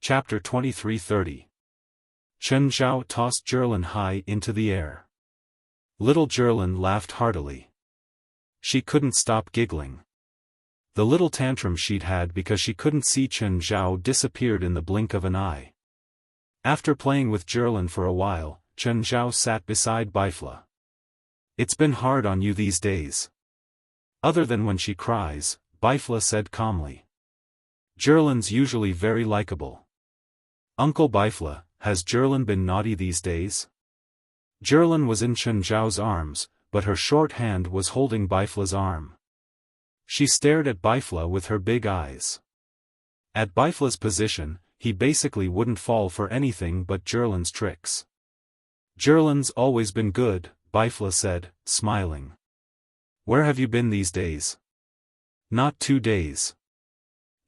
Chapter 23:30. Chen Zhao tossed Jerlin high into the air. Little Jerlin laughed heartily. She couldn't stop giggling. The little tantrum she'd had because she couldn't see Chen Zhao disappeared in the blink of an eye. After playing with Jerlin for a while, Chen Zhao sat beside Bifla. "It's been hard on you these days." "Other than when she cries," Bifla said calmly. "Jerlin's usually very likable." "Uncle Bifla, has Jerlin been naughty these days?" Jerlin was in Chen Zhao's arms, but her short hand was holding Bifla's arm. She stared at Bifla with her big eyes. At Bifla's position, he basically wouldn't fall for anything but Jerlin's tricks. "Jerlin's always been good," Bifla said, smiling. "Where have you been these days?" "Not 2 days.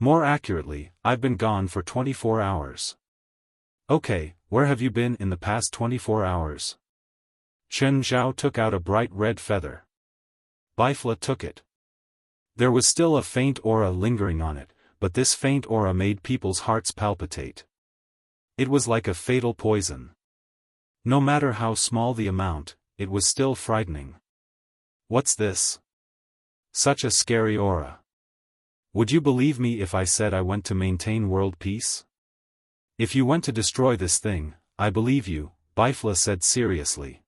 More accurately, I've been gone for 24 hours. "Okay, where have you been in the past 24 hours? Chen Zhao took out a bright red feather. Bifla took it. There was still a faint aura lingering on it, but this faint aura made people's hearts palpitate. It was like a fatal poison. No matter how small the amount, it was still frightening. "What's this? Such a scary aura. Would you believe me if I said I went to maintain world peace?" "If you went to destroy this thing, I believe you," Bifla said seriously.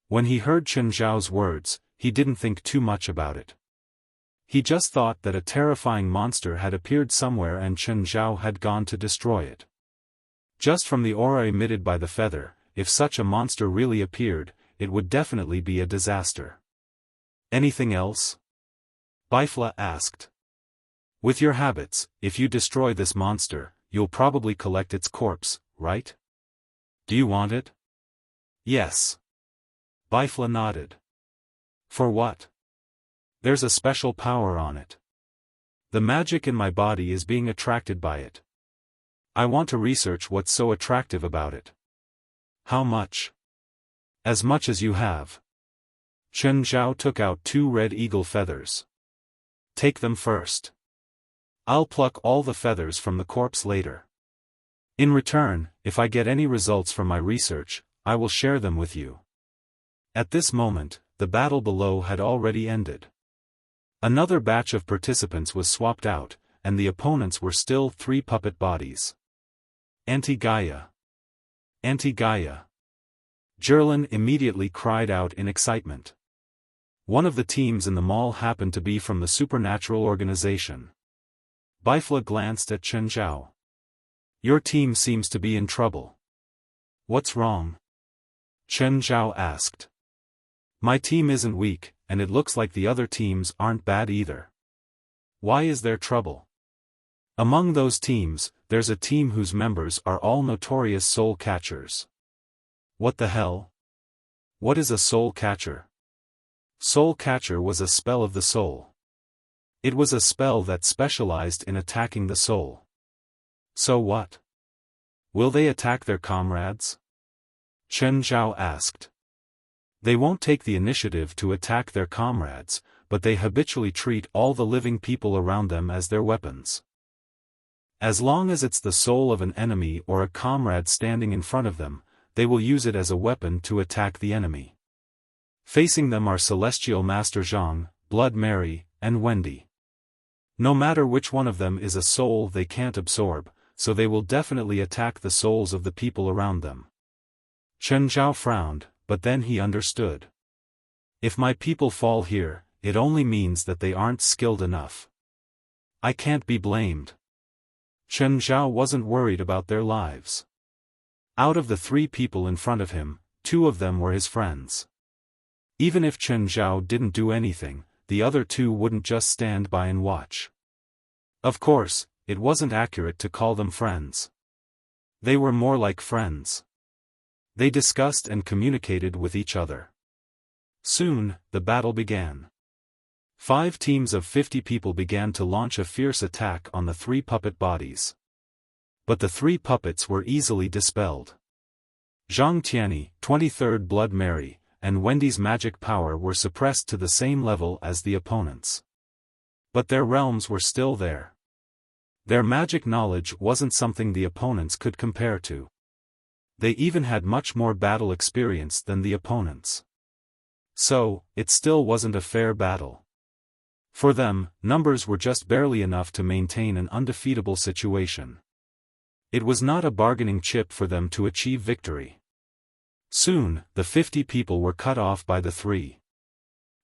When he heard Chen Zhao's words, he didn't think too much about it. He just thought that a terrifying monster had appeared somewhere and Chen Zhao had gone to destroy it. Just from the aura emitted by the feather, if such a monster really appeared, it would definitely be a disaster. "Anything else?" Bifla asked. "With your habits, if you destroy this monster, you'll probably collect its corpse, right? Do you want it?" "Yes." Bifla nodded. "For what?" "There's a special power on it. The magic in my body is being attracted by it. I want to research what's so attractive about it." "How much?" "As much as you have." Chen Zhao took out 2 red eagle feathers. "Take them first. I'll pluck all the feathers from the corpse later. In return, if I get any results from my research, I will share them with you." At this moment, the battle below had already ended. Another batch of participants was swapped out, and the opponents were still 3 puppet bodies. "Anti-Gaia! Anti-Gaia!" Jerlin immediately cried out in excitement. One of the teams in the mall happened to be from the supernatural organization. Bifla glanced at Chen Zhao. "Your team seems to be in trouble." "What's wrong?" Chen Zhao asked. "My team isn't weak, and it looks like the other teams aren't bad either." "Why is there trouble?" "Among those teams, there's a team whose members are all notorious soul catchers." "What the hell? What is a soul catcher?" Soul catcher was a spell of the soul. It was a spell that specialized in attacking the soul. "So what? Will they attack their comrades?" Chen Zhao asked. "They won't take the initiative to attack their comrades, but they habitually treat all the living people around them as their weapons. As long as it's the soul of an enemy or a comrade standing in front of them, they will use it as a weapon to attack the enemy. Facing them are Celestial Master Zhang, Blood Mary, and Wendy. No matter which one of them is a soul they can't absorb, so they will definitely attack the souls of the people around them." Chen Zhao frowned, but then he understood. "If my people fall here, it only means that they aren't skilled enough. I can't be blamed." Chen Zhao wasn't worried about their lives. Out of the 3 people in front of him, 2 of them were his friends. Even if Chen Zhao didn't do anything, the other 2 wouldn't just stand by and watch. Of course, it wasn't accurate to call them friends. They were more like friends. They discussed and communicated with each other. Soon, the battle began. 5 teams of 50 people began to launch a fierce attack on the 3 puppet bodies. But the 3 puppets were easily dispelled. Zhang Tianyi, 23rd Blood Mary, and Wendy's magic power were suppressed to the same level as the opponents. But their realms were still there. Their magic knowledge wasn't something the opponents could compare to. They even had much more battle experience than the opponents. So, it still wasn't a fair battle. For them, numbers were just barely enough to maintain an undefeatable situation. It was not a bargaining chip for them to achieve victory. Soon, the 50 people were cut off by the 3.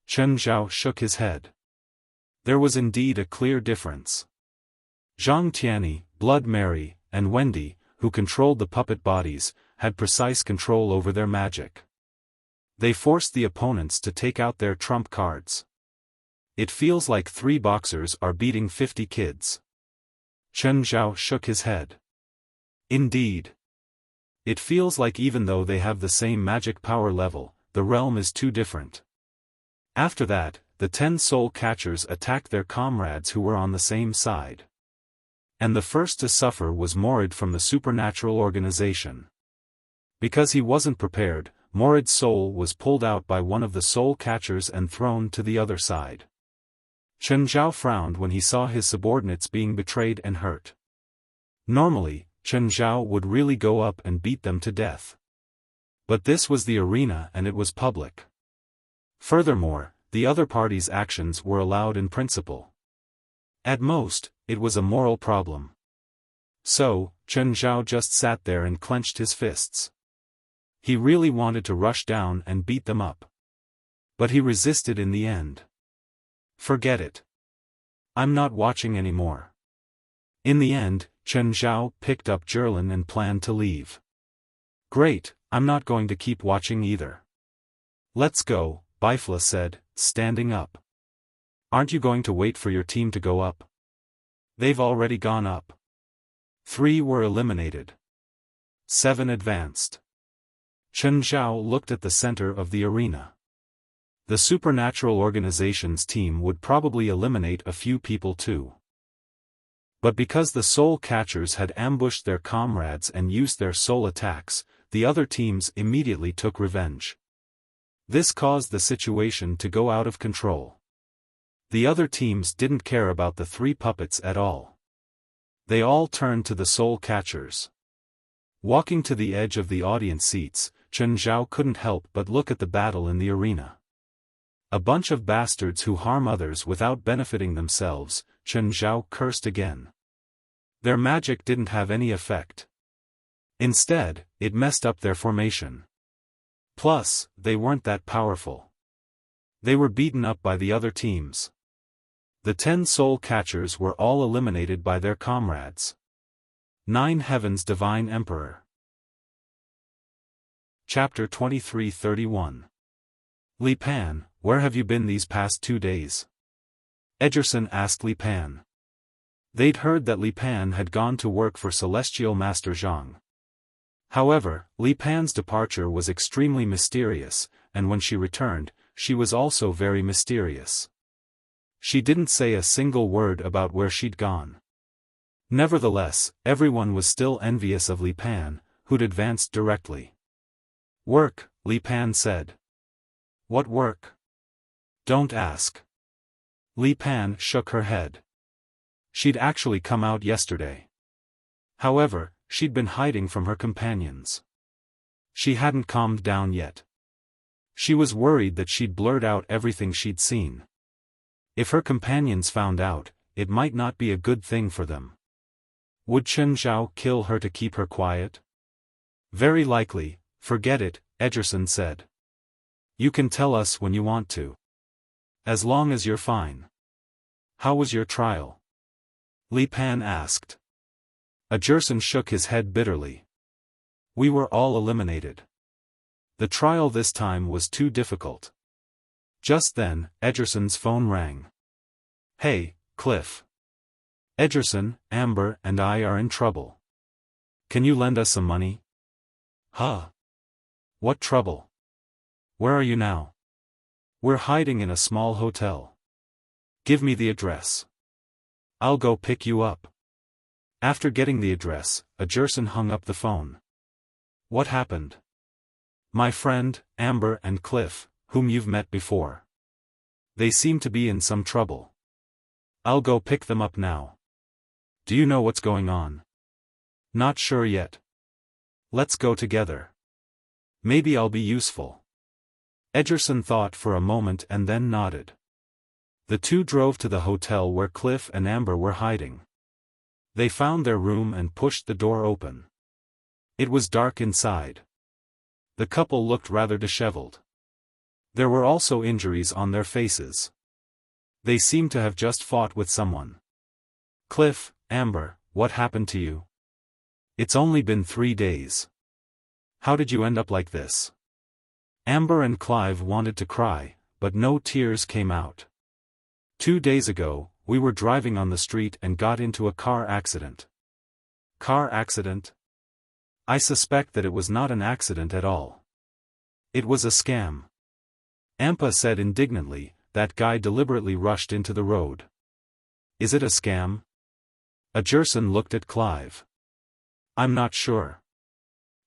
Chen Zhao shook his head. There was indeed a clear difference. Zhang Tianyi, Blood Mary, and Wendy, who controlled the puppet bodies, had precise control over their magic. They forced the opponents to take out their trump cards. It feels like 3 boxers are beating 50 kids. Chen Zhao shook his head. Indeed. It feels like even though they have the same magic power level, the realm is too different. After that, the 10 soul catchers attacked their comrades who were on the same side. And the first to suffer was Morid from the supernatural organization. Because he wasn't prepared, Morid's soul was pulled out by one of the soul catchers and thrown to the other side. Chen Zhao frowned when he saw his subordinates being betrayed and hurt. Normally, Chen Zhao would really go up and beat them to death. But this was the arena and it was public. Furthermore, the other party's actions were allowed in principle. At most, it was a moral problem. So, Chen Zhao just sat there and clenched his fists. He really wanted to rush down and beat them up. But he resisted in the end. Forget it. I'm not watching anymore. In the end, Chen Zhao picked up Zhirlin and planned to leave. Great, I'm not going to keep watching either. Let's go, Bifla said, standing up. Aren't you going to wait for your team to go up? They've already gone up. 3 were eliminated. 7 advanced. Chen Zhao looked at the center of the arena. The supernatural organization's team would probably eliminate a few people too. But because the soul catchers had ambushed their comrades and used their soul attacks, the other teams immediately took revenge. This caused the situation to go out of control. The other teams didn't care about the 3 puppets at all. They all turned to the soul catchers. Walking to the edge of the audience seats, Chen Zhao couldn't help but look at the battle in the arena. A bunch of bastards who harm others without benefiting themselves, Chen Zhao cursed again. Their magic didn't have any effect. Instead, it messed up their formation. Plus, they weren't that powerful. They were beaten up by the other teams. The 10 soul catchers were all eliminated by their comrades. 9 Heaven's Divine Emperor. Chapter 23-31. Li Pan, where have you been these past 2 days? Ederson asked Li Pan. They'd heard that Li Pan had gone to work for Celestial Master Zhang. However, Li Pan's departure was extremely mysterious, and when she returned, she was also very mysterious. She didn't say a single word about where she'd gone. Nevertheless, everyone was still envious of Li Pan, who'd advanced directly. Work, Li Pan said. What work? Don't ask. Li Pan shook her head. She'd actually come out yesterday. However, she'd been hiding from her companions. She hadn't calmed down yet. She was worried that she'd blurt out everything she'd seen. If her companions found out, it might not be a good thing for them. Would Chen Zhao kill her to keep her quiet? Very likely. Forget it, Ederson said. You can tell us when you want to. As long as you're fine. How was your trial? Li Pan asked. Ederson shook his head bitterly. We were all eliminated. The trial this time was too difficult. Just then, Ederson's phone rang. Hey, Cliff. Ederson, Amber and I are in trouble. Can you lend us some money? Huh? What trouble? Where are you now? We're hiding in a small hotel. Give me the address. I'll go pick you up. After getting the address, Ederson hung up the phone. What happened? My friend, Amber and Cliff, whom you've met before. They seem to be in some trouble. I'll go pick them up now. Do you know what's going on? Not sure yet. Let's go together. Maybe I'll be useful. Edgerson thought for a moment and then nodded. The two drove to the hotel where Cliff and Amber were hiding. They found their room and pushed the door open. It was dark inside. The couple looked rather disheveled. There were also injuries on their faces. They seemed to have just fought with someone. Cliff, Amber, what happened to you? It's only been 3 days. How did you end up like this? Amber and Clive wanted to cry, but no tears came out. 2 days ago, we were driving on the street and got into a car accident. Car accident? I suspect that it was not an accident at all. It was a scam. Ampa said indignantly, that guy deliberately rushed into the road. Is it a scam? Edgerson looked at Clive. I'm not sure.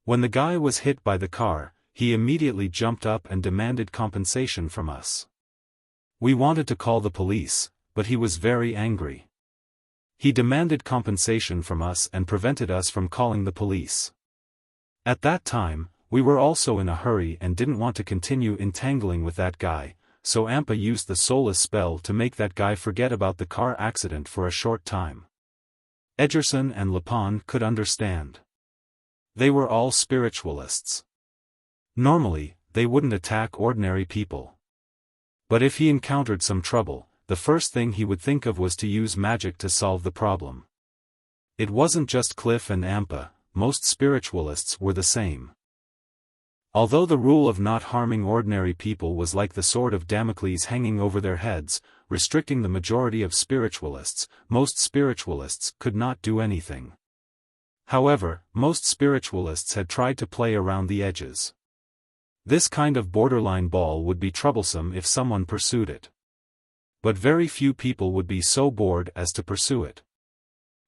When the guy was hit by the car, he immediately jumped up and demanded compensation from us. We wanted to call the police, but he was very angry. He demanded compensation from us and prevented us from calling the police. At that time, we were also in a hurry and didn't want to continue entangling with that guy, so Ampa used the soulless spell to make that guy forget about the car accident for a short time. Edgerson and Lapon could understand. They were all spiritualists. Normally, they wouldn't attack ordinary people. But if he encountered some trouble, the first thing he would think of was to use magic to solve the problem. It wasn't just Cliff and Ampa, most spiritualists were the same. Although the rule of not harming ordinary people was like the sword of Damocles hanging over their heads, restricting the majority of spiritualists, most spiritualists could not do anything. However, most spiritualists had tried to play around the edges. This kind of borderline ball would be troublesome if someone pursued it. But very few people would be so bored as to pursue it.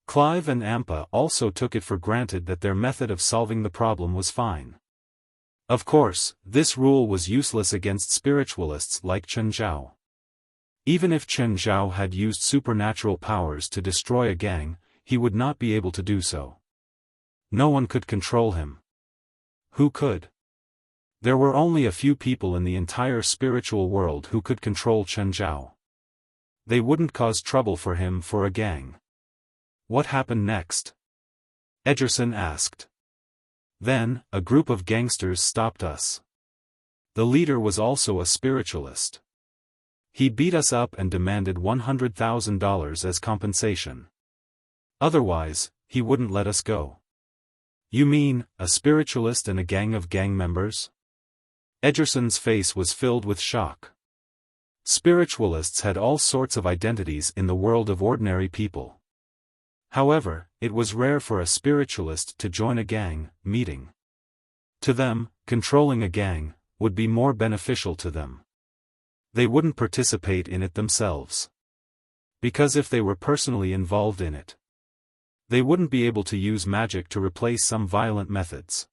Clive and Ampa also took it for granted that their method of solving the problem was fine. Of course, this rule was useless against spiritualists like Chen Zhao. Even if Chen Zhao had used supernatural powers to destroy a gang, he would not be able to do so. No one could control him. Who could? There were only a few people in the entire spiritual world who could control Chen Zhao. They wouldn't cause trouble for him for a gang. What happened next? Edgerson asked. Then, a group of gangsters stopped us. The leader was also a spiritualist. He beat us up and demanded $100,000 as compensation. Otherwise, he wouldn't let us go. You mean, a spiritualist and a gang of gang members? Edgerson's face was filled with shock. Spiritualists had all sorts of identities in the world of ordinary people. However, it was rare for a spiritualist to join a gang meeting. To them, controlling a gang would be more beneficial to them. They wouldn't participate in it themselves. Because if they were personally involved in it, they wouldn't be able to use magic to replace some violent methods.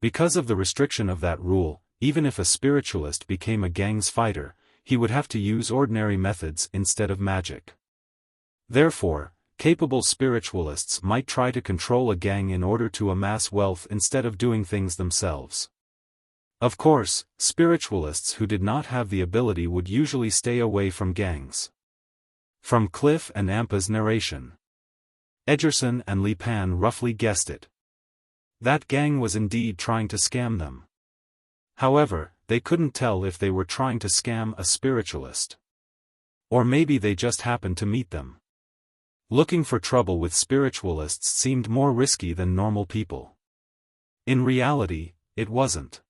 Because of the restriction of that rule, even if a spiritualist became a gang's fighter, he would have to use ordinary methods instead of magic. Therefore, capable spiritualists might try to control a gang in order to amass wealth instead of doing things themselves. Of course, spiritualists who did not have the ability would usually stay away from gangs. From Cliff and Ampa's narration, Edgerson and Li Pan roughly guessed it. That gang was indeed trying to scam them. However, they couldn't tell if they were trying to scam a spiritualist. Or maybe they just happened to meet them. Looking for trouble with spiritualists seemed more risky than normal people. In reality, it wasn't.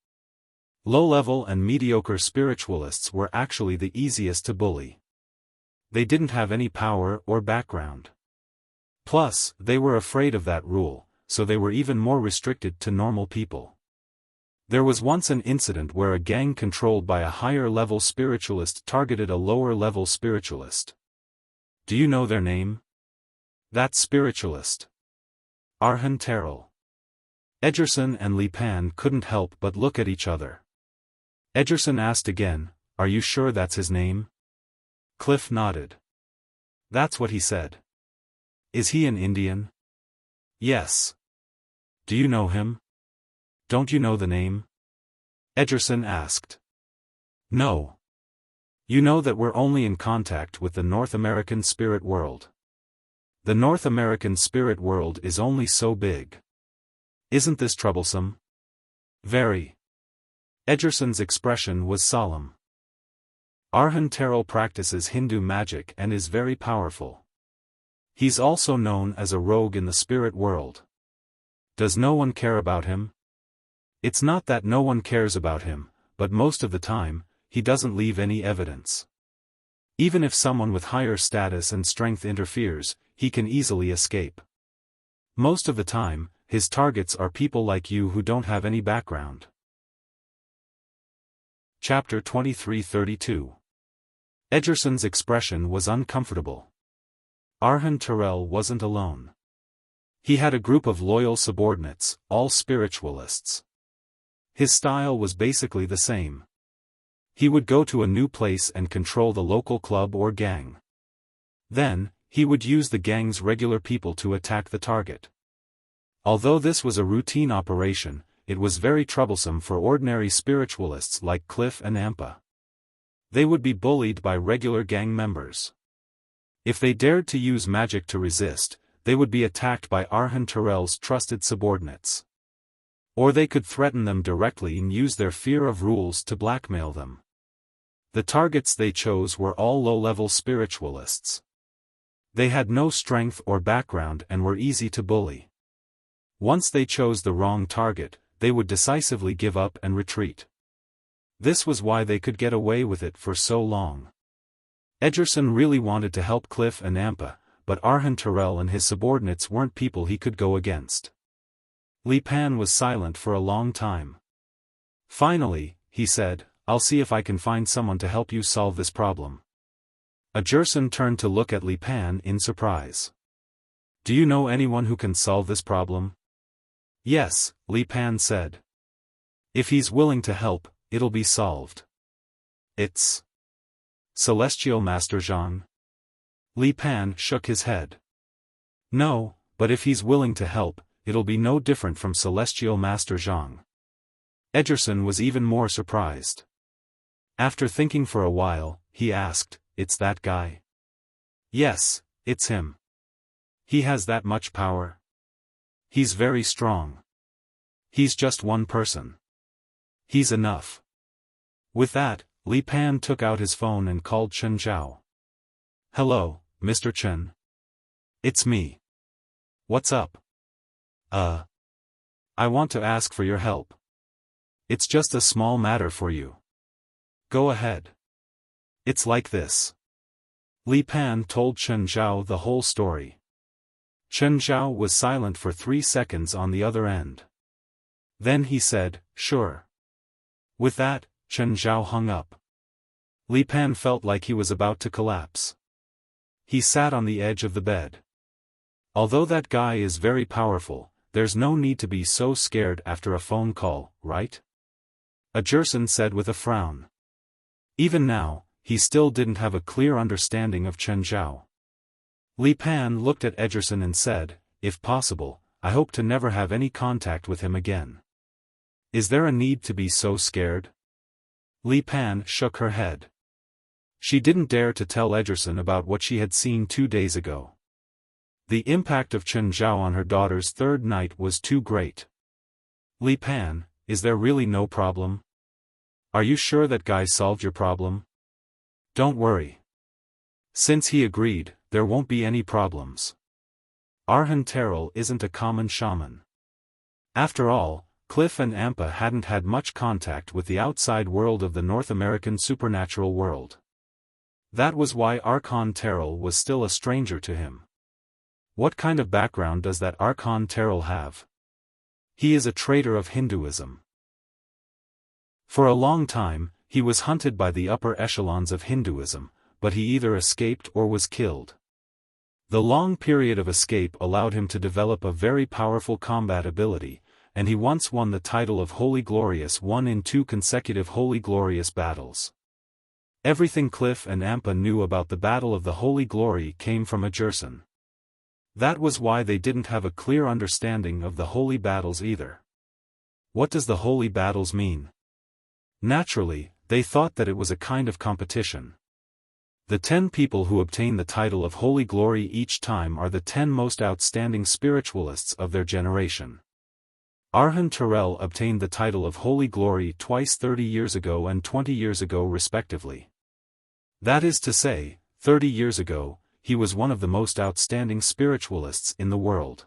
Low-level and mediocre spiritualists were actually the easiest to bully. They didn't have any power or background. Plus, they were afraid of that rule, so they were even more restricted to normal people. There was once an incident where a gang controlled by a higher-level spiritualist targeted a lower-level spiritualist. Do you know their name? That spiritualist. Arhan Terrell. Edgerson and Li Pan couldn't help but look at each other. Edgerson asked again, "Are you sure that's his name?" Cliff nodded. That's what he said. Is he an Indian? Yes. Do you know him? Don't you know the name? Edgerson asked. No. You know that we're only in contact with the North American spirit world. The North American spirit world is only so big. Isn't this troublesome? Very. Edgerson's expression was solemn. Arhan Terrell practices Hindu magic and is very powerful. He's also known as a rogue in the spirit world. Does no one care about him? It's not that no one cares about him, but most of the time, he doesn't leave any evidence. Even if someone with higher status and strength interferes, he can easily escape. Most of the time, his targets are people like you who don't have any background. Chapter 2332. Edgerson's expression was uncomfortable. Arhan Terrell wasn't alone. He had a group of loyal subordinates, all spiritualists. His style was basically the same. He would go to a new place and control the local club or gang. Then, he would use the gang's regular people to attack the target. Although this was a routine operation, it was very troublesome for ordinary spiritualists like Cliff and Ampa. They would be bullied by regular gang members. If they dared to use magic to resist, they would be attacked by Arhan Terrell's trusted subordinates. Or they could threaten them directly and use their fear of rules to blackmail them. The targets they chose were all low-level spiritualists. They had no strength or background and were easy to bully. Once they chose the wrong target, they would decisively give up and retreat. This was why they could get away with it for so long. Edgerson really wanted to help Cliff and Ampa, but Arhan Terrell and his subordinates weren't people he could go against. Li Pan was silent for a long time. Finally, he said, "I'll see if I can find someone to help you solve this problem." Edgerson turned to look at Li Pan in surprise. "Do you know anyone who can solve this problem?" "Yes," Li Pan said. "If he's willing to help, it'll be solved." "It's Celestial Master Zhang?" Li Pan shook his head. "No, but if he's willing to help, it'll be no different from Celestial Master Zhang." Edgerson was even more surprised. After thinking for a while, he asked, "It's that guy?" "Yes, it's him." "He has that much power?" "He's very strong." "He's just one person." "He's enough." With that, Li Pan took out his phone and called Chen Zhao. "Hello, Mr. Chen. It's me. What's up?" I want to ask for your help. It's just a small matter for you." "Go ahead." "It's like this." Li Pan told Chen Zhao the whole story. Chen Zhao was silent for 3 seconds on the other end. Then he said, "Sure." With that, Chen Zhao hung up. Li Pan felt like he was about to collapse. He sat on the edge of the bed. Although that guy is very powerful, there's no need to be so scared after a phone call, right? Edgerson said with a frown. Even now, he still didn't have a clear understanding of Chen Zhao. Li Pan looked at Edgerson and said, "If possible, I hope to never have any contact with him again." "Is there a need to be so scared?" Li Pan shook her head. She didn't dare to tell Edgerson about what she had seen 2 days ago. The impact of Chen Zhao on her daughter's third night was too great. "Li Pan, is there really no problem? Are you sure that guy solved your problem?" "Don't worry. Since he agreed, there won't be any problems. Arhan Terrell isn't a common shaman. After all, Cliff and Ampa hadn't had much contact with the outside world of the North American supernatural world. That was why Archon Terrell was still a stranger to him. What kind of background does that Archon Terrell have? He is a traitor of Hinduism. For a long time, he was hunted by the upper echelons of Hinduism, but he either escaped or was killed. The long period of escape allowed him to develop a very powerful combat ability, and he once won the title of Holy Glorious one in 2 consecutive Holy Glorious battles. Everything Cliff and Ampa knew about the Battle of the Holy Glory came from Edgerson. That was why they didn't have a clear understanding of the holy battles either. What does the holy battles mean? Naturally, they thought that it was a kind of competition. The 10 people who obtain the title of Holy Glory each time are the 10 most outstanding spiritualists of their generation. Arhan Terrell obtained the title of Holy Glory twice 30 years ago and 20 years ago respectively. That is to say, 30 years ago, he was one of the most outstanding spiritualists in the world.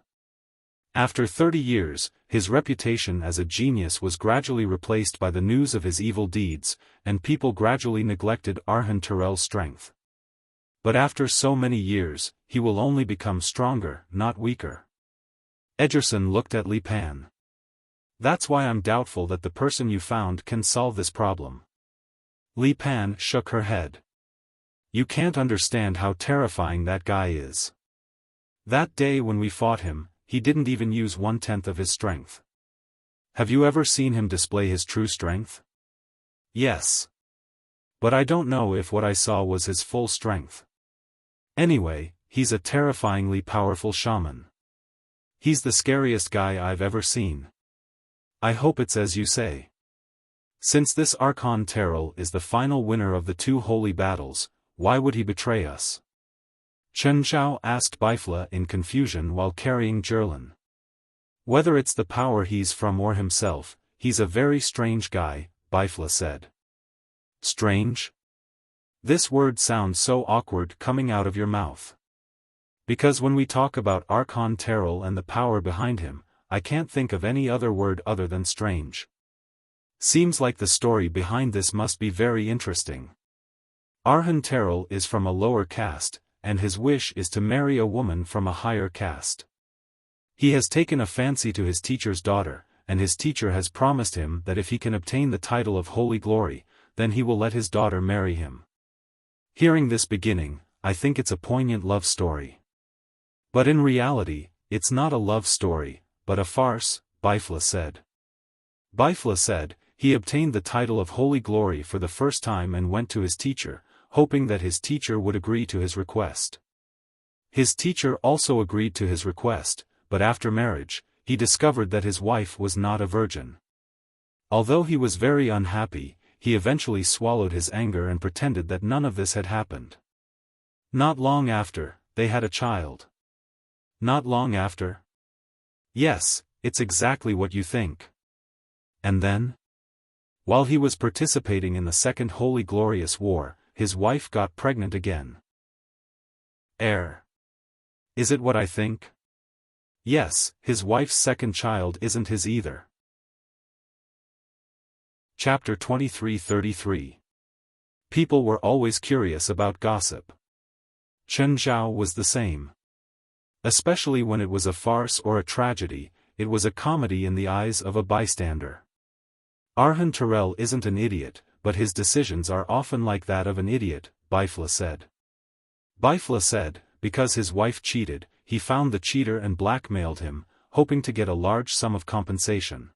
After 30 years, his reputation as a genius was gradually replaced by the news of his evil deeds, and people gradually neglected Arhan Terrell's strength. But after so many years, he will only become stronger, not weaker. Ederson looked at Li Pan. That's why I'm doubtful that the person you found can solve this problem. Li Pan shook her head. You can't understand how terrifying that guy is. That day when we fought him, he didn't even use 1/10 of his strength. Have you ever seen him display his true strength? Yes. But I don't know if what I saw was his full strength. Anyway, he's a terrifyingly powerful shaman. He's the scariest guy I've ever seen. I hope it's as you say. Since this Archon Terrell is the final winner of the 2 holy battles, why would he betray us? Chen Zhao asked Bifla in confusion while carrying Jerlin. Whether it's the power he's from or himself, he's a very strange guy, Bifla said. Strange? This word sounds so awkward coming out of your mouth. Because when we talk about Archon Terrell and the power behind him, I can't think of any other word other than strange. Seems like the story behind this must be very interesting. Arhan Terrell is from a lower caste, and his wish is to marry a woman from a higher caste. He has taken a fancy to his teacher's daughter, and his teacher has promised him that if he can obtain the title of Holy Glory, then he will let his daughter marry him. Hearing this beginning, I think it's a poignant love story. But in reality, it's not a love story, but a farce, Bifla said. Bifla said, he obtained the title of Holy Glory for the first time and went to his teacher, hoping that his teacher would agree to his request. His teacher also agreed to his request, but after marriage, he discovered that his wife was not a virgin. Although he was very unhappy, he eventually swallowed his anger and pretended that none of this had happened. Not long after, they had a child. Not long after? Yes, it's exactly what you think. And then? While he was participating in the Second Holy Glorious War, his wife got pregnant again. Is it what I think? Yes, his wife's second child isn't his either. Chapter 23:33. People were always curious about gossip. Chen Zhao was the same. Especially when it was a farce or a tragedy, it was a comedy in the eyes of a bystander. Arhan Terrell isn't an idiot, but his decisions are often like that of an idiot, Bifla said. Bifla said, because his wife cheated, he found the cheater and blackmailed him, hoping to get a large sum of compensation.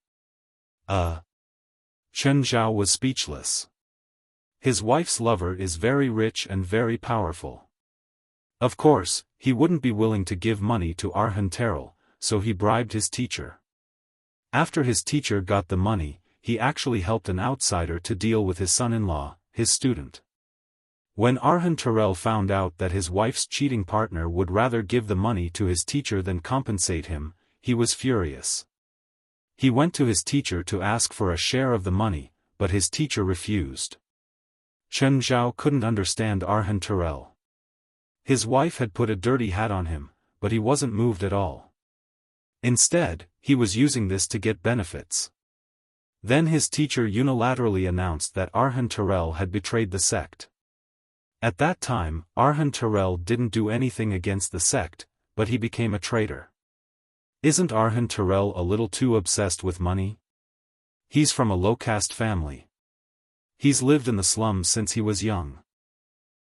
Chen Zhao was speechless. His wife's lover is very rich and very powerful. Of course, he wouldn't be willing to give money to Arhan Terrell, so he bribed his teacher. After his teacher got the money, he actually helped an outsider to deal with his son-in-law, his student. When Arhan Terrell found out that his wife's cheating partner would rather give the money to his teacher than compensate him, he was furious. He went to his teacher to ask for a share of the money, but his teacher refused. Chen Zhao couldn't understand Arhan Terrell. His wife had put a dirty hat on him, but he wasn't moved at all. Instead, he was using this to get benefits. Then his teacher unilaterally announced that Arhan Terrell had betrayed the sect. At that time, Arhan Terrell didn't do anything against the sect, but he became a traitor. Isn't Arhan Terrell a little too obsessed with money? He's from a low-caste family. He's lived in the slums since he was young.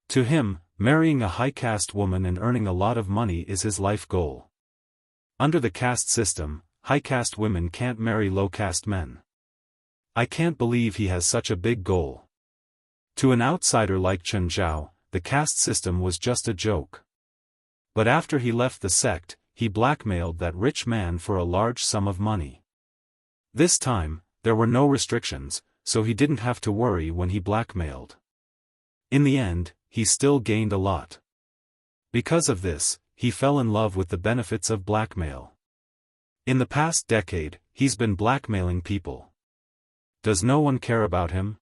To him, marrying a high-caste woman and earning a lot of money is his life goal. Under the caste system, high-caste women can't marry low-caste men. I can't believe he has such a big goal. To an outsider like Chen Zhao, the caste system was just a joke. But after he left the sect, he blackmailed that rich man for a large sum of money. This time, there were no restrictions, so he didn't have to worry when he blackmailed. In the end, he still gained a lot. Because of this, he fell in love with the benefits of blackmail. In the past decade, he's been blackmailing people. Does no one care about him?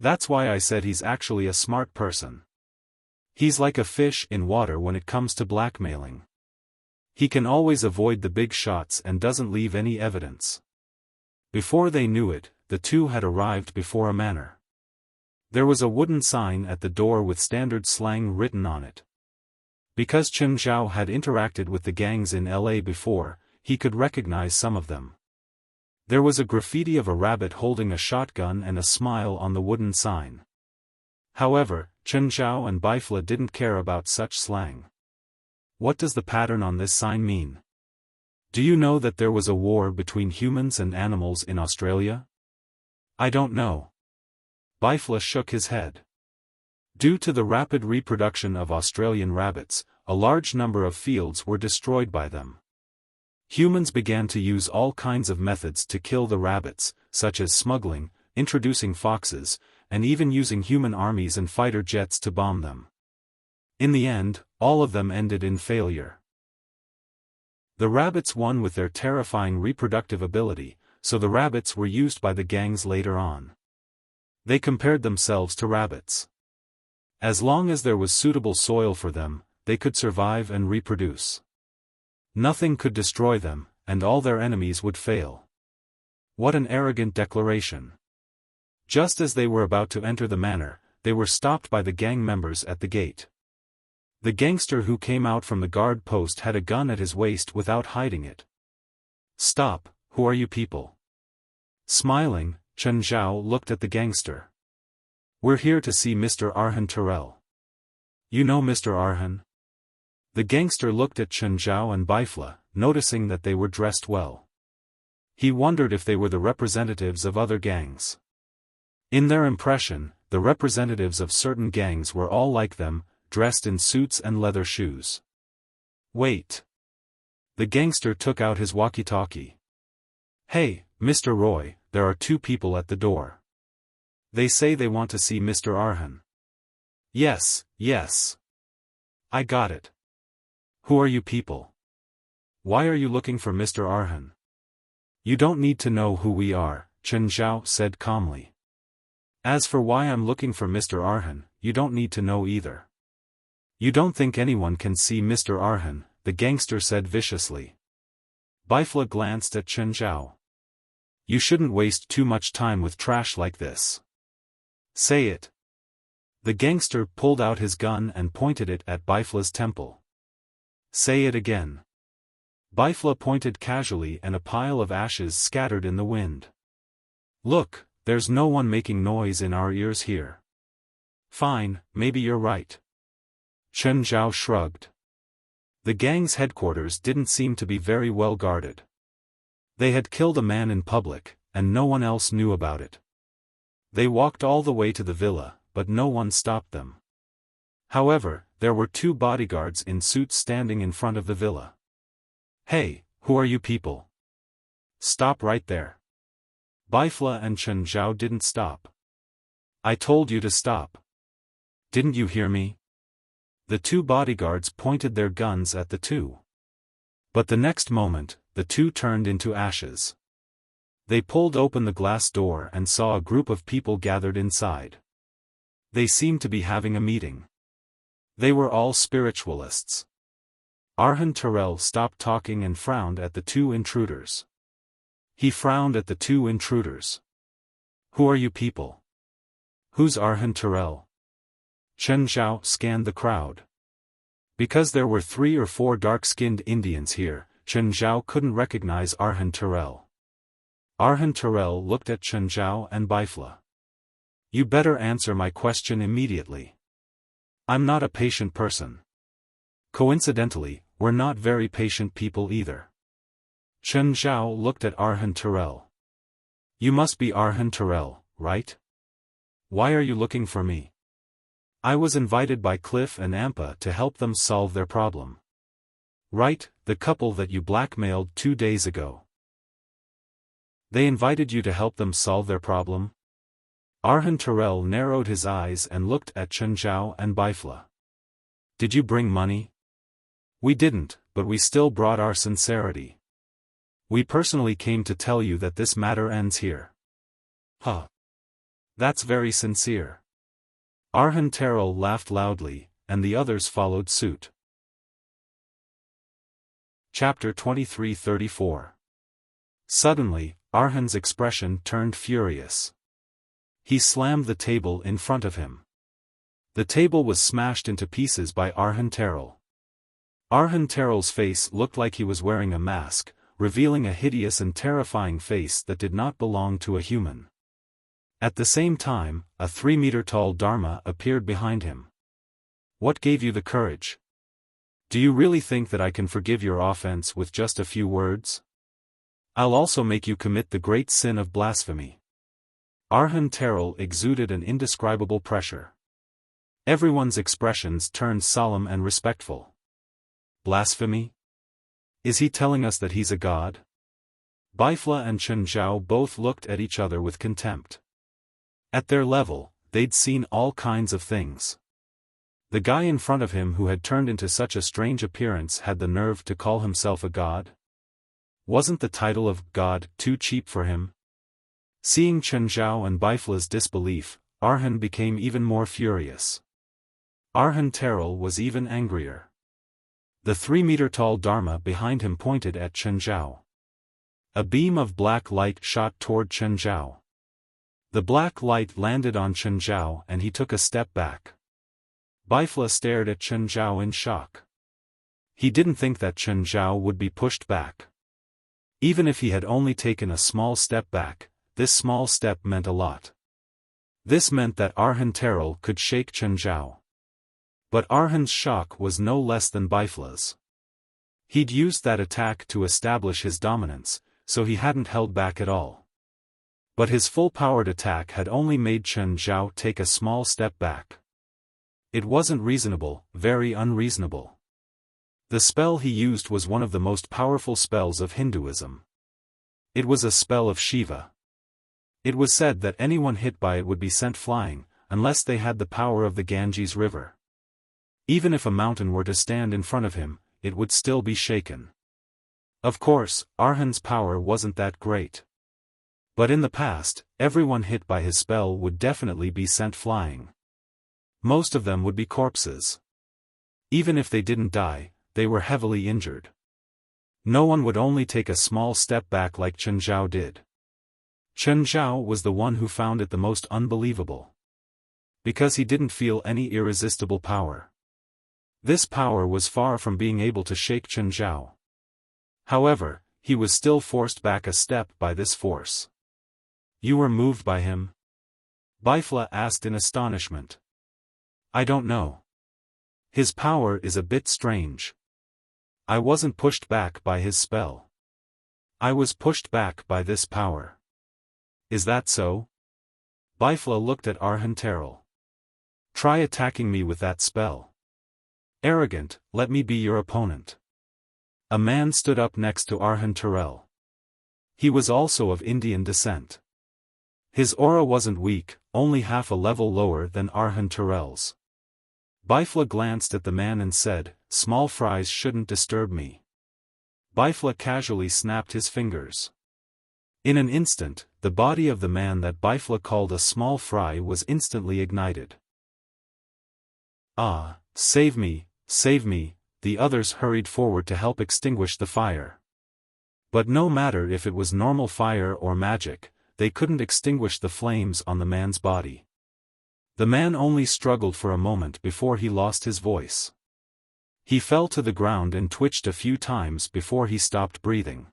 That's why I said he's actually a smart person. He's like a fish in water when it comes to blackmailing. He can always avoid the big shots and doesn't leave any evidence. Before they knew it, the two had arrived before a manor. There was a wooden sign at the door with standard slang written on it. Because Chen Zhao had interacted with the gangs in LA before, he could recognize some of them. There was a graffiti of a rabbit holding a shotgun and a smile on the wooden sign. However, Chen Zhao and Bifla didn't care about such slang. What does the pattern on this sign mean? Do you know that there was a war between humans and animals in Australia? I don't know. Bifla shook his head. Due to the rapid reproduction of Australian rabbits, a large number of fields were destroyed by them. Humans began to use all kinds of methods to kill the rabbits, such as smuggling, introducing foxes, and even using human armies and fighter jets to bomb them. In the end, all of them ended in failure. The rabbits won with their terrifying reproductive ability, so the rabbits were used by the gangs later on. They compared themselves to rabbits. As long as there was suitable soil for them, they could survive and reproduce. Nothing could destroy them, and all their enemies would fail. What an arrogant declaration. Just as they were about to enter the manor, they were stopped by the gang members at the gate. The gangster who came out from the guard post had a gun at his waist without hiding it. "Stop, who are you people?" Smiling, Chen Zhao looked at the gangster. "We're here to see Mr. Arhan Terrell." "You know Mr. Arhan?" The gangster looked at Chen Zhao and Bifla, noticing that they were dressed well. He wondered if they were the representatives of other gangs. In their impression, the representatives of certain gangs were all like them, dressed in suits and leather shoes. "Wait." The gangster took out his walkie-talkie. "Hey, Mr. Roy, there are two people at the door. They say they want to see Mr. Arhan." "Yes, yes. I got it. Who are you people? Why are you looking for Mr. Arhan?" "You don't need to know who we are," Chen Zhao said calmly. "As for why I'm looking for Mr. Arhan, you don't need to know either." "You don't think anyone can see Mr. Arhan," the gangster said viciously. Bifla glanced at Chen Zhao. "You shouldn't waste too much time with trash like this. Say it." The gangster pulled out his gun and pointed it at Bifla's temple. "Say it again." Bifla pointed casually and a pile of ashes scattered in the wind. "Look, there's no one making noise in our ears here." "Fine, maybe you're right." Chen Zhao shrugged. The gang's headquarters didn't seem to be very well guarded. They had killed a man in public, and no one else knew about it. They walked all the way to the villa, but no one stopped them. However, there were two bodyguards in suits standing in front of the villa. "Hey, who are you people? Stop right there." Bifla and Chen Zhao didn't stop. "I told you to stop. Didn't you hear me?" The two bodyguards pointed their guns at the two. But the next moment, the two turned into ashes. They pulled open the glass door and saw a group of people gathered inside. They seemed to be having a meeting. They were all spiritualists. Arhan Terrell stopped talking and frowned at the two intruders. He frowned at the two intruders. "Who are you people? Who's Arhan Terrell?" Chen Zhao scanned the crowd. Because there were 3 or 4 dark-skinned Indians here, Chen Zhao couldn't recognize Arhan Terrell. Arhan Terrell looked at Chen Zhao and Bifla. "You better answer my question immediately. I'm not a patient person. Coincidentally, we're not very patient people either." Chen Zhao looked at Arhan Terrell. "You must be Arhan Terrell, right? Why are you looking for me?" "I was invited by Cliff and Ampa to help them solve their problem." Right, the couple that you blackmailed 2 days ago. They invited you to help them solve their problem? Arhan Terrell narrowed his eyes and looked at Chen Zhao and Bifla. Did you bring money? We didn't, but we still brought our sincerity. We personally came to tell you that this matter ends here. Huh. That's very sincere. Arhan Terrell laughed loudly, and the others followed suit. Chapter 2334. Suddenly, Arhan's expression turned furious. He slammed the table in front of him. The table was smashed into pieces by Arhan Terrell. Arhan Terrell's face looked like he was wearing a mask, revealing a hideous and terrifying face that did not belong to a human. At the same time, a 3-meter-tall Dharma appeared behind him. What gave you the courage? Do you really think that I can forgive your offense with just a few words? I'll also make you commit the great sin of blasphemy. Arhan Terrell exuded an indescribable pressure. Everyone's expressions turned solemn and respectful. Blasphemy? Is he telling us that he's a god? Bifla and Chen Zhao both looked at each other with contempt. At their level, they'd seen all kinds of things. The guy in front of him who had turned into such a strange appearance had the nerve to call himself a god? Wasn't the title of god too cheap for him? Seeing Chen Zhao and Bifla's disbelief, Arhan became even more furious. Arhan Terrell was even angrier. The 3-meter-tall Dharma behind him pointed at Chen Zhao. A beam of black light shot toward Chen Zhao. The black light landed on Chen Zhao and he took a step back. Bifla stared at Chen Zhao in shock. He didn't think that Chen Zhao would be pushed back. Even if he had only taken a small step back, this small step meant a lot. This meant that Arhan Terrell could shake Chen Zhao. But Arhan's shock was no less than Bifla's. He'd used that attack to establish his dominance, so he hadn't held back at all. But his full-powered attack had only made Chen Zhao take a small step back. It wasn't reasonable, very unreasonable. The spell he used was one of the most powerful spells of Hinduism. It was a spell of Shiva. It was said that anyone hit by it would be sent flying, unless they had the power of the Ganges River. Even if a mountain were to stand in front of him, it would still be shaken. Of course, Arhan's power wasn't that great. But in the past, everyone hit by his spell would definitely be sent flying. Most of them would be corpses. Even if they didn't die, they were heavily injured. No one would only take a small step back like Chen Zhao did. Chen Zhao was the one who found it the most unbelievable. Because he didn't feel any irresistible power. This power was far from being able to shake Chen Zhao. However, he was still forced back a step by this force. You were moved by him? Bifla asked in astonishment. I don't know. His power is a bit strange. I wasn't pushed back by his spell. I was pushed back by this power. Is that so? Bifla looked at Arhan Terrell. Try attacking me with that spell. Arrogant, let me be your opponent. A man stood up next to Arhan Terrell. He was also of Indian descent. His aura wasn't weak, only half a level lower than Arhan Terrell's. Bifla glanced at the man and said, "Small fries shouldn't disturb me." Bifla casually snapped his fingers. In an instant, the body of the man that Bifla called a small fry was instantly ignited. Ah, save me, the others hurried forward to help extinguish the fire. But no matter if it was normal fire or magic, they couldn't extinguish the flames on the man's body. The man only struggled for a moment before he lost his voice. He fell to the ground and twitched a few times before he stopped breathing.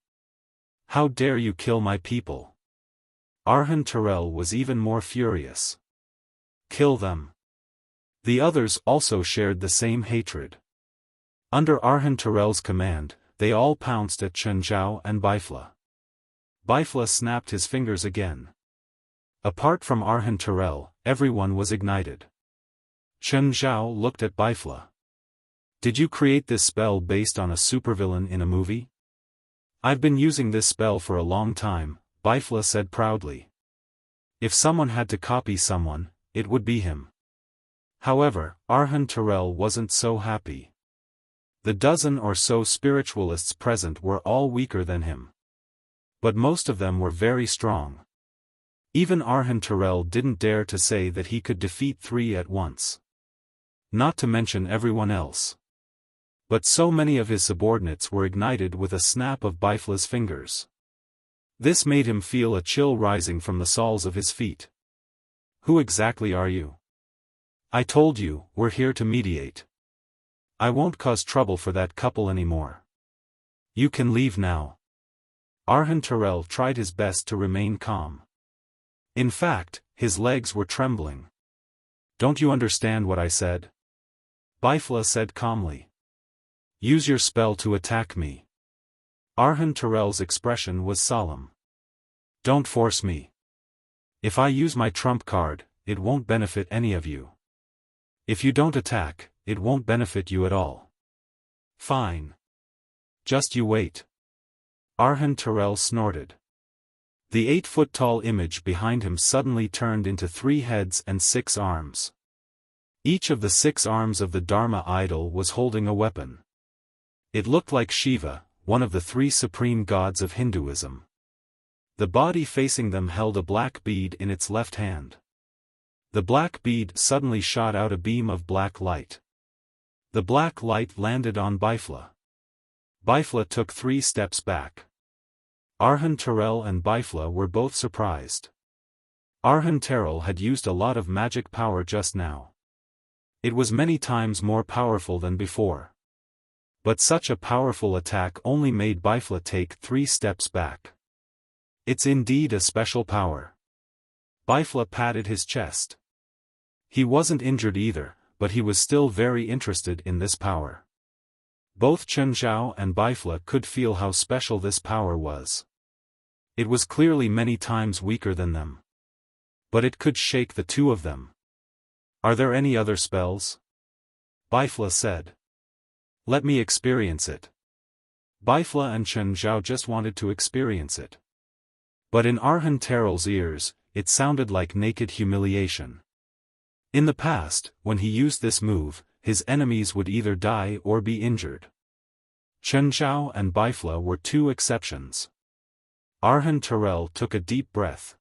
How dare you kill my people? Arhan Terrell was even more furious. Kill them. The others also shared the same hatred. Under Arhan Terrell's command, they all pounced at Chen Zhao and Bifla. Bifla snapped his fingers again. Apart from Arhan Terrell, everyone was ignited. Chen Zhao looked at Bifla. Did you create this spell based on a supervillain in a movie? I've been using this spell for a long time, Bifla said proudly. If someone had to copy someone, it would be him. However, Arhan Terrell wasn't so happy. The dozen or so spiritualists present were all weaker than him. But most of them were very strong. Even Arhan Terrell didn't dare to say that he could defeat 3 at once. Not to mention everyone else. But so many of his subordinates were ignited with a snap of Bifla's fingers. This made him feel a chill rising from the soles of his feet. Who exactly are you? I told you, we're here to mediate. I won't cause trouble for that couple anymore. You can leave now. Arhan Terrell tried his best to remain calm. In fact, his legs were trembling. Don't you understand what I said? Bifla said calmly. Use your spell to attack me. Arhan Terrell's expression was solemn. Don't force me. If I use my trump card, it won't benefit any of you. If you don't attack, it won't benefit you at all. Fine. Just you wait. Arhan Terrell snorted. The 8-foot-tall image behind him suddenly turned into 3 heads and 6 arms. Each of the 6 arms of the Dharma idol was holding a weapon. It looked like Shiva, one of the 3 supreme gods of Hinduism. The body facing them held a black bead in its left hand. The black bead suddenly shot out a beam of black light. The black light landed on Bifla. Bifla took 3 steps back. Arhan Terrell and Bifla were both surprised. Arhan Terrell had used a lot of magic power just now. It was many times more powerful than before. But such a powerful attack only made Bifla take 3 steps back. It's indeed a special power. Bifla patted his chest. He wasn't injured either, but he was still very interested in this power. Both Chen Zhao and Bifla could feel how special this power was. It was clearly many times weaker than them. But it could shake the 2 of them. Are there any other spells? Bifla said. Let me experience it. Bifla and Chen Zhao just wanted to experience it. But in Arhan Terrell's ears, it sounded like naked humiliation. In the past, when he used this move, his enemies would either die or be injured. Chen Zhao and Bifla were 2 exceptions. Arhan Terrell took a deep breath.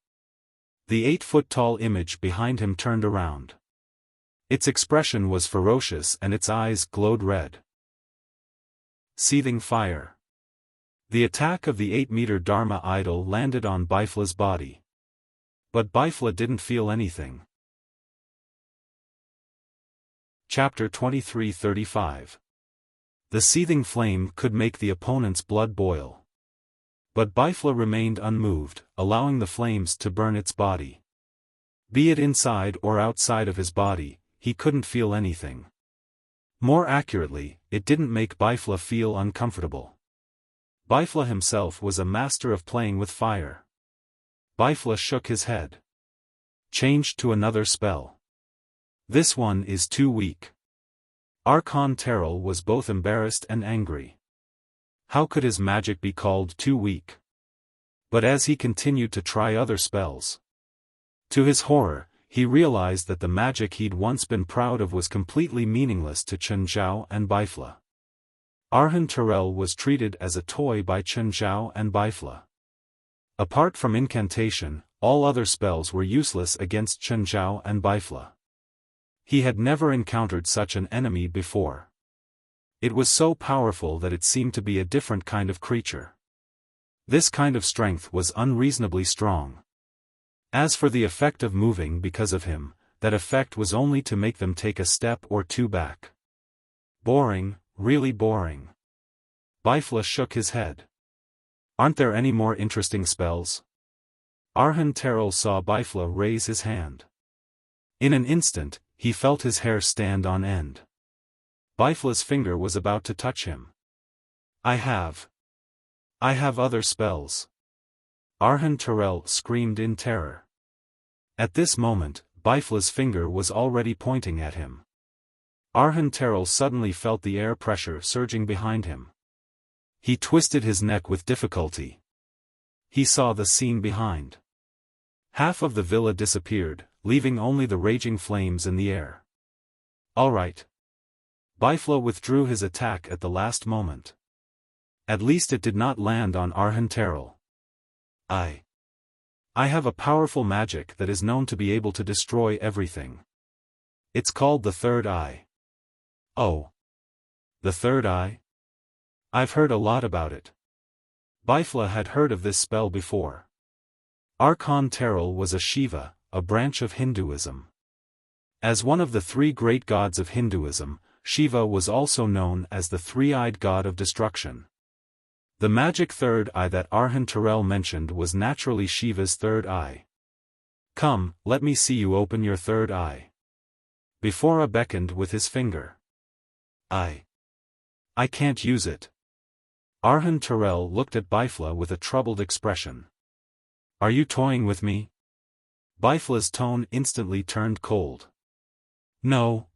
The 8-foot-tall image behind him turned around. Its expression was ferocious and its eyes glowed red. Seething fire. The attack of the 8-meter Dharma idol landed on Bifla's body. But Bifla didn't feel anything. Chapter 23:35. The seething flame could make the opponent's blood boil. But Bifla remained unmoved, allowing the flames to burn its body. Be it inside or outside of his body, he couldn't feel anything. More accurately, it didn't make Bifla feel uncomfortable. Bifla himself was a master of playing with fire. Bifla shook his head. Changed to another spell. This one is too weak. Arhan Terrell was both embarrassed and angry. How could his magic be called too weak? But as he continued to try other spells, to his horror, he realized that the magic he'd once been proud of was completely meaningless to Chen Zhao and Bifla. Arhan Terrell was treated as a toy by Chen Zhao and Bifla. Apart from incantation, all other spells were useless against Chen Zhao and Bifla. He had never encountered such an enemy before. It was so powerful that it seemed to be a different kind of creature. This kind of strength was unreasonably strong. As for the effect of moving because of him, that effect was only to make them take a step or 2 back. Boring, really boring. Bifla shook his head. Aren't there any more interesting spells? Arhan Terrell saw Bifla raise his hand. In an instant, he felt his hair stand on end. Bifla's finger was about to touch him. I have other spells. Arhan Terrell screamed in terror. At this moment, Bifla's finger was already pointing at him. Arhan Terrell suddenly felt the air pressure surging behind him. He twisted his neck with difficulty. He saw the scene behind. Half of the villa disappeared, leaving only the raging flames in the air. All right. Bifla withdrew his attack at the last moment. At least it did not land on Arhan Terrell. I have a powerful magic that is known to be able to destroy everything. It's called the Third Eye. Oh. The Third Eye? I've heard a lot about it. Bifla had heard of this spell before. Arhan Terrell was a Shiva, a branch of Hinduism. As one of the three great gods of Hinduism, Shiva was also known as the three-eyed god of destruction. The magic third eye that Arhan Terrell mentioned was naturally Shiva's third eye. Come, let me see you open your third eye. Bifla beckoned with his finger. I can't use it. Arhan Terrell looked at Bifla with a troubled expression. Are you toying with me? Bifla's tone instantly turned cold. No.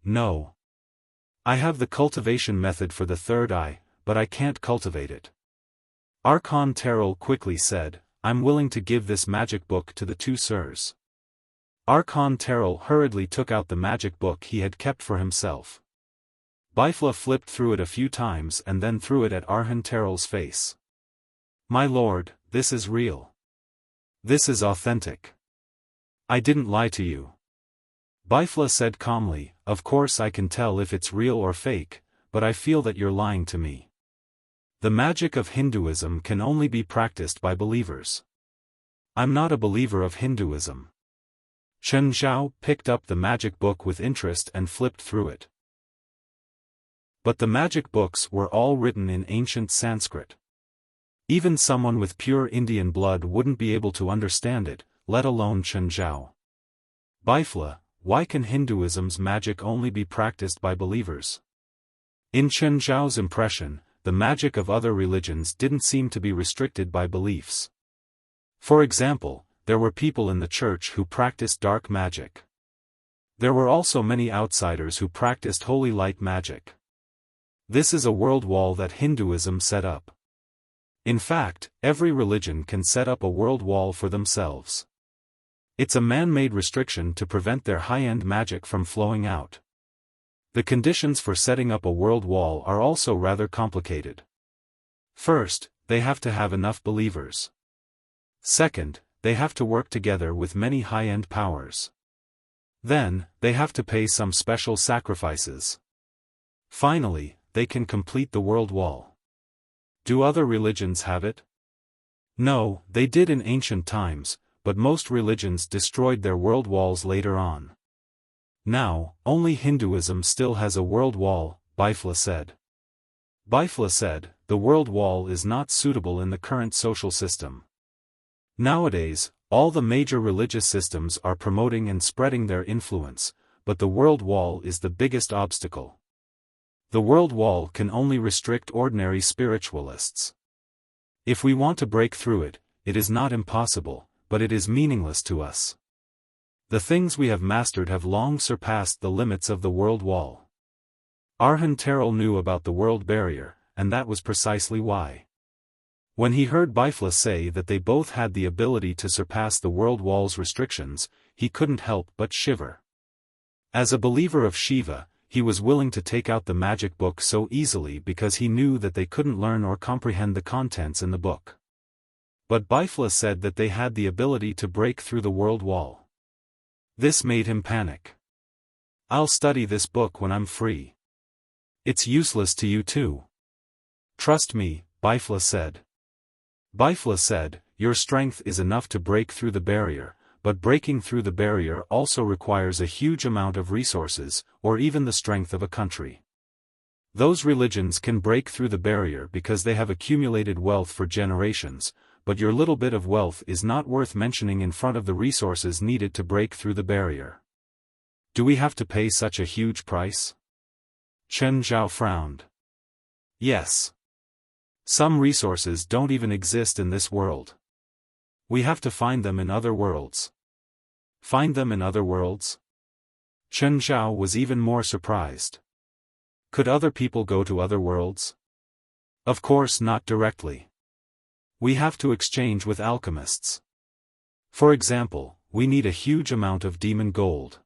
I have the cultivation method for the third eye, but I can't cultivate it. Arhan Terrell quickly said, I'm willing to give this magic book to the two sirs. Arhan Terrell hurriedly took out the magic book he had kept for himself. Bifla flipped through it a few times and then threw it at Arhan Terrell's face. My lord, this is real. This is authentic. I didn't lie to you. Bifla said calmly, of course I can tell if it's real or fake, but I feel that you're lying to me. The magic of Hinduism can only be practiced by believers. I'm not a believer of Hinduism. Chen Zhao picked up the magic book with interest and flipped through it. But the magic books were all written in ancient Sanskrit. Even someone with pure Indian blood wouldn't be able to understand it, let alone Chen Zhao. Bifla, why can Hinduism's magic only be practiced by believers? In Chen Zhao's impression, the magic of other religions didn't seem to be restricted by beliefs. For example, there were people in the church who practiced dark magic. There were also many outsiders who practiced holy light magic. This is a world wall that Hinduism set up. In fact, every religion can set up a world wall for themselves. It's a man-made restriction to prevent their high-end magic from flowing out. The conditions for setting up a world wall are also rather complicated. First, they have to have enough believers. Second, they have to work together with many high-end powers. Then, they have to pay some special sacrifices. Finally, they can complete the world wall. Do other religions have it? No, they did in ancient times, but most religions destroyed their world walls later on. Now, only Hinduism still has a world wall, Bifla said. Bifla said, the world wall is not suitable in the current social system. Nowadays, all the major religious systems are promoting and spreading their influence, but the world wall is the biggest obstacle. The world wall can only restrict ordinary spiritualists. If we want to break through it, it is not impossible, but it is meaningless to us. The things we have mastered have long surpassed the limits of the world wall. Arhan Terrell knew about the world barrier, and that was precisely why. When he heard Bifla say that they both had the ability to surpass the world wall's restrictions, he couldn't help but shiver. As a believer of Shiva, he was willing to take out the magic book so easily because he knew that they couldn't learn or comprehend the contents in the book. But Bifla said that they had the ability to break through the world wall. This made him panic. I'll study this book when I'm free. It's useless to you too. Trust me, Bifla said. Bifla said, your strength is enough to break through the barrier, but breaking through the barrier also requires a huge amount of resources, or even the strength of a country. Those religions can break through the barrier because they have accumulated wealth for generations, but your little bit of wealth is not worth mentioning in front of the resources needed to break through the barrier. Do we have to pay such a huge price? Chen Zhao frowned. Yes. Some resources don't even exist in this world. We have to find them in other worlds. Find them in other worlds? Chen Zhao was even more surprised. Could other people go to other worlds? Of course not directly. We have to exchange with alchemists. For example, we need a huge amount of demon gold.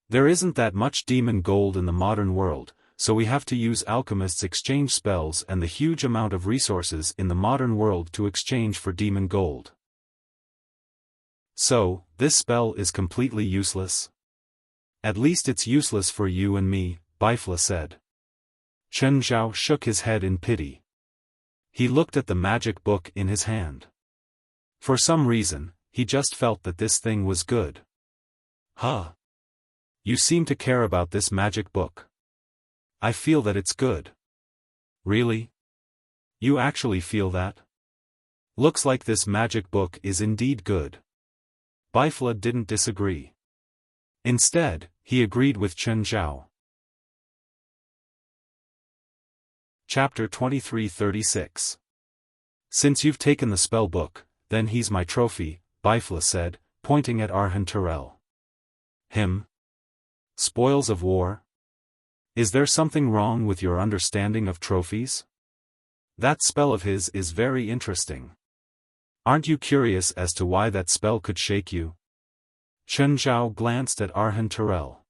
There isn't that much demon gold in the modern world, so we have to use alchemists' exchange spells and the huge amount of resources in the modern world to exchange for demon gold. So, this spell is completely useless? At least it's useless for you and me, Bifla said. Chen Zhao shook his head in pity. He looked at the magic book in his hand. For some reason, he just felt that this thing was good. Huh? You seem to care about this magic book. I feel that it's good. Really? You actually feel that? Looks like this magic book is indeed good. Bifla didn't disagree. Instead, he agreed with Chen Zhao. Chapter 23:36. Since you've taken the spell book, then he's my trophy, Bifla said, pointing at Arhan Terrell. Him? Spoils of war? Is there something wrong with your understanding of trophies? That spell of his is very interesting. Aren't you curious as to why that spell could shake you? Chen Zhao glanced at Arhan Terrell.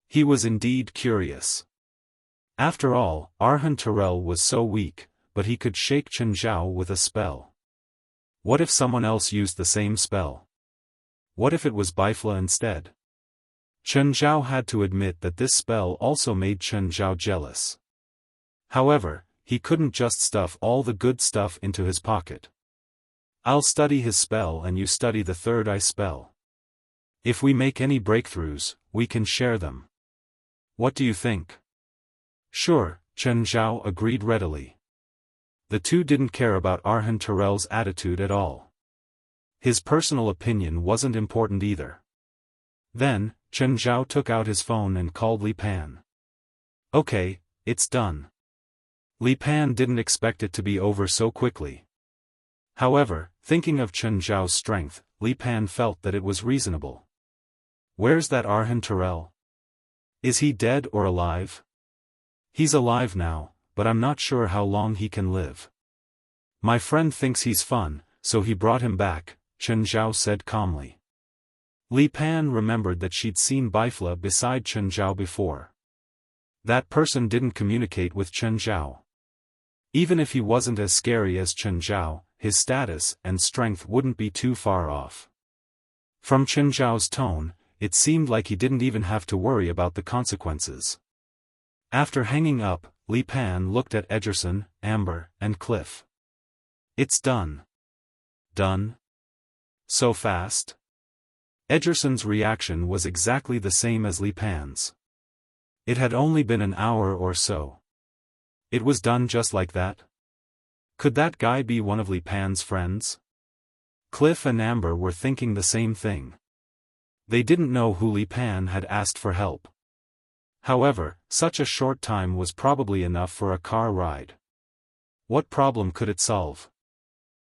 He was indeed curious. After all, Arhan Terrell was so weak, but he could shake Chen Zhao with a spell. What if someone else used the same spell? What if it was Bifla instead? Chen Zhao had to admit that this spell also made Chen Zhao jealous. However, he couldn't just stuff all the good stuff into his pocket. I'll study his spell and you study the third eye spell. If we make any breakthroughs, we can share them. What do you think? Sure, Chen Zhao agreed readily. The two didn't care about Arhan Terrell's attitude at all. His personal opinion wasn't important either. Then, Chen Zhao took out his phone and called Li Pan. Okay, it's done. Li Pan didn't expect it to be over so quickly. However, thinking of Chen Zhao's strength, Li Pan felt that it was reasonable. Where's that Arhan Terrell? Is he dead or alive? He's alive now, but I'm not sure how long he can live. My friend thinks he's fun, so he brought him back, Chen Zhao said calmly. Li Pan remembered that she'd seen Bifla beside Chen Zhao before. That person didn't communicate with Chen Zhao. Even if he wasn't as scary as Chen Zhao, his status and strength wouldn't be too far off. From Chen Zhao's tone, it seemed like he didn't even have to worry about the consequences. After hanging up, Li Pan looked at Ederson, Amber, and Cliff. It's done. Done? So fast? Ederson's reaction was exactly the same as Li Pan's. It had only been an hour or so. It was done just like that? Could that guy be one of Li Pan's friends? Cliff and Amber were thinking the same thing. They didn't know who Li Pan had asked for help. However, such a short time was probably enough for a car ride. What problem could it solve?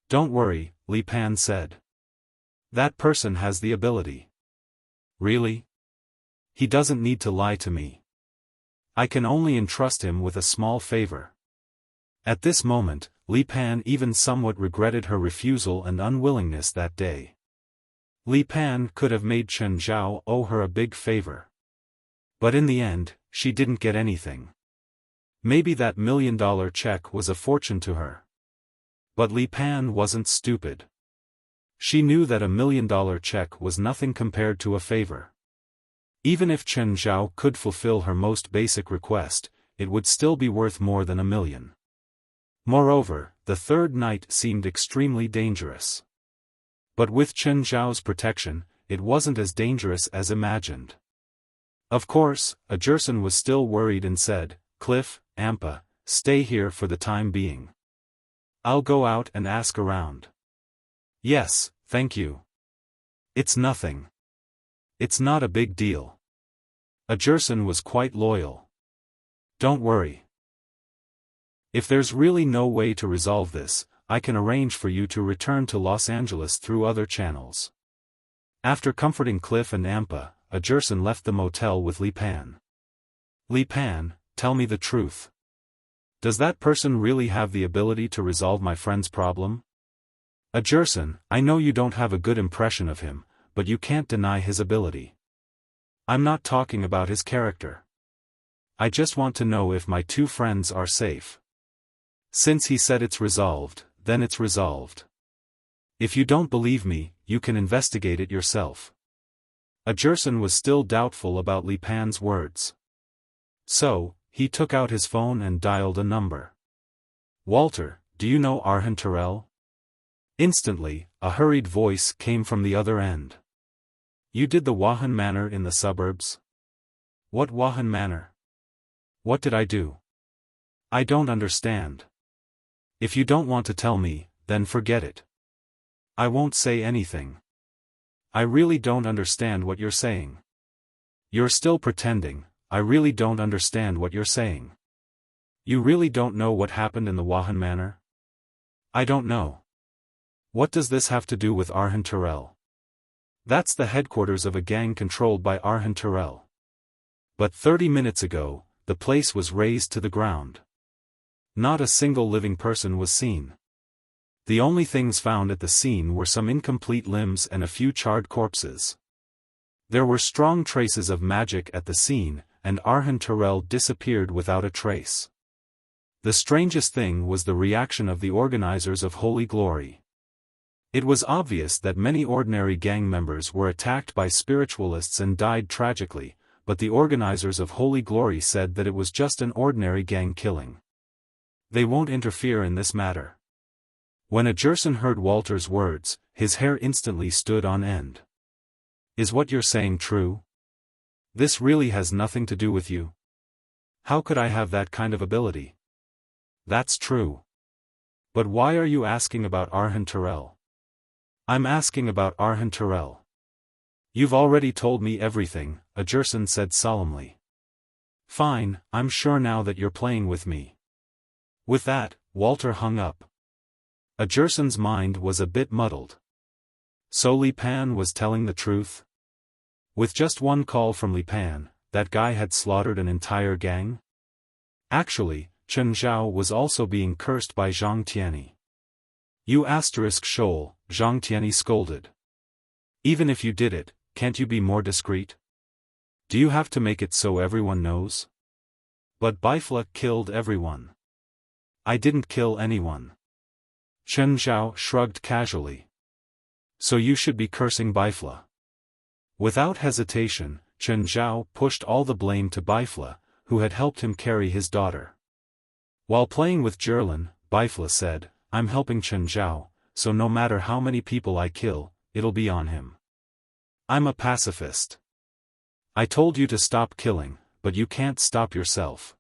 Don't worry, Li Pan said. That person has the ability. Really? He doesn't need to lie to me. I can only entrust him with a small favor. At this moment, Li Pan even somewhat regretted her refusal and unwillingness that day. Li Pan could have made Chen Zhao owe her a big favor. But in the end, she didn't get anything. Maybe that $1 million check was a fortune to her. But Li Pan wasn't stupid. She knew that $1 million check was nothing compared to a favor. Even if Chen Zhao could fulfill her most basic request, it would still be worth more than $1 million. Moreover, the third night seemed extremely dangerous. But with Chen Zhao's protection, it wasn't as dangerous as imagined. Of course, Ederson was still worried and said, Cliff, Ampa, stay here for the time being. I'll go out and ask around. Yes, thank you. It's nothing. It's not a big deal. Ederson was quite loyal. Don't worry. If there's really no way to resolve this, I can arrange for you to return to Los Angeles through other channels. After comforting Cliff and Ampa, Ederson left the motel with Li Pan. Li Pan, tell me the truth. Does that person really have the ability to resolve my friend's problem? Jerson, I know you don't have a good impression of him, but you can't deny his ability. I'm not talking about his character. I just want to know if my two friends are safe. Since he said it's resolved, then it's resolved. If you don't believe me, you can investigate it yourself. Jerson was still doubtful about Li Pan's words. So, he took out his phone and dialed a number. Walter, do you know Arhan Terrell? Instantly, a hurried voice came from the other end. You did the Wahan Manor in the suburbs? What Wahan Manor? What did I do? I don't understand. If you don't want to tell me, then forget it. I won't say anything. I really don't understand what you're saying. You're still pretending. I really don't understand what you're saying. You really don't know what happened in the Wahan Manor? I don't know. What does this have to do with Arhan Terrell? That's the headquarters of a gang controlled by Arhan Terrell. But 30 minutes ago, the place was razed to the ground. Not a single living person was seen. The only things found at the scene were some incomplete limbs and a few charred corpses. There were strong traces of magic at the scene, and Arhan Terrell disappeared without a trace. The strangest thing was the reaction of the organizers of Holy Glory. It was obvious that many ordinary gang members were attacked by spiritualists and died tragically, but the organizers of Holy Glory said that it was just an ordinary gang killing. They won't interfere in this matter. When Jerson heard Walter's words, his hair instantly stood on end. Is what you're saying true? This really has nothing to do with you. How could I have that kind of ability? That's true. But why are you asking about Arhan Terrell? I'm asking about Arhan Terrell. You've already told me everything, Jerson said solemnly. Fine, I'm sure now that you're playing with me. With that, Walter hung up. Jerson's mind was a bit muddled. So Li Pan was telling the truth? With just one call from Li Pan, that guy had slaughtered an entire gang? Actually, Chen Zhao was also being cursed by Zhang Tianyi. You shoal, Zhang Tianyi scolded. Even if you did it, can't you be more discreet? Do you have to make it so everyone knows? But Bifla killed everyone. I didn't kill anyone. Chen Zhao shrugged casually. So you should be cursing Bifla. Without hesitation, Chen Zhao pushed all the blame to Bifla, who had helped him carry his daughter. While playing with Jerlin, Bifla said, I'm helping Chen Zhao, so no matter how many people I kill, it'll be on him. I'm a pacifist. I told you to stop killing, but you can't stop yourself.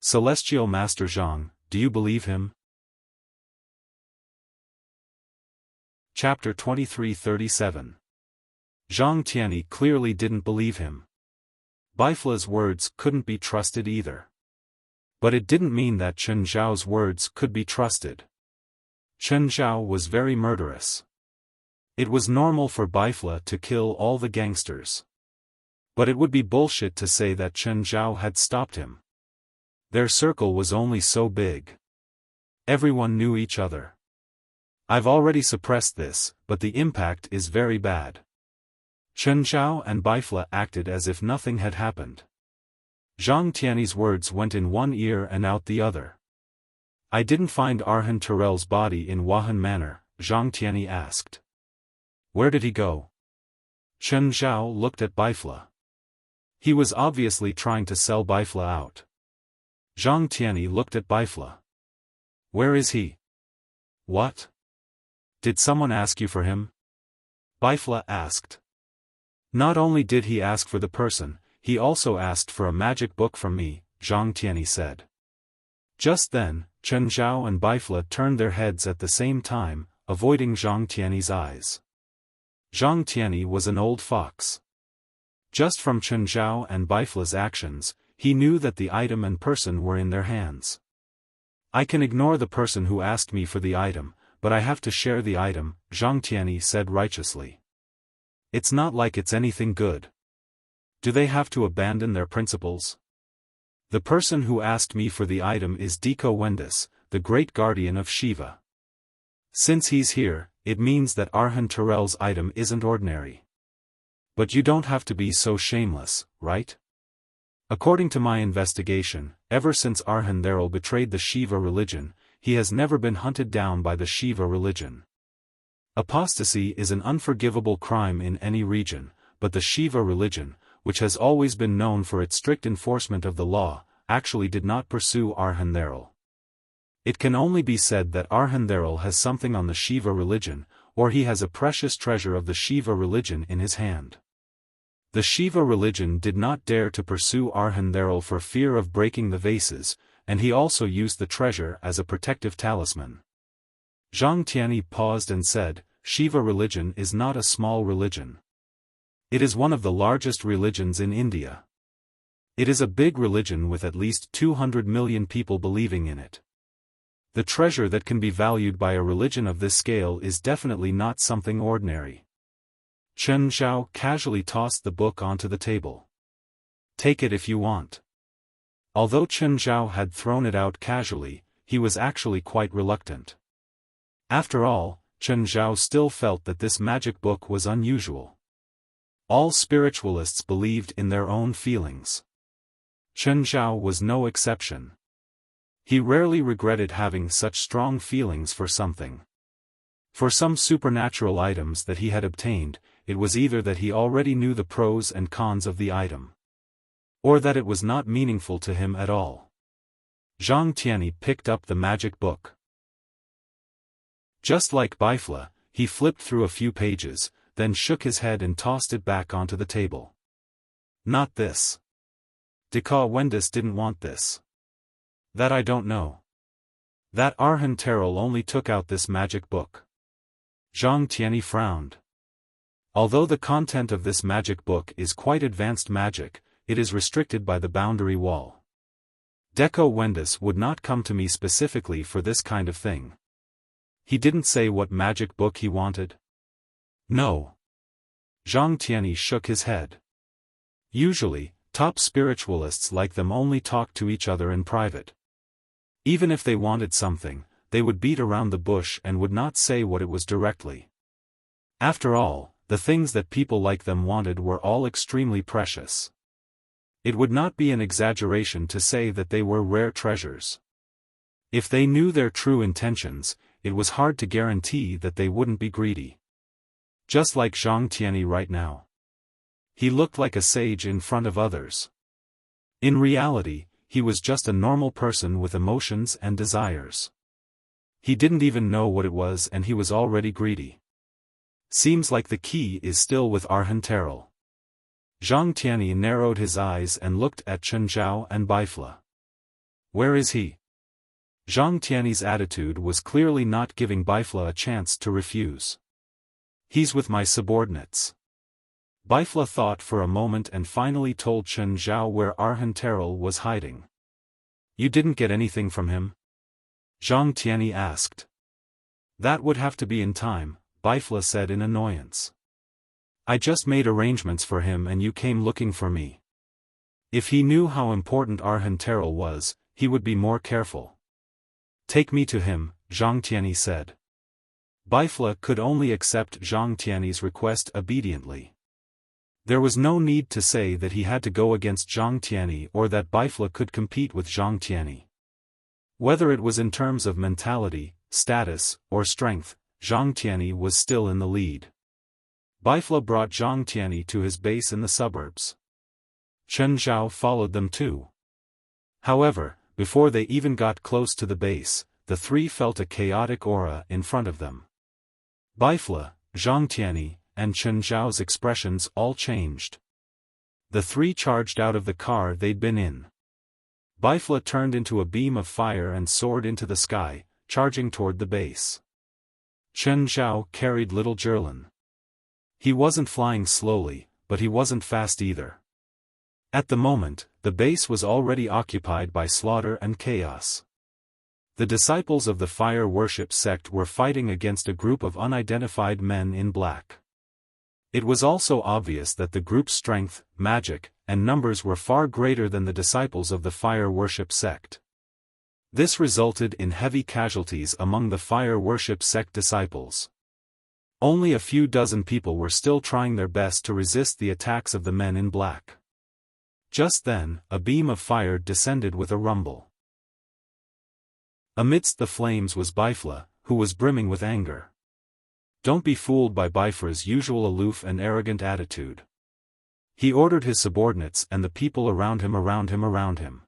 Celestial Master Zhang, do you believe him? Chapter 2337. Zhang Tianyi clearly didn't believe him. Bifla's words couldn't be trusted either. But it didn't mean that Chen Zhao's words could be trusted. Chen Zhao was very murderous. It was normal for Bifla to kill all the gangsters. But it would be bullshit to say that Chen Zhao had stopped him. Their circle was only so big. Everyone knew each other. I've already suppressed this, but the impact is very bad. Chen Zhao and Bifla acted as if nothing had happened. Zhang Tianyi's words went in one ear and out the other. I didn't find Arhan Terrell's body in Wahan Manor, Zhang Tianyi asked. Where did he go? Chen Zhao looked at Bifla. He was obviously trying to sell Bifla out. Zhang Tianyi looked at Bifla. Where is he? What? Did someone ask you for him? Bifla asked. Not only did he ask for the person, he also asked for a magic book from me, Zhang Tianyi said. Just then, Chen Zhao and Bifla turned their heads at the same time, avoiding Zhang Tianyi's eyes. Zhang Tianyi was an old fox. Just from Chen Zhao and Bifla's actions, he knew that the item and person were in their hands. I can ignore the person who asked me for the item, but I have to share the item, Zhang Tianyi said righteously. It's not like it's anything good. Do they have to abandon their principles? The person who asked me for the item is Deko Wendis, the great guardian of Shiva. Since he's here, it means that Arhan Terrell's item isn't ordinary. But you don't have to be so shameless, right? According to my investigation, ever since Arhan Terrell betrayed the Shiva religion, he has never been hunted down by the Shiva religion. Apostasy is an unforgivable crime in any region, but the Shiva religion, which has always been known for its strict enforcement of the law, actually did not pursue Arhan Terrell. It can only be said that Arhan Terrell has something on the Shiva religion, or he has a precious treasure of the Shiva religion in his hand. The Shiva religion did not dare to pursue Arhan Terrell for fear of breaking the vases, and he also used the treasure as a protective talisman. Zhang Tianyi paused and said, Shiva religion is not a small religion. It is one of the largest religions in India. It is a big religion with at least 200 million people believing in it. The treasure that can be valued by a religion of this scale is definitely not something ordinary. Chen Zhao casually tossed the book onto the table. Take it if you want. Although Chen Zhao had thrown it out casually, he was actually quite reluctant. After all, Chen Zhao still felt that this magic book was unusual. All spiritualists believed in their own feelings. Chen Zhao was no exception. He rarely regretted having such strong feelings for something. For some supernatural items that he had obtained, it was either that he already knew the pros and cons of the item, or that it was not meaningful to him at all. Zhang Tianyi picked up the magic book. Just like Bifla, he flipped through a few pages, then shook his head and tossed it back onto the table. Not this. Deko Wendis didn't want this. That I don't know. That Arhan Terrell only took out this magic book. Zhang Tianyi frowned. Although the content of this magic book is quite advanced magic, it is restricted by the boundary wall. Deko Wendis would not come to me specifically for this kind of thing. He didn't say what magic book he wanted. No. Zhang Tianyi shook his head. Usually, top spiritualists like them only talk to each other in private. Even if they wanted something, they would beat around the bush and would not say what it was directly. After all, the things that people like them wanted were all extremely precious. It would not be an exaggeration to say that they were rare treasures. If they knew their true intentions, it was hard to guarantee that they wouldn't be greedy. Just like Zhang Tianyi right now. He looked like a sage in front of others. In reality, he was just a normal person with emotions and desires. He didn't even know what it was and he was already greedy. Seems like the key is still with Arhan Terrell. Zhang Tianyi narrowed his eyes and looked at Chen Zhao and Bifla. Where is he? Zhang Tianyi's attitude was clearly not giving Bifla a chance to refuse. He's with my subordinates. Bifla thought for a moment and finally told Chen Zhao where Arhan Terrell was hiding. You didn't get anything from him? Zhang Tianyi asked. That would have to be in time, Bifla said in annoyance. I just made arrangements for him and you came looking for me. If he knew how important Arhan Terrell was, he would be more careful. Take me to him, Zhang Tianyi said. Bifla could only accept Zhang Tianyi's request obediently. There was no need to say that he had to go against Zhang Tianyi or that Bifla could compete with Zhang Tianyi. Whether it was in terms of mentality, status, or strength, Zhang Tianyi was still in the lead. Bifla brought Zhang Tianyi to his base in the suburbs. Chen Zhao followed them too. However, before they even got close to the base, the three felt a chaotic aura in front of them. Bifla, Zhang Tianyi, and Chen Zhao's expressions all changed. The three charged out of the car they'd been in. Bifla turned into a beam of fire and soared into the sky, charging toward the base. Chen Zhao carried little Jerlin. He wasn't flying slowly, but he wasn't fast either. At the moment, the base was already occupied by slaughter and chaos. The disciples of the fire worship sect were fighting against a group of unidentified men in black. It was also obvious that the group's strength, magic, and numbers were far greater than the disciples of the fire worship sect. This resulted in heavy casualties among the fire worship sect disciples. Only a few dozen people were still trying their best to resist the attacks of the men in black. Just then, a beam of fire descended with a rumble. Amidst the flames was Bifla, who was brimming with anger. Don't be fooled by Bifla's usual aloof and arrogant attitude. He ordered his subordinates and the people around him.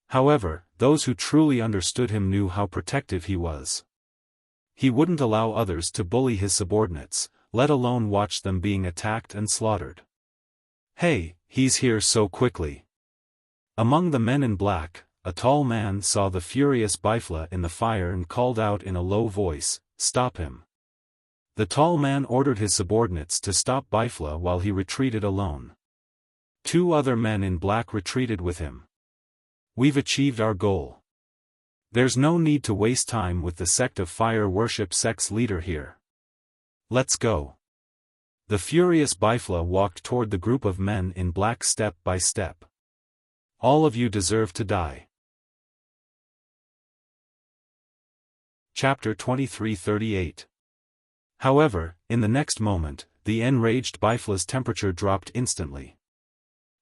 However, those who truly understood him knew how protective he was. He wouldn't allow others to bully his subordinates, let alone watch them being attacked and slaughtered. Hey, he's here so quickly. Among the men in black, a tall man saw the furious Bifla in the fire and called out in a low voice, "Stop him." The tall man ordered his subordinates to stop Bifla while he retreated alone. 2 other men in black retreated with him. We've achieved our goal. There's no need to waste time with the sect of fire worship sect's leader here. Let's go. The furious Bifla walked toward the group of men in black step by step. All of you deserve to die. Chapter 23:38. However, in the next moment, the enraged Bifla's temperature dropped instantly.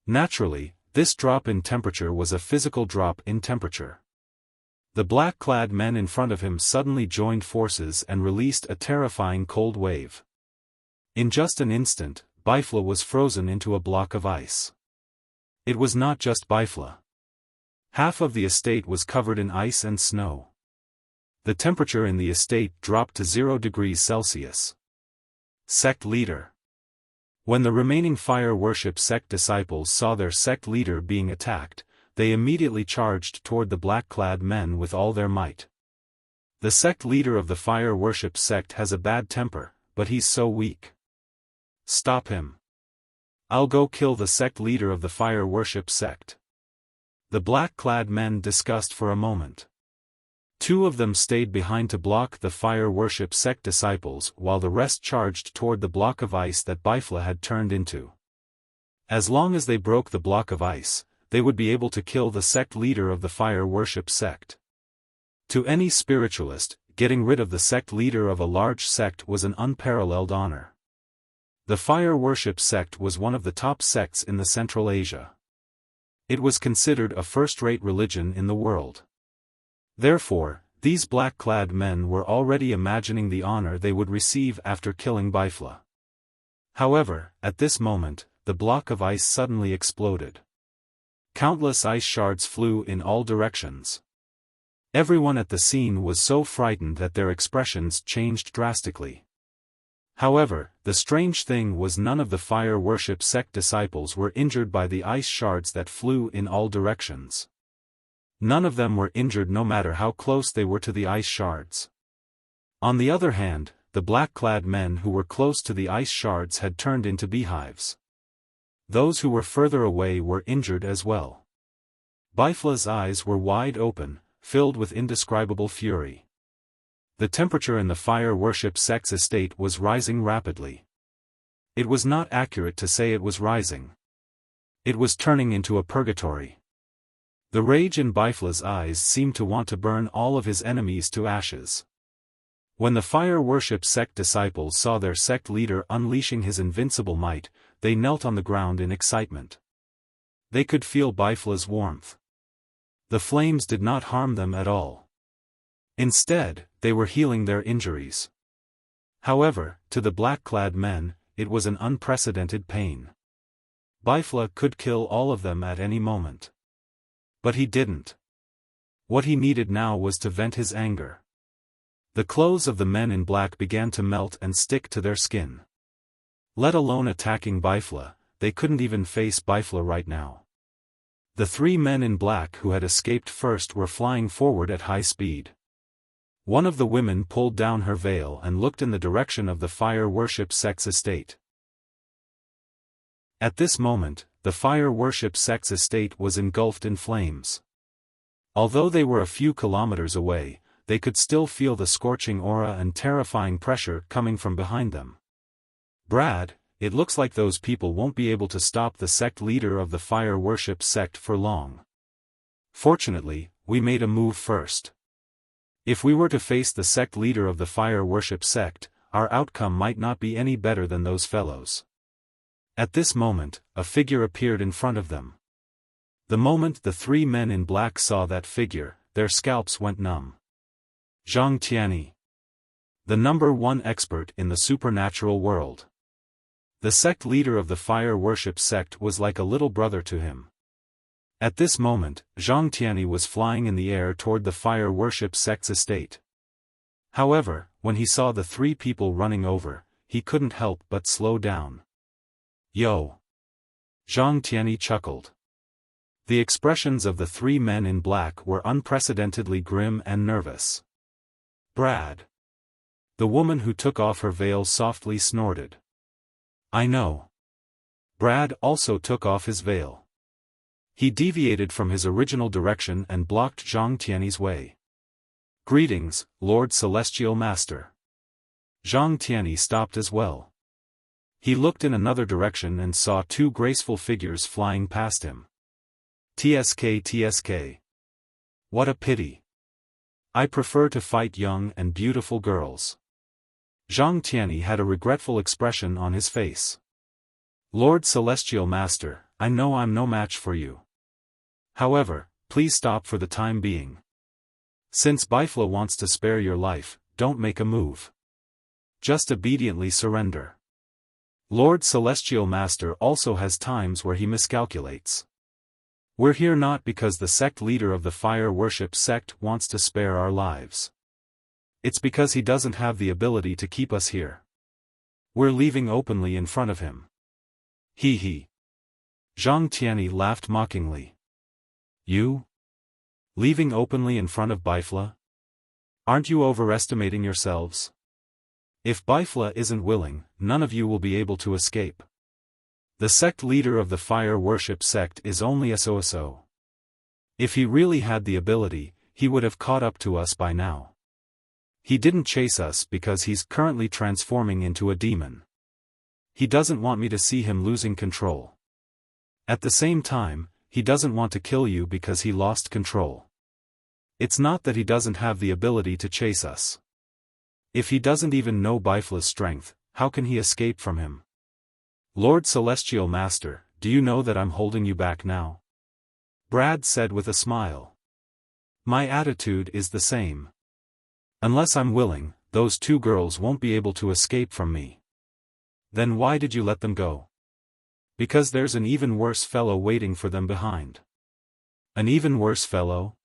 Naturally, this drop in temperature was a physical drop in temperature. The black-clad men in front of him suddenly joined forces and released a terrifying cold wave. In just an instant, Bifla was frozen into a block of ice. It was not just Bifla. Half of the estate was covered in ice and snow. The temperature in the estate dropped to 0 degrees Celsius. Sect leader. When the remaining fire worship sect disciples saw their sect leader being attacked, they immediately charged toward the black-clad men with all their might. The sect leader of the fire worship sect has a bad temper, but he's so weak. Stop him. I'll go kill the sect leader of the fire worship sect. The black-clad men discussed for a moment. 2 of them stayed behind to block the fire worship sect disciples while the rest charged toward the block of ice that Bifla had turned into. As long as they broke the block of ice, they would be able to kill the sect leader of the fire worship sect. To any spiritualist, getting rid of the sect leader of a large sect was an unparalleled honor. The fire worship sect was one of the top sects in the Central Asia. It was considered a first-rate religion in the world. Therefore, these black-clad men were already imagining the honor they would receive after killing Bifla. However, at this moment, the block of ice suddenly exploded. Countless ice shards flew in all directions. Everyone at the scene was so frightened that their expressions changed drastically. However, the strange thing was none of the fire worship sect disciples were injured by the ice shards that flew in all directions. None of them were injured no matter how close they were to the ice shards. On the other hand, the black-clad men who were close to the ice shards had turned into beehives. Those who were further away were injured as well. Bifla's eyes were wide open, filled with indescribable fury. The temperature in the fire worship sect's estate was rising rapidly. It was not accurate to say it was rising. It was turning into a purgatory. The rage in Bifla's eyes seemed to want to burn all of his enemies to ashes. When the fire worship sect disciples saw their sect leader unleashing his invincible might, they knelt on the ground in excitement. They could feel Bifla's warmth. The flames did not harm them at all. Instead, they were healing their injuries. However, to the black-clad men, it was an unprecedented pain. Bifla could kill all of them at any moment. But he didn't. What he needed now was to vent his anger. The clothes of the men in black began to melt and stick to their skin. Let alone attacking Bifla, they couldn't even face Bifla right now. The 3 men in black who had escaped first were flying forward at high speed. One of the women pulled down her veil and looked in the direction of the fire worship sect's estate. At this moment, the fire worship sect's estate was engulfed in flames. Although they were a few kilometers away, they could still feel the scorching aura and terrifying pressure coming from behind them. "Brad, it looks like those people won't be able to stop the sect leader of the fire worship sect for long. Fortunately, we made a move first. If we were to face the sect leader of the fire worship sect, our outcome might not be any better than those fellows. At this moment, a figure appeared in front of them. The moment the three men in black saw that figure, their scalps went numb. Zhang Tianyi, the #1 expert in the supernatural world. The sect leader of the fire worship sect was like a little brother to him. At this moment, Zhang Tianyi was flying in the air toward the fire worship sect's estate. However, when he saw the three people running over, he couldn't help but slow down. Yo! Zhang Tianyi chuckled. The expressions of the three men in black were unprecedentedly grim and nervous. Brad. The woman who took off her veil softly snorted. I know. Brad also took off his veil. He deviated from his original direction and blocked Zhang Tianyi's way. Greetings, Lord Celestial Master. Zhang Tianyi stopped as well. He looked in another direction and saw two graceful figures flying past him. TSK. What a pity. I prefer to fight young and beautiful girls. Zhang Tianyi had a regretful expression on his face. Lord Celestial Master, I know I'm no match for you. However, please stop for the time being. Since Bifla wants to spare your life, don't make a move. Just obediently surrender. Lord Celestial Master also has times where he miscalculates. We're here not because the sect leader of the fire worship sect wants to spare our lives. It's because he doesn't have the ability to keep us here. We're leaving openly in front of him. He. Zhang Tianyi laughed mockingly. You? Leaving openly in front of Bifla? Aren't you overestimating yourselves? If Bifla isn't willing, none of you will be able to escape. The sect leader of the fire worship sect is only SOSO. If he really had the ability, he would have caught up to us by now. He didn't chase us because he's currently transforming into a demon. He doesn't want me to see him losing control. At the same time, he doesn't want to kill you because he lost control. It's not that he doesn't have the ability to chase us. If he doesn't even know Bifla's strength, how can he escape from him? Lord Celestial Master, do you know that I'm holding you back now? Brad said with a smile. My attitude is the same. Unless I'm willing, those two girls won't be able to escape from me. Then why did you let them go? Because there's an even worse fellow waiting for them behind. An even worse fellow?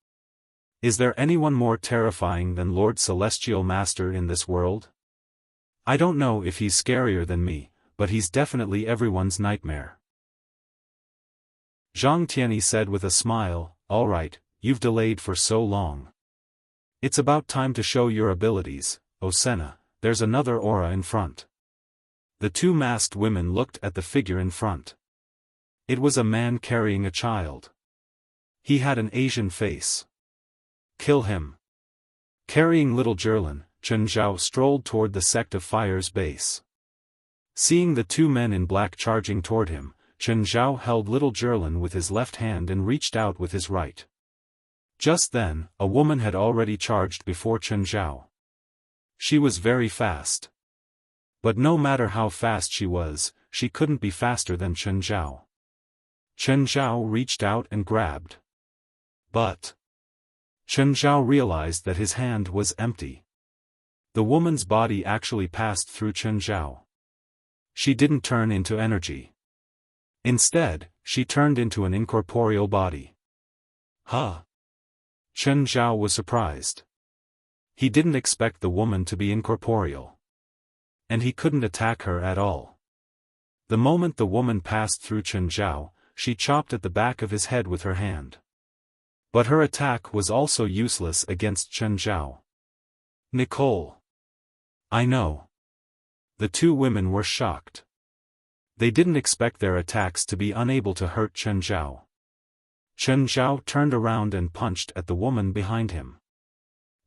Is there anyone more terrifying than Lord Celestial Master in this world? I don't know if he's scarier than me, but he's definitely everyone's nightmare. Zhang Tianyi said with a smile, all right, you've delayed for so long. It's about time to show your abilities, O Senna. There's another aura in front. The two masked women looked at the figure in front. It was a man carrying a child. He had an Asian face. Kill him. Carrying little Jerlin, Chen Zhao strolled toward the sect of fire's base. Seeing the two men in black charging toward him, Chen Zhao held little Jerlin with his left hand and reached out with his right. Just then, a woman had already charged before Chen Zhao. She was very fast. But no matter how fast she was, she couldn't be faster than Chen Zhao. Chen Zhao reached out and grabbed. But Chen Zhao realized that his hand was empty. The woman's body actually passed through Chen Zhao. She didn't turn into energy. Instead, she turned into an incorporeal body. Huh? Chen Zhao was surprised. He didn't expect the woman to be incorporeal. And he couldn't attack her at all. The moment the woman passed through Chen Zhao, she chopped at the back of his head with her hand. But her attack was also useless against Chen Zhao. Nicole. I know. The two women were shocked. They didn't expect their attacks to be unable to hurt Chen Zhao. Chen Zhao turned around and punched at the woman behind him.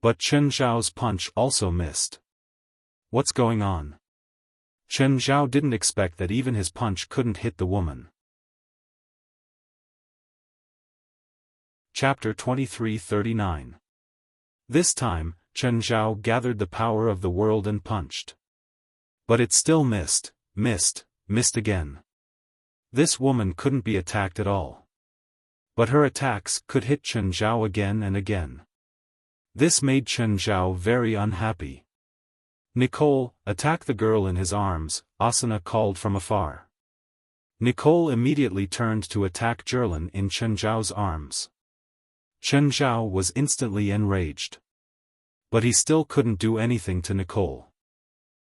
But Chen Zhao's punch also missed. What's going on? Chen Zhao didn't expect that even his punch couldn't hit the woman. Chapter 2339. This time, Chen Zhao gathered the power of the world and punched. But it still missed again. This woman couldn't be attacked at all. But her attacks could hit Chen Zhao again and again. This made Chen Zhao very unhappy. "Nicole, attack the girl in his arms," Asuna called from afar. Nicole immediately turned to attack Zhirlan in Chen Zhao's arms. Chen Zhao was instantly enraged. But he still couldn't do anything to Nicole.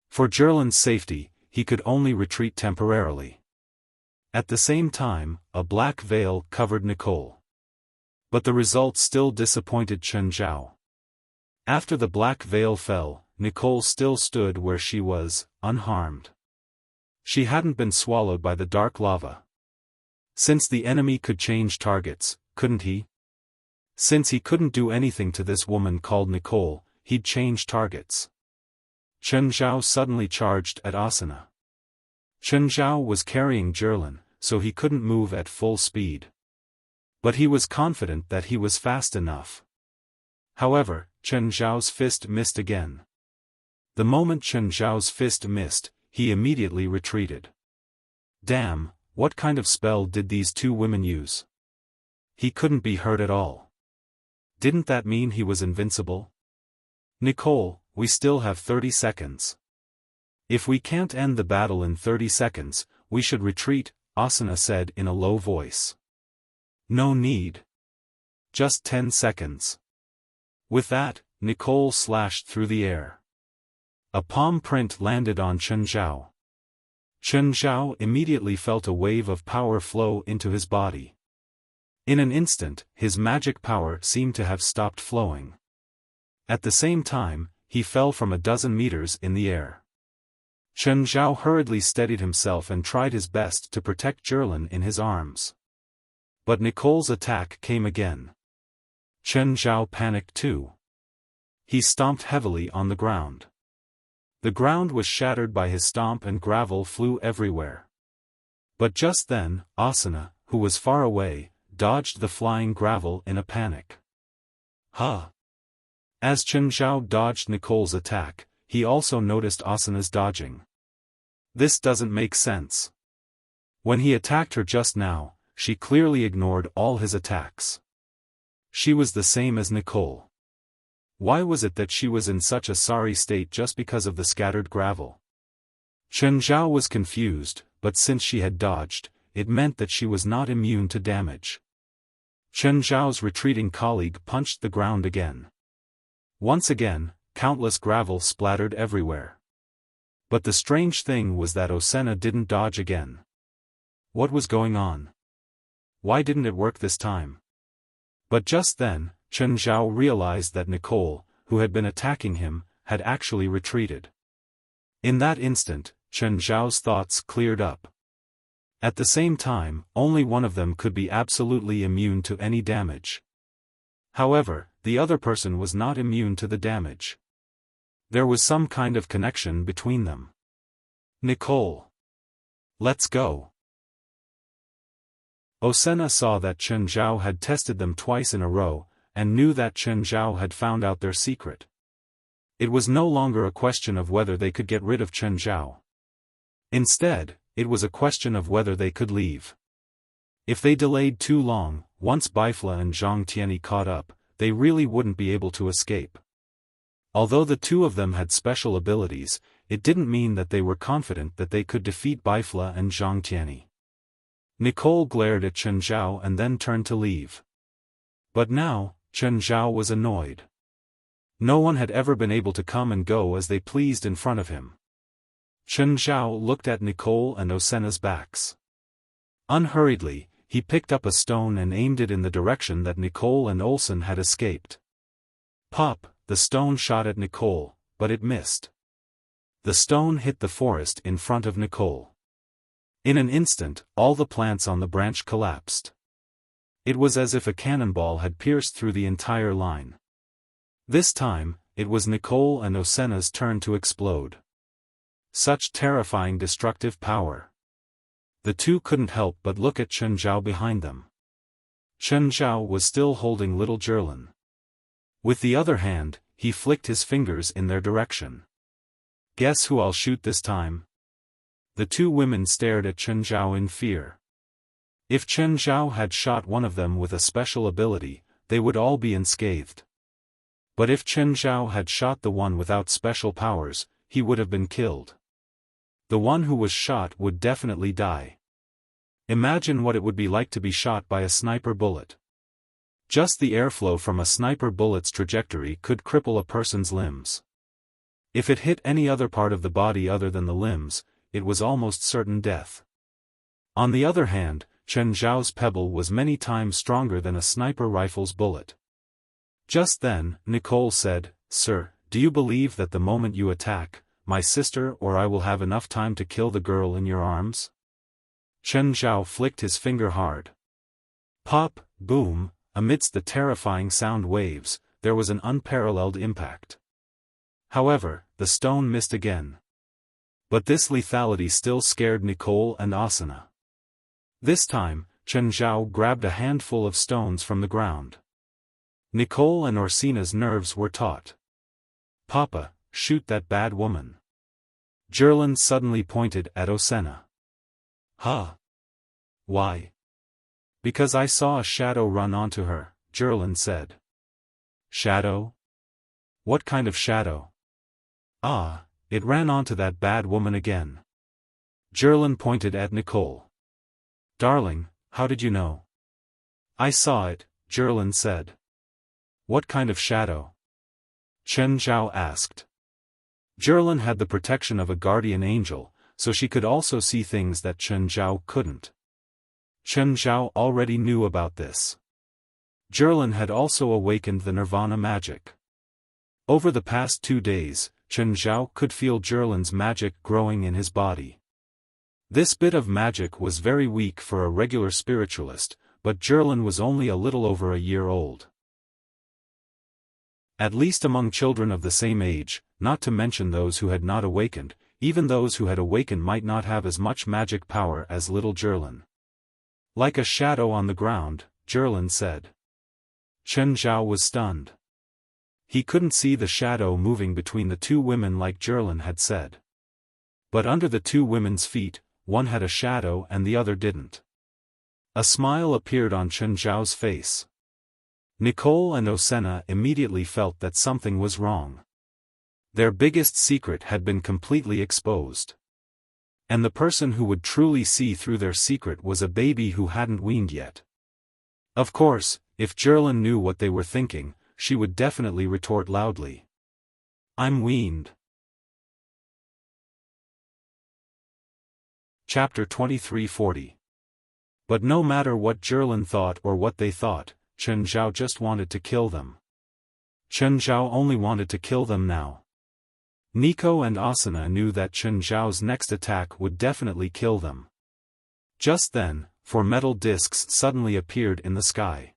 For Zhirlan's safety, he could only retreat temporarily. At the same time, a black veil covered Nicole. But the result still disappointed Chen Zhao. After the black veil fell, Nicole still stood where she was, unharmed. She hadn't been swallowed by the dark lava. Since the enemy could change targets, couldn't he? Since he couldn't do anything to this woman called Nicole, he'd change targets. Chen Zhao suddenly charged at Asuna. Chen Zhao was carrying Zhirlan, so he couldn't move at full speed. But he was confident that he was fast enough. However, Chen Zhao's fist missed again. The moment Chen Zhao's fist missed, he immediately retreated. Damn, what kind of spell did these two women use? He couldn't be hurt at all. Didn't that mean he was invincible? "Nicole, we still have 30 seconds. If we can't end the battle in 30 seconds, we should retreat," Asuna said in a low voice. "No need. Just 10 seconds. With that, Nicole slashed through the air. A palm print landed on Chen Zhao. Chen Zhao immediately felt a wave of power flow into his body. In an instant, his magic power seemed to have stopped flowing. At the same time, he fell from a dozen meters in the air. Chen Zhao hurriedly steadied himself and tried his best to protect Zhirlan in his arms. But Nicole's attack came again. Chen Zhao panicked too. He stomped heavily on the ground. The ground was shattered by his stomp and gravel flew everywhere. But just then, Asuna, who was far away, dodged the flying gravel in a panic. Huh! As Chen Zhao dodged Nicole's attack, he also noticed Asuna's dodging. This doesn't make sense. When he attacked her just now, she clearly ignored all his attacks. She was the same as Nicole. Why was it that she was in such a sorry state just because of the scattered gravel? Chen Zhao was confused, but since she had dodged, it meant that she was not immune to damage. Chen Zhao's retreating colleague punched the ground again. Once again, countless gravel splattered everywhere. But the strange thing was that Osena didn't dodge again. What was going on? Why didn't it work this time? But just then, Chen Zhao realized that Nicole, who had been attacking him, had actually retreated. In that instant, Chen Zhao's thoughts cleared up. At the same time, only one of them could be absolutely immune to any damage. However, the other person was not immune to the damage. There was some kind of connection between them. "Nicole. Let's go." Osena saw that Chen Zhao had tested them twice in a row, and knew that Chen Zhao had found out their secret. It was no longer a question of whether they could get rid of Chen Zhao. Instead, it was a question of whether they could leave. If they delayed too long, once Baifla and Zhang Tianyi caught up, they really wouldn't be able to escape. Although the two of them had special abilities, it didn't mean that they were confident that they could defeat Baifla and Zhang Tianyi. Nicole glared at Chen Zhao and then turned to leave. But now, Chen Zhao was annoyed. No one had ever been able to come and go as they pleased in front of him. Chen Zhao looked at Nicole and Osena's backs. Unhurriedly, he picked up a stone and aimed it in the direction that Nicole and Olsen had escaped. Pop, the stone shot at Nicole, but it missed. The stone hit the forest in front of Nicole. In an instant, all the plants on the branch collapsed. It was as if a cannonball had pierced through the entire line. This time, it was Nicole and Osena's turn to explode. Such terrifying destructive power. The two couldn't help but look at Chen Zhao behind them. Chen Zhao was still holding little Zhirlin. With the other hand, he flicked his fingers in their direction. Guess who I'll shoot this time? The two women stared at Chen Zhao in fear. If Chen Zhao had shot one of them with a special ability, they would all be unscathed. But if Chen Zhao had shot the one without special powers, he would have been killed. The one who was shot would definitely die. Imagine what it would be like to be shot by a sniper bullet. Just the airflow from a sniper bullet's trajectory could cripple a person's limbs. If it hit any other part of the body other than the limbs, it was almost certain death. On the other hand, Chen Zhao's pebble was many times stronger than a sniper rifle's bullet. Just then, Nicole said, "Sir, do you believe that the moment you attack, my sister or I will have enough time to kill the girl in your arms?" Chen Zhao flicked his finger hard. Pop, boom, amidst the terrifying sound waves, there was an unparalleled impact. However, the stone missed again. But this lethality still scared Nicole and Asuna. This time, Chen Zhao grabbed a handful of stones from the ground. Nicole and Orsina's nerves were taut. "Papa, shoot that bad woman." Zhirlin suddenly pointed at Osena. "Huh? Why?" "Because I saw a shadow run onto her," Zhirlin said. "Shadow? What kind of shadow?" "Ah, it ran onto that bad woman again." Zhirlin pointed at Nicole. "Darling, how did you know?" "I saw it," Zhirlin said. "What kind of shadow?" Chen Zhao asked. Zhirlin had the protection of a guardian angel, so she could also see things that Chen Zhao couldn't. Chen Zhao already knew about this. Zhirlin had also awakened the nirvana magic. Over the past 2 days, Chen Zhao could feel Zhirlin's magic growing in his body. This bit of magic was very weak for a regular spiritualist, but Zhirlin was only a little over a year old. At least among children of the same age, not to mention those who had not awakened, even those who had awakened might not have as much magic power as little Zhirlin. "Like a shadow on the ground," Zhirlin said. Chen Zhao was stunned. He couldn't see the shadow moving between the two women like Zhirlin had said. But under the two women's feet, one had a shadow and the other didn't. A smile appeared on Chen Zhao's face. Nicole and Osena immediately felt that something was wrong. Their biggest secret had been completely exposed. And the person who would truly see through their secret was a baby who hadn't weaned yet. Of course, if Zhirlin knew what they were thinking, she would definitely retort loudly. "I'm weaned." Chapter 2340. But no matter what Zhirlin thought or what they thought, Chen Zhao just wanted to kill them. Chen Zhao only wanted to kill them now. Nico and Asuna knew that Chen Zhao's next attack would definitely kill them. Just then, 4 metal discs suddenly appeared in the sky.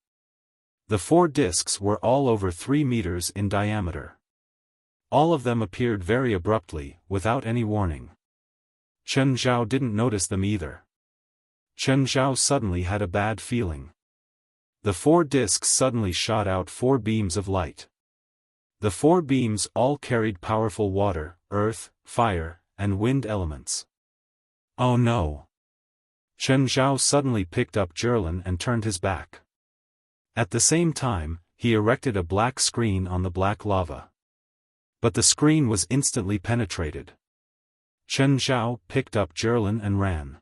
The 4 discs were all over 3 meters in diameter. All of them appeared very abruptly, without any warning. Chen Zhao didn't notice them either. Chen Zhao suddenly had a bad feeling. The 4 discs suddenly shot out 4 beams of light. The 4 beams all carried powerful water, earth, fire, and wind elements. Oh no! Chen Zhao suddenly picked up Zhirlin and turned his back. At the same time, he erected a black screen on the black lava. But the screen was instantly penetrated. Chen Zhao picked up Zhirlin and ran.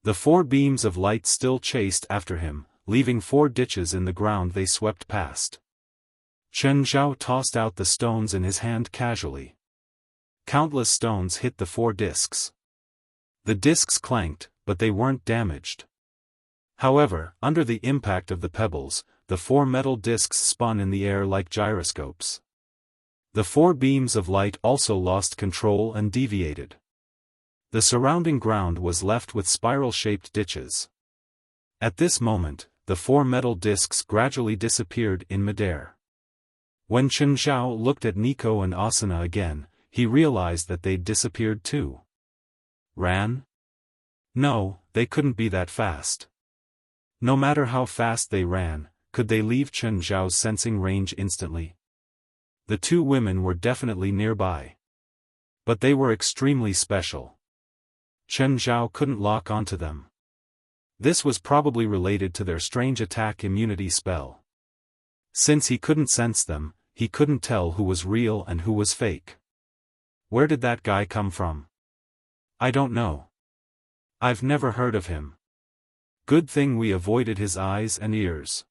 The 4 beams of light still chased after him, leaving 4 ditches in the ground they swept past. Chen Zhao tossed out the stones in his hand casually. Countless stones hit the 4 discs. The discs clanked, but they weren't damaged. However, under the impact of the pebbles, the 4 metal discs spun in the air like gyroscopes. The 4 beams of light also lost control and deviated. The surrounding ground was left with spiral-shaped ditches. At this moment, the 4 metal discs gradually disappeared in midair. When Chen Zhao looked at Nico and Asuna again, he realized that they'd disappeared too. Ran? No, they couldn't be that fast. No matter how fast they ran, could they leave Chen Zhao's sensing range instantly? The two women were definitely nearby. But they were extremely special. Chen Zhao couldn't lock onto them. This was probably related to their strange attack immunity spell. Since he couldn't sense them, he couldn't tell who was real and who was fake. Where did that guy come from? I don't know. I've never heard of him. Good thing we avoided his eyes and ears.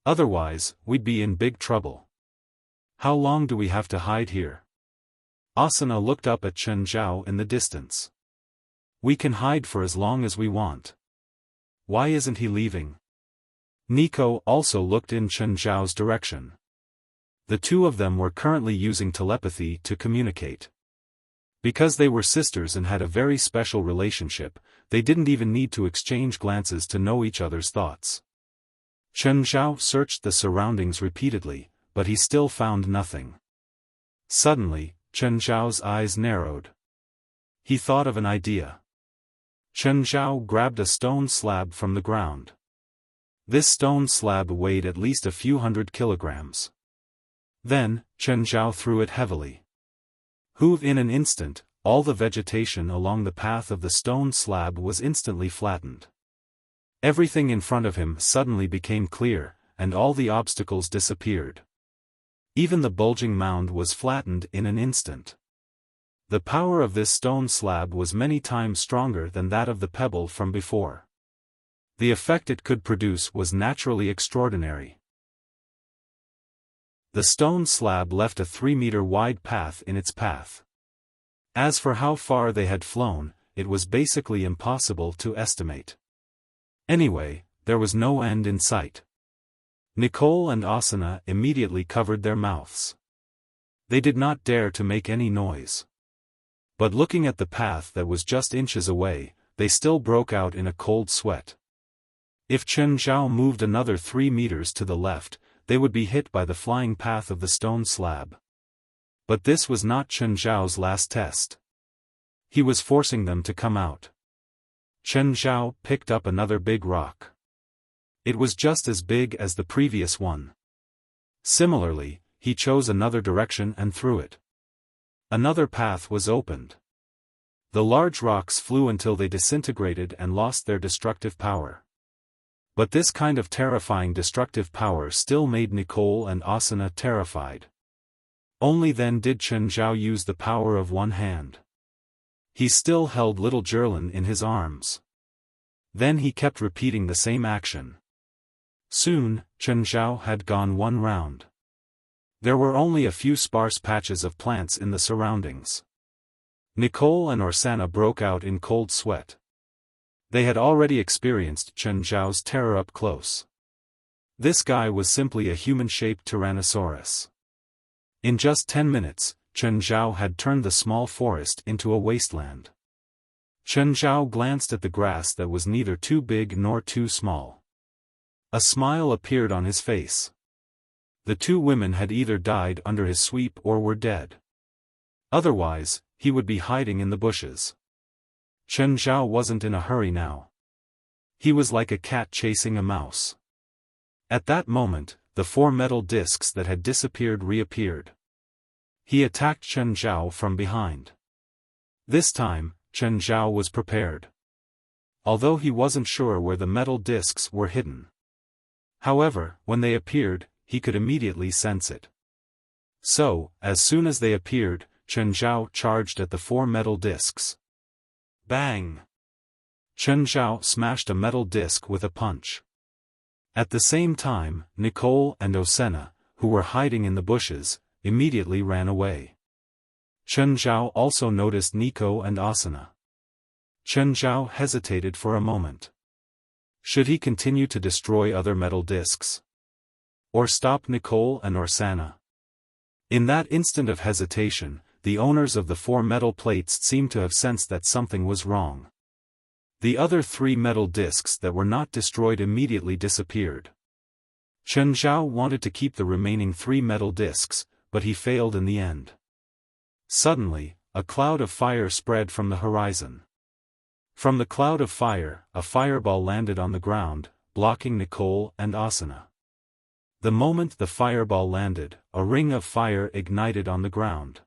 Otherwise, we'd be in big trouble. How long do we have to hide here? Asuna looked up at Chen Zhao in the distance. We can hide for as long as we want. Why isn't he leaving? Nico also looked in Chen Zhao's direction. The two of them were currently using telepathy to communicate. Because they were sisters and had a very special relationship, they didn't even need to exchange glances to know each other's thoughts. Chen Zhao searched the surroundings repeatedly, but he still found nothing. Suddenly, Chen Zhao's eyes narrowed. He thought of an idea. Chen Zhao grabbed a stone slab from the ground. This stone slab weighed at least a few hundred kilograms. Then, Chen Zhao threw it heavily. In an instant, all the vegetation along the path of the stone slab was instantly flattened. Everything in front of him suddenly became clear, and all the obstacles disappeared. Even the bulging mound was flattened in an instant. The power of this stone slab was many times stronger than that of the pebble from before. The effect it could produce was naturally extraordinary. The stone slab left a 3-meter-wide path in its path. As for how far they had flown, it was basically impossible to estimate. Anyway, there was no end in sight. Nicole and Asuna immediately covered their mouths. They did not dare to make any noise. But looking at the path that was just inches away, they still broke out in a cold sweat. If Chen Zhao moved another 3 meters to the left, they would be hit by the flying path of the stone slab. But this was not Chen Zhao's last test. He was forcing them to come out. Chen Zhao picked up another big rock. It was just as big as the previous one. Similarly, he chose another direction and threw it. Another path was opened. The large rocks flew until they disintegrated and lost their destructive power. But this kind of terrifying destructive power still made Nicole and Asuna terrified. Only then did Chen Zhao use the power of one hand. He still held little Jerlin in his arms. Then he kept repeating the same action. Soon, Chen Zhao had gone one round. There were only a few sparse patches of plants in the surroundings. Nicole and Asuna broke out in cold sweat. They had already experienced Chen Zhao's terror up close. This guy was simply a human-shaped Tyrannosaurus. In just 10 minutes, Chen Zhao had turned the small forest into a wasteland. Chen Zhao glanced at the grass that was neither too big nor too small. A smile appeared on his face. The two women had either died under his sweep or were dead. Otherwise, he would be hiding in the bushes. Chen Zhao wasn't in a hurry now. He was like a cat chasing a mouse. At that moment, the 4 metal discs that had disappeared reappeared. He attacked Chen Zhao from behind. This time, Chen Zhao was prepared. Although he wasn't sure where the metal discs were hidden. However, when they appeared, he could immediately sense it. So, as soon as they appeared, Chen Zhao charged at the 4 metal discs. Bang! Chen Zhao smashed a metal disc with a punch. At the same time, Nicole and Asuna, who were hiding in the bushes, immediately ran away. Chen Zhao also noticed Nico and Asuna. Chen Zhao hesitated for a moment. Should he continue to destroy other metal discs? Or stop Nicole and Asuna? In that instant of hesitation, the owners of the 4 metal plates seemed to have sensed that something was wrong. The other 3 metal discs that were not destroyed immediately disappeared. Chen Zhao wanted to keep the remaining 3 metal discs, but he failed in the end. Suddenly, a cloud of fire spread from the horizon. From the cloud of fire, a fireball landed on the ground, blocking Nicole and Asuna. The moment the fireball landed, a ring of fire ignited on the ground.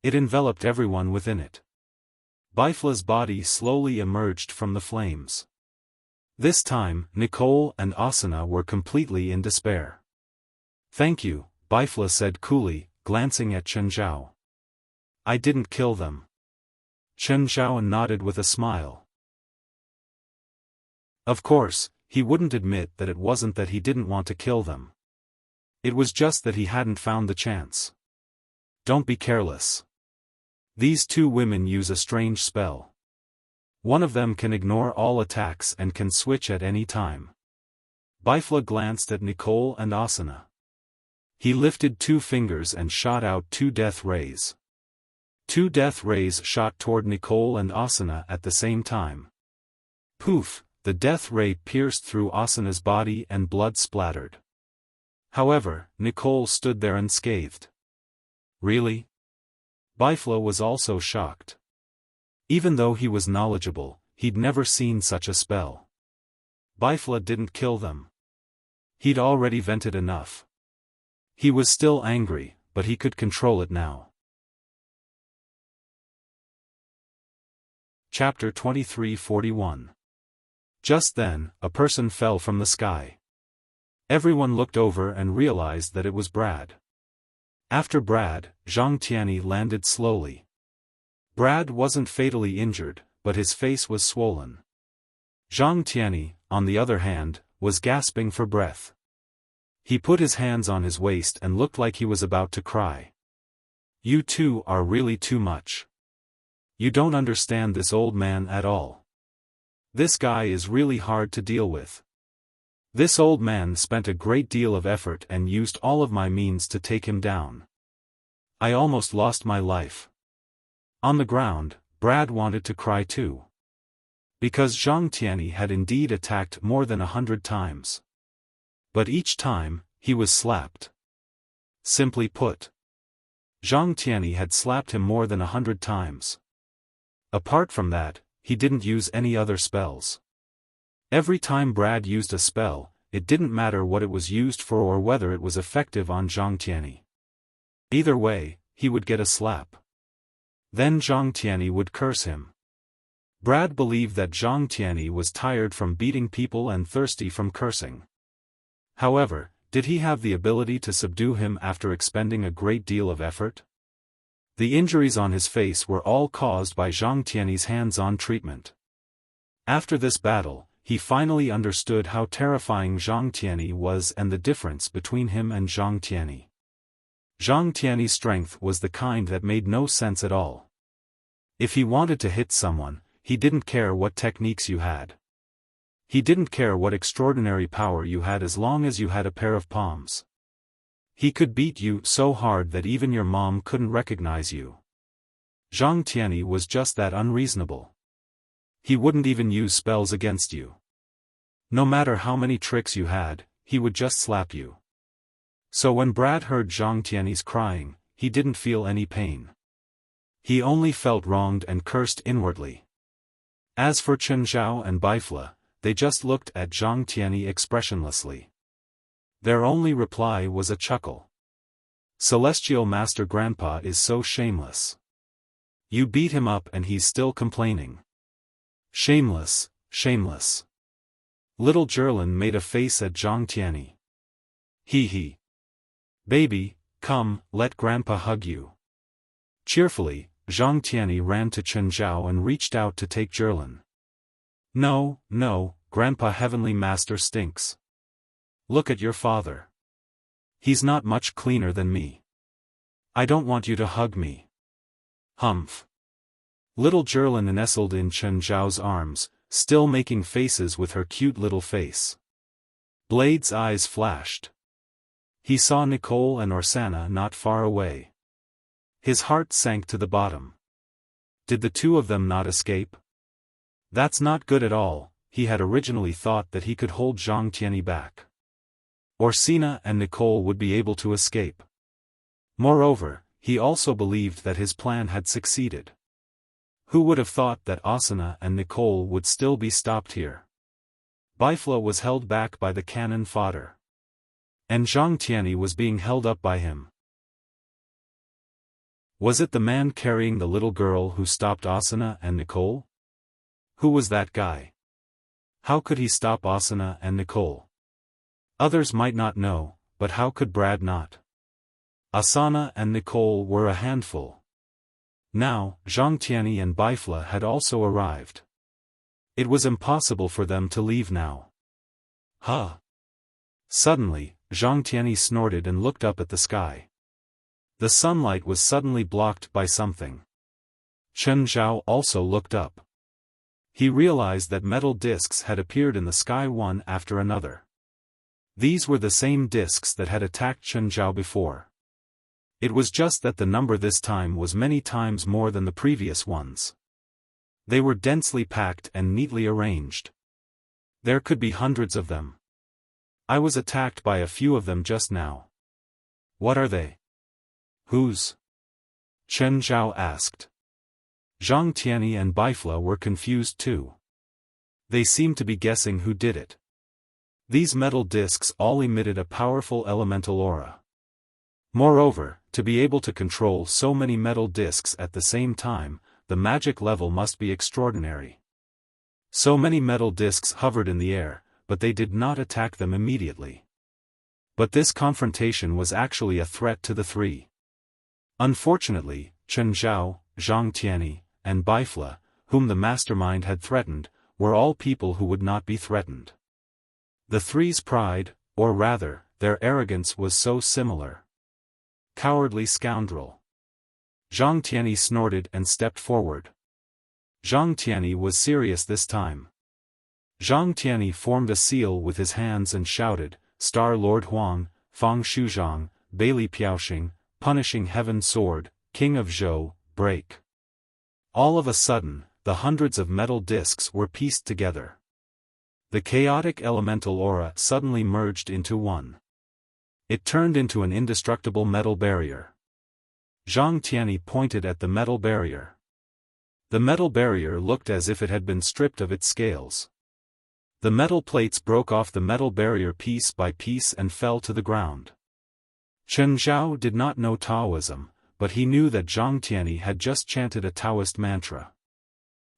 It enveloped everyone within it. Bifla's body slowly emerged from the flames. This time, Nicole and Asuna were completely in despair. "Thank you," Bifla said coolly, glancing at Chen Zhao. "I didn't kill them." Chen Zhao nodded with a smile. Of course, he wouldn't admit that it wasn't that he didn't want to kill them. It was just that he hadn't found the chance. "Don't be careless. These two women use a strange spell. One of them can ignore all attacks and can switch at any time." Bifla glanced at Nicole and Asuna. He lifted 2 fingers and shot out 2 death rays. 2 death rays shot toward Nicole and Asuna at the same time. Poof, the death ray pierced through Asuna's body and blood splattered. However, Nicole stood there unscathed. "Really?" Bifla was also shocked. Even though he was knowledgeable, he'd never seen such a spell. Bifla didn't kill them. He'd already vented enough. He was still angry, but he could control it now. Chapter 23:41. Just then, a person fell from the sky. Everyone looked over and realized that it was Brad. After Brad, Zhang Tianyi landed slowly. Brad wasn't fatally injured, but his face was swollen. Zhang Tianyi, on the other hand, was gasping for breath. He put his hands on his waist and looked like he was about to cry. "You two are really too much. You don't understand this old man at all. This guy is really hard to deal with. This old man spent a great deal of effort and used all of my means to take him down. I almost lost my life." On the ground, Brad wanted to cry too. Because Zhang Tianyi had indeed attacked more than 100 times. But each time, he was slapped. Simply put, Zhang Tianyi had slapped him more than 100 times. Apart from that, he didn't use any other spells. Every time Brad used a spell, it didn't matter what it was used for or whether it was effective on Zhang Tianyi. Either way, he would get a slap. Then Zhang Tianyi would curse him. Brad believed that Zhang Tianyi was tired from beating people and thirsty from cursing. However, did he have the ability to subdue him after expending a great deal of effort? The injuries on his face were all caused by Zhang Tianyi's hands-on treatment. After this battle, he finally understood how terrifying Zhang Tianyi was and the difference between him and Zhang Tianyi. Zhang Tianyi's strength was the kind that made no sense at all. If he wanted to hit someone, he didn't care what techniques you had. He didn't care what extraordinary power you had as long as you had a pair of palms. He could beat you so hard that even your mom couldn't recognize you. Zhang Tianyi was just that unreasonable. He wouldn't even use spells against you. No matter how many tricks you had, he would just slap you. So when Brad heard Zhang Tianyi's crying, he didn't feel any pain. He only felt wronged and cursed inwardly. As for Chen Zhao and Bifla, they just looked at Zhang Tianyi expressionlessly. Their only reply was a chuckle. Celestial Master Grandpa is so shameless. You beat him up and he's still complaining. Shameless, shameless. Little Jerlin made a face at Zhang Tianyi. He. Baby, come, let Grandpa hug you. Cheerfully, Zhang Tianyi ran to Chen Zhao and reached out to take Jerlin. No, Grandpa Heavenly Master stinks. Look at your father. He's not much cleaner than me. I don't want you to hug me. Humph. Little Jerlin nestled in Chen Zhao's arms, still making faces with her cute little face. Blade's eyes flashed. He saw Nicole and Orsana not far away. His heart sank to the bottom. Did the two of them not escape? That's not good at all. He had originally thought that he could hold Zhang Tianyi back. Orsina and Nicole would be able to escape. Moreover, he also believed that his plan had succeeded. Who would have thought that Asuna and Nicole would still be stopped here? Bifla was held back by the cannon fodder. And Zhang Tianyi was being held up by him. Was it the man carrying the little girl who stopped Asuna and Nicole? Who was that guy? How could he stop Asuna and Nicole? Others might not know, but how could Brad not? Asana and Nicole were a handful. Now, Zhang Tianyi and Bifla had also arrived. It was impossible for them to leave now. Huh! Suddenly, Zhang Tianyi snorted and looked up at the sky. The sunlight was suddenly blocked by something. Chen Zhao also looked up. He realized that metal discs had appeared in the sky one after another. These were the same discs that had attacked Chen Zhao before. It was just that the number this time was many times more than the previous ones. They were densely packed and neatly arranged. There could be hundreds of them. I was attacked by a few of them just now. What are they? Whose? Chen Zhao asked. Zhang Tianyi and Bifla were confused too. They seemed to be guessing who did it. These metal discs all emitted a powerful elemental aura. Moreover, to be able to control so many metal discs at the same time, the magic level must be extraordinary. So many metal discs hovered in the air, but they did not attack them immediately. But this confrontation was actually a threat to the three. Unfortunately, Chen Zhao, Zhang Tianyi, and Bifla, whom the mastermind had threatened, were all people who would not be threatened. The three's pride, or rather, their arrogance was so similar. Cowardly scoundrel. Zhang Tianyi snorted and stepped forward. Zhang Tianyi was serious this time. Zhang Tianyi formed a seal with his hands and shouted, "Star Lord Huang, Fang Shuzhang, Bailey Piaoxing, Punishing Heaven Sword, King of Zhou, break." All of a sudden, the hundreds of metal discs were pieced together. The chaotic elemental aura suddenly merged into one. It turned into an indestructible metal barrier. Zhang Tianyi pointed at the metal barrier. The metal barrier looked as if it had been stripped of its scales. The metal plates broke off the metal barrier piece by piece and fell to the ground. Chen Zhao did not know Taoism, but he knew that Zhang Tianyi had just chanted a Taoist mantra.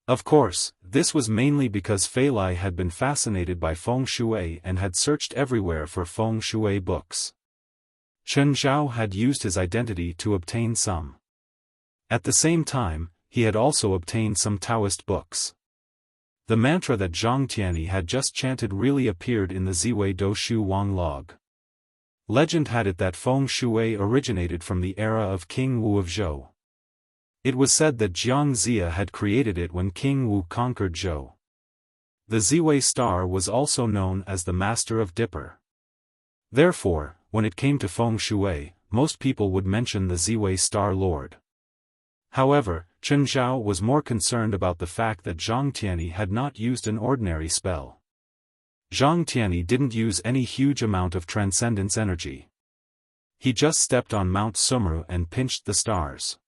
Of course, this was mainly because Fei Lai had been fascinated by feng shui and had searched everywhere for feng shui books. Chen Zhao had used his identity to obtain some. At the same time, he had also obtained some Taoist books. The mantra that Zhang Tianyi had just chanted really appeared in the Ziwei Do Shu Wang log. Legend had it that feng shui originated from the era of King Wu of Zhou. It was said that Jiang Zia had created it when King Wu conquered Zhou. The Ziwei star was also known as the Master of Dipper. Therefore, when it came to feng shui, most people would mention the Ziwei Star Lord. However, Chen Zhao was more concerned about the fact that Zhang Tianyi had not used an ordinary spell. Zhang Tianyi didn't use any huge amount of transcendence energy. He just stepped on Mount Sumru and pinched the stars.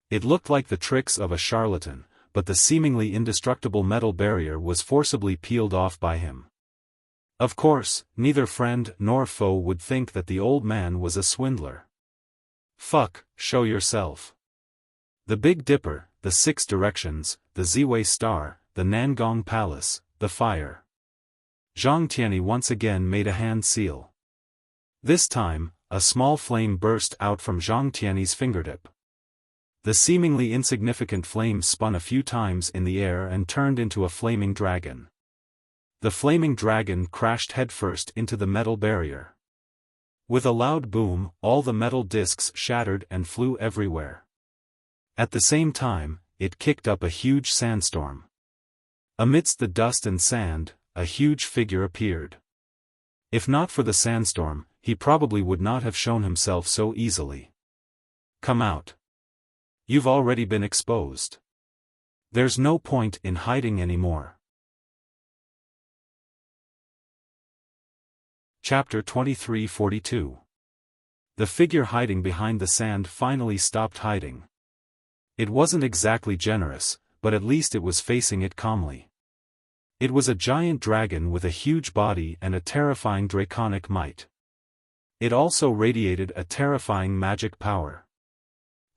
It looked like the tricks of a charlatan, but the seemingly indestructible metal barrier was forcibly peeled off by him. Of course, neither friend nor foe would think that the old man was a swindler. Fuck, show yourself. The Big Dipper, the Six Directions, the Ziwei Star, the Nangong Palace, the fire. Zhang Tianyi once again made a hand seal. This time, a small flame burst out from Zhang Tianyi's fingertip. The seemingly insignificant flame spun a few times in the air and turned into a flaming dragon. The flaming dragon crashed headfirst into the metal barrier. With a loud boom, all the metal discs shattered and flew everywhere. At the same time, it kicked up a huge sandstorm. Amidst the dust and sand, a huge figure appeared. If not for the sandstorm, he probably would not have shown himself so easily. Come out. You've already been exposed. There's no point in hiding anymore. Chapter 2342. The figure hiding behind the sand finally stopped hiding. It wasn't exactly generous, but at least it was facing it calmly. It was a giant dragon with a huge body and a terrifying draconic might. It also radiated a terrifying magic power.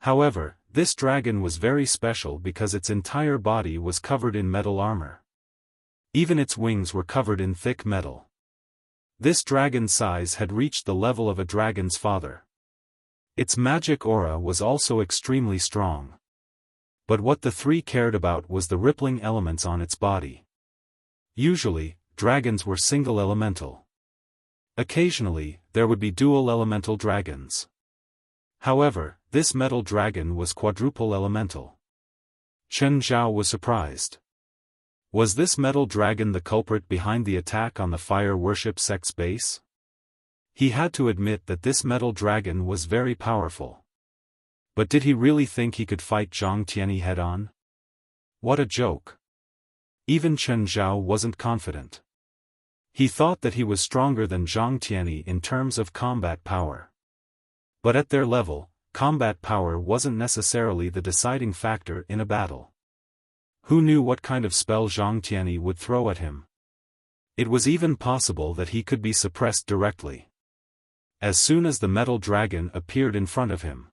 However, this dragon was very special because its entire body was covered in metal armor. Even its wings were covered in thick metal. This dragon's size had reached the level of a dragon's father. Its magic aura was also extremely strong. But what the three cared about was the rippling elements on its body. Usually, dragons were single elemental. Occasionally, there would be dual elemental dragons. However, this metal dragon was quadruple elemental. Chen Zhao was surprised. Was this metal dragon the culprit behind the attack on the fire worship sect's base? He had to admit that this metal dragon was very powerful. But did he really think he could fight Zhang Tianyi head-on? What a joke. Even Chen Zhao wasn't confident. He thought that he was stronger than Zhang Tianyi in terms of combat power. But at their level, combat power wasn't necessarily the deciding factor in a battle. Who knew what kind of spell Zhang Tianyi would throw at him? It was even possible that he could be suppressed directly. As soon as the metal dragon appeared in front of him.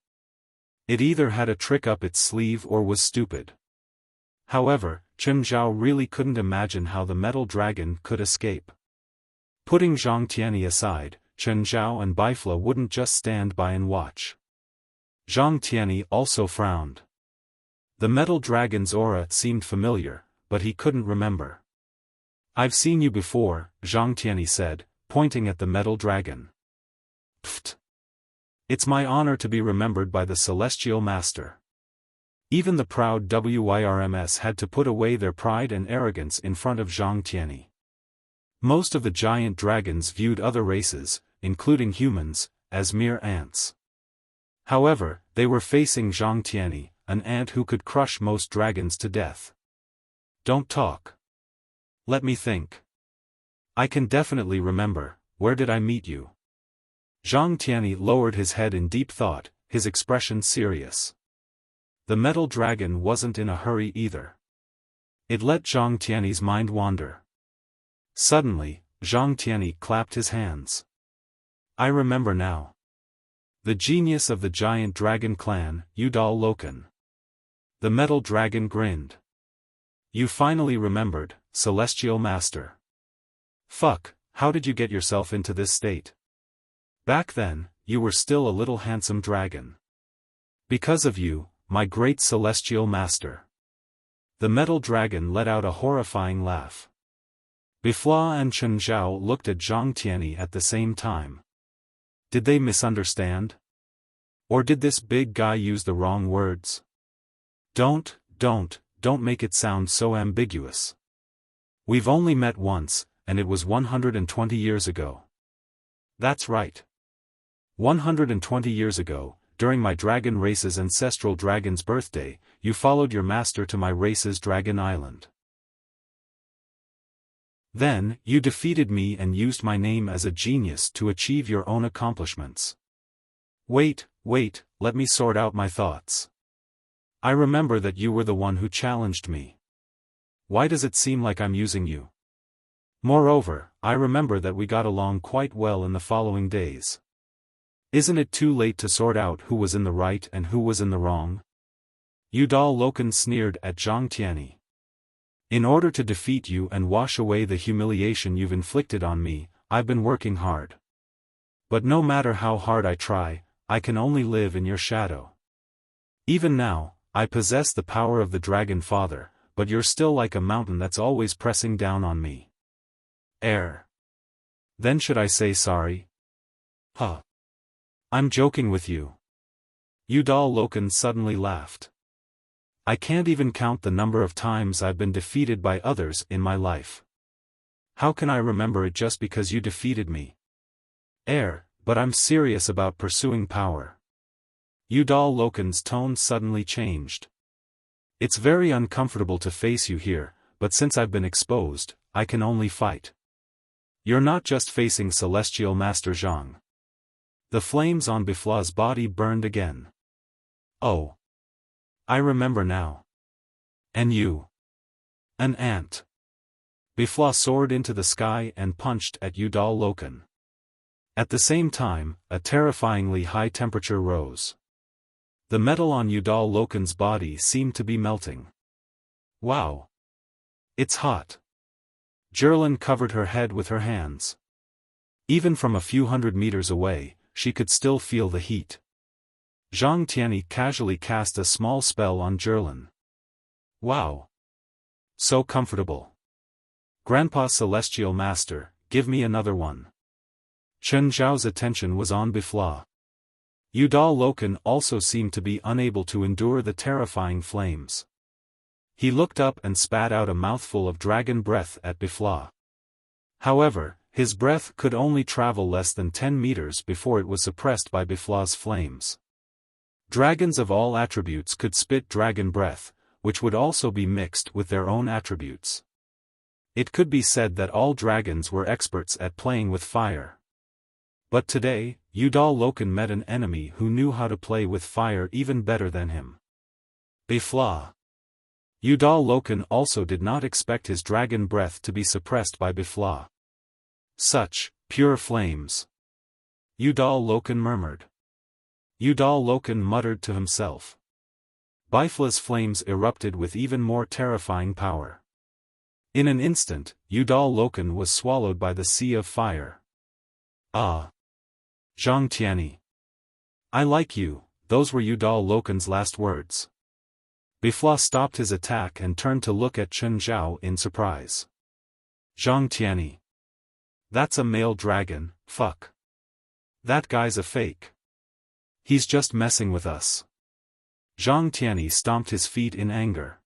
It either had a trick up its sleeve or was stupid. However, Chen Zhao really couldn't imagine how the metal dragon could escape. Putting Zhang Tianyi aside, Chen Zhao and Bifla wouldn't just stand by and watch. Zhang Tianyi also frowned. The metal dragon's aura seemed familiar, but he couldn't remember. I've seen you before, Zhang Tianyi said, pointing at the metal dragon. Pfft. It's my honor to be remembered by the Celestial Master. Even the proud WIRMS had to put away their pride and arrogance in front of Zhang Tianyi. Most of the giant dragons viewed other races, including humans, as mere ants. However, they were facing Zhang Tianyi, an ant who could crush most dragons to death. Don't talk. Let me think. I can definitely remember. Where did I meet you? Zhang Tianyi lowered his head in deep thought, his expression serious. The metal dragon wasn't in a hurry either. It let Zhang Tianyi's mind wander. Suddenly, Zhang Tianyi clapped his hands. I remember now. The genius of the giant dragon clan, Udal Loken. The metal dragon grinned. You finally remembered, Celestial Master. Fuck, how did you get yourself into this state? Back then, you were still a little handsome dragon. Because of you, my great Celestial Master. The metal dragon let out a horrifying laugh. Bifla and Chen Zhao looked at Zhang Tianyi at the same time. Did they misunderstand? Or did this big guy use the wrong words? Don't make it sound so ambiguous. We've only met once, and it was 120 years ago. That's right. 120 years ago, during my dragon race's ancestral dragon's birthday, you followed your master to my race's dragon island. Then, you defeated me and used my name as a genius to achieve your own accomplishments. Wait, let me sort out my thoughts. I remember that you were the one who challenged me. Why does it seem like I'm using you? Moreover, I remember that we got along quite well in the following days. Isn't it too late to sort out who was in the right and who was in the wrong? Udal Loken sneered at Zhang Tianyi. In order to defeat you and wash away the humiliation you've inflicted on me, I've been working hard. But no matter how hard I try, I can only live in your shadow. Even now, I possess the power of the Dragon Father, but you're still like a mountain that's always pressing down on me. Then should I say sorry? Huh. I'm joking with you. Udal Loken suddenly laughed. I can't even count the number of times I've been defeated by others in my life. How can I remember it just because you defeated me? But I'm serious about pursuing power. Udal Loken's tone suddenly changed. It's very uncomfortable to face you here, but since I've been exposed, I can only fight. You're not just facing Celestial Master Zhang. The flames on Bifla's body burned again. Oh. I remember now. And you. An ant. Bifla soared into the sky and punched at Udal Loken. At the same time, a terrifyingly high temperature rose. The metal on Udal Loken's body seemed to be melting. Wow. It's hot. Jerlin covered her head with her hands. Even from a few hundred meters away, she could still feel the heat. Zhang Tianyi casually cast a small spell on Jerlin. Wow. So comfortable. Grandpa Celestial Master, give me another one. Chen Zhao's attention was on Bifla. Udal Loken also seemed to be unable to endure the terrifying flames. He looked up and spat out a mouthful of dragon breath at Bifla. However, his breath could only travel less than 10 meters before it was suppressed by Bifla's flames. Dragons of all attributes could spit dragon breath, which would also be mixed with their own attributes. It could be said that all dragons were experts at playing with fire. But today, Udal Loken met an enemy who knew how to play with fire even better than him. Bifla. Udal Loken also did not expect his dragon breath to be suppressed by Bifla. Such pure flames. Udal Loken murmured. Udal Loken muttered to himself. Bifla's flames erupted with even more terrifying power. In an instant, Udal Loken was swallowed by the sea of fire. Ah. Zhang Tianyi. I like you, those were Udal Loken's last words. Bifla stopped his attack and turned to look at Chen Zhao in surprise. Zhang Tianyi. That's a male dragon, fuck. That guy's a fake. He's just messing with us. Zhang Tianyi stomped his feet in anger.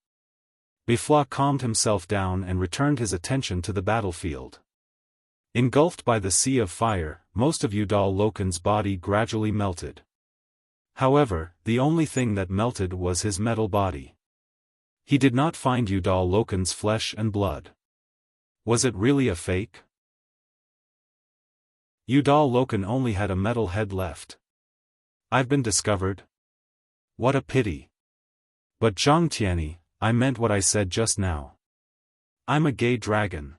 Bifla calmed himself down and returned his attention to the battlefield. Engulfed by the sea of fire, most of Udal Loken's body gradually melted. However, the only thing that melted was his metal body. He did not find Udal Loken's flesh and blood. Was it really a fake? Udal Loken only had a metal head left. I've been discovered? What a pity. But Zhang Tianyi, I meant what I said just now. I'm a gay dragon.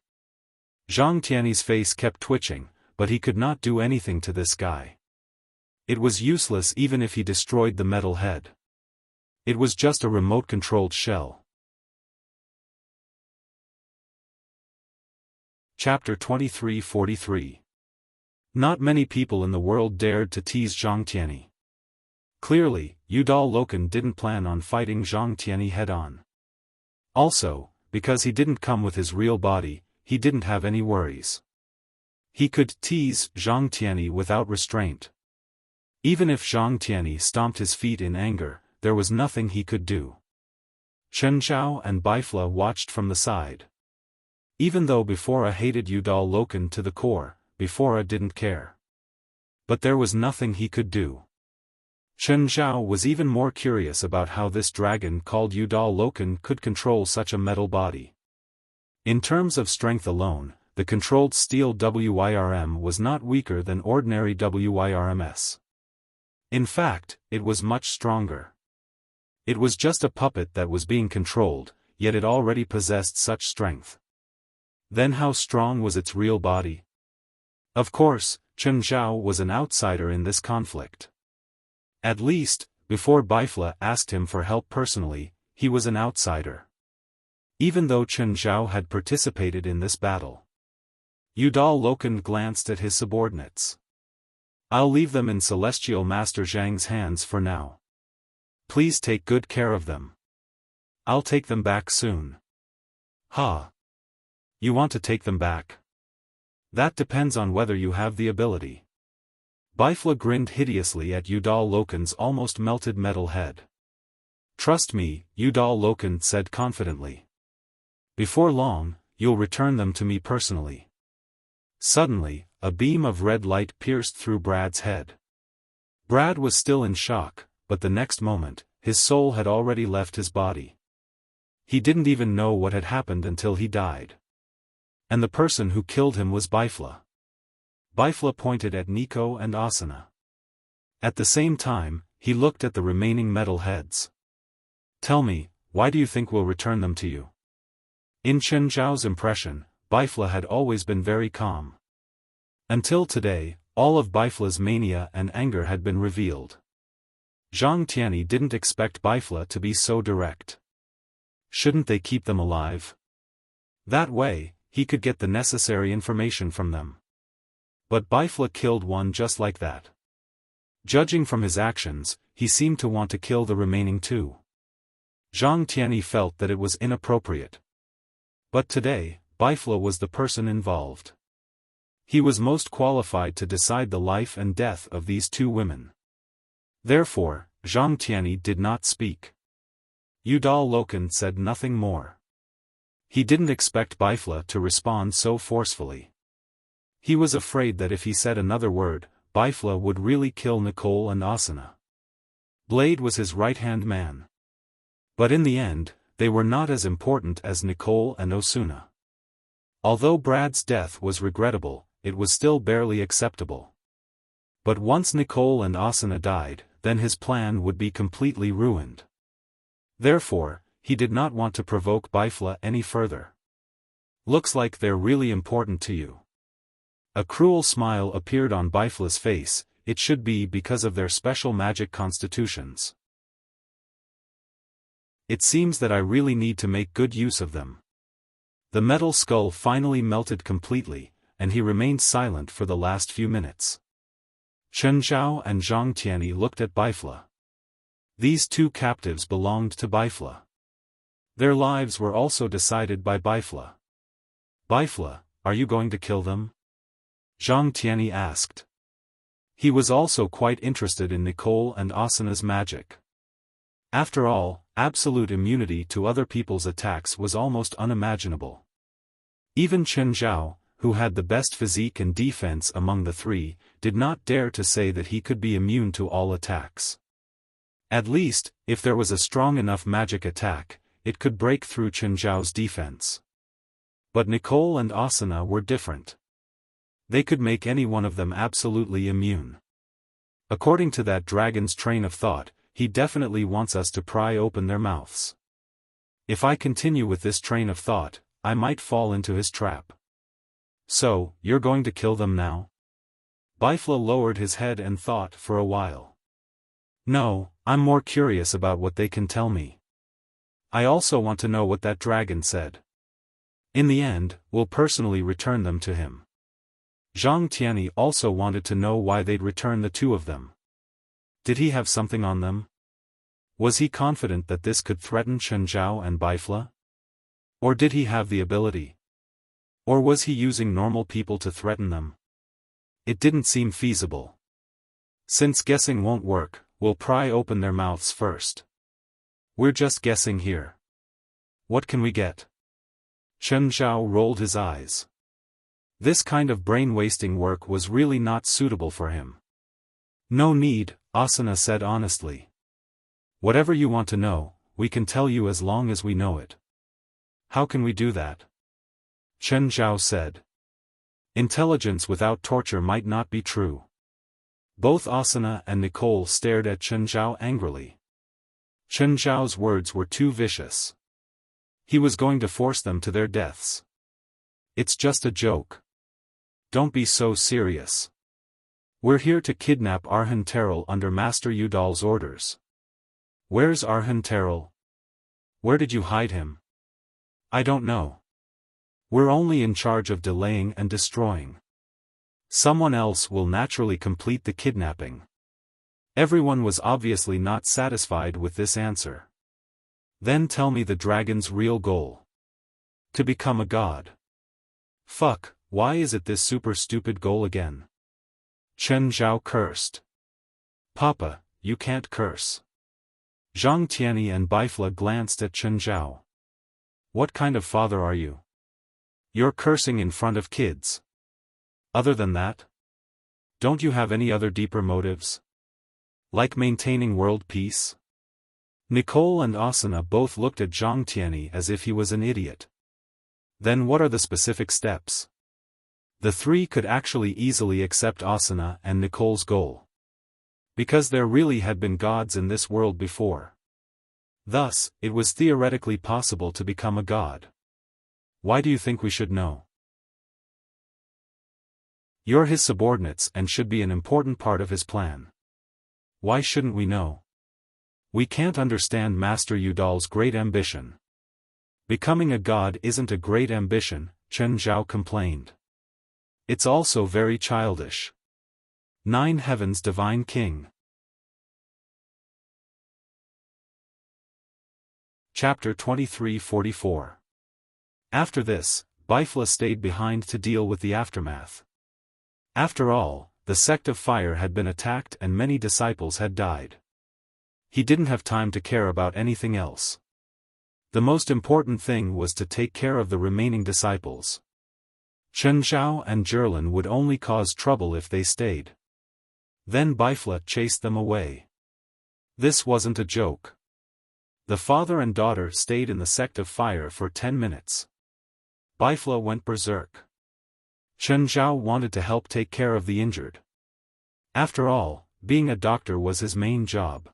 Zhang Tianyi's face kept twitching, but he could not do anything to this guy. It was useless even if he destroyed the metal head. It was just a remote-controlled shell. Chapter 2343. Not many people in the world dared to tease Zhang Tianyi. Clearly, Udal Loken didn't plan on fighting Zhang Tianyi head-on. Also, because he didn't come with his real body, he didn't have any worries. He could tease Zhang Tianyi without restraint. Even if Zhang Tianyi stomped his feet in anger, there was nothing he could do. Chen Zhao and Bifla watched from the side. Even though Bifla hated Udal Loken to the core, Bifla didn't care. But there was nothing he could do. Chen Zhao was even more curious about how this dragon called Udal Loken could control such a metal body. In terms of strength alone, the controlled steel WYRM was not weaker than ordinary WYRMS. In fact, it was much stronger. It was just a puppet that was being controlled, yet it already possessed such strength. Then how strong was its real body? Of course, Chen Zhao was an outsider in this conflict. At least, before Bifla asked him for help personally, he was an outsider. Even though Chen Zhao had participated in this battle. Udal Loken glanced at his subordinates. I'll leave them in Celestial Master Zhang's hands for now. Please take good care of them. I'll take them back soon. Ha! You want to take them back? That depends on whether you have the ability. Bifla grinned hideously at Udal Loken's almost melted metal head. Trust me, Udal Loken said confidently. Before long, you'll return them to me personally. Suddenly, a beam of red light pierced through Brad's head. Brad was still in shock, but the next moment, his soul had already left his body. He didn't even know what had happened until he died. And the person who killed him was Bifla. Bifla pointed at Nico and Asuna. At the same time, he looked at the remaining metal heads. Tell me, why do you think we'll return them to you? In Chen Zhao's impression, Bifla had always been very calm. Until today, all of Bifla's mania and anger had been revealed. Zhang Tianyi didn't expect Bifla to be so direct. Shouldn't they keep them alive? That way, he could get the necessary information from them. But Bifla killed one just like that. Judging from his actions, he seemed to want to kill the remaining two. Zhang Tianyi felt that it was inappropriate. But today, Bifla was the person involved. He was most qualified to decide the life and death of these two women. Therefore, Zhang Tianyi did not speak. Yudao Loken said nothing more. He didn't expect Bifla to respond so forcefully. He was afraid that if he said another word, Bifla would really kill Nicole and Asuna. Blade was his right-hand man. But in the end, they were not as important as Nicole and Osuna. Although Brad's death was regrettable, it was still barely acceptable. But once Nicole and Asuna died, then his plan would be completely ruined. Therefore, he did not want to provoke Bifla any further. Looks like they're really important to you. A cruel smile appeared on Bifla's face. It should be because of their special magic constitutions. It seems that I really need to make good use of them. The metal skull finally melted completely, and he remained silent for the last few minutes. Chen Zhao and Zhang Tianyi looked at Bifla. These two captives belonged to Bifla. Their lives were also decided by Bifla. Bifla, are you going to kill them? Zhang Tianyi asked. He was also quite interested in Nicole and Asuna's magic. After all, absolute immunity to other people's attacks was almost unimaginable. Even Chen Zhao, who had the best physique and defense among the three, did not dare to say that he could be immune to all attacks. At least, if there was a strong enough magic attack, it could break through Chen Zhao's defense. But Nicole and Asuna were different. They could make any one of them absolutely immune. According to that dragon's train of thought, he definitely wants us to pry open their mouths. If I continue with this train of thought, I might fall into his trap. So, you're going to kill them now? Bifla lowered his head and thought for a while. No, I'm more curious about what they can tell me. I also want to know what that dragon said. In the end, we'll personally return them to him. Zhang Tianyi also wanted to know why they'd return the two of them. Did he have something on them? Was he confident that this could threaten Chen Zhao and Bifla? Or did he have the ability? Or was he using normal people to threaten them? It didn't seem feasible. Since guessing won't work, we'll pry open their mouths first. We're just guessing here. What can we get? Chen Zhao rolled his eyes. This kind of brain-wasting work was really not suitable for him. No need, Asuna said honestly. Whatever you want to know, we can tell you as long as we know it. How can we do that? Chen Zhao said. Intelligence without torture might not be true. Both Asuna and Nicole stared at Chen Zhao angrily. Chen Zhao's words were too vicious. He was going to force them to their deaths. It's just a joke. Don't be so serious. We're here to kidnap Arhan Terrell under Master Yudal's orders. Where's Arhan Terrell? Where did you hide him? I don't know. We're only in charge of delaying and destroying. Someone else will naturally complete the kidnapping. Everyone was obviously not satisfied with this answer. Then tell me the dragon's real goal. To become a god. Fuck, why is it this super stupid goal again? Chen Zhao cursed. Papa, you can't curse. Zhang Tianyi and Bifla glanced at Chen Zhao. What kind of father are you? You're cursing in front of kids. Other than that? Don't you have any other deeper motives? Like maintaining world peace? Nicole and Asuna both looked at Zhang Tianyi as if he was an idiot. Then what are the specific steps? The three could actually easily accept Asuna and Nicole's goal. Because there really had been gods in this world before. Thus, it was theoretically possible to become a god. Why do you think we should know? You're his subordinates and should be an important part of his plan. Why shouldn't we know? We can't understand Master Udal's great ambition. Becoming a god isn't a great ambition, Chen Zhao complained. It's also very childish. 9 Heavens Divine King. Chapter 23-44. After this, Bifla stayed behind to deal with the aftermath. After all, the sect of fire had been attacked and many disciples had died. He didn't have time to care about anything else. The most important thing was to take care of the remaining disciples. Chen Zhao and Zhirlin would only cause trouble if they stayed. Then Bifla chased them away. This wasn't a joke. The father and daughter stayed in the sect of fire for 10 minutes. Bifla went berserk. Chen Zhao wanted to help take care of the injured. After all, being a doctor was his main job.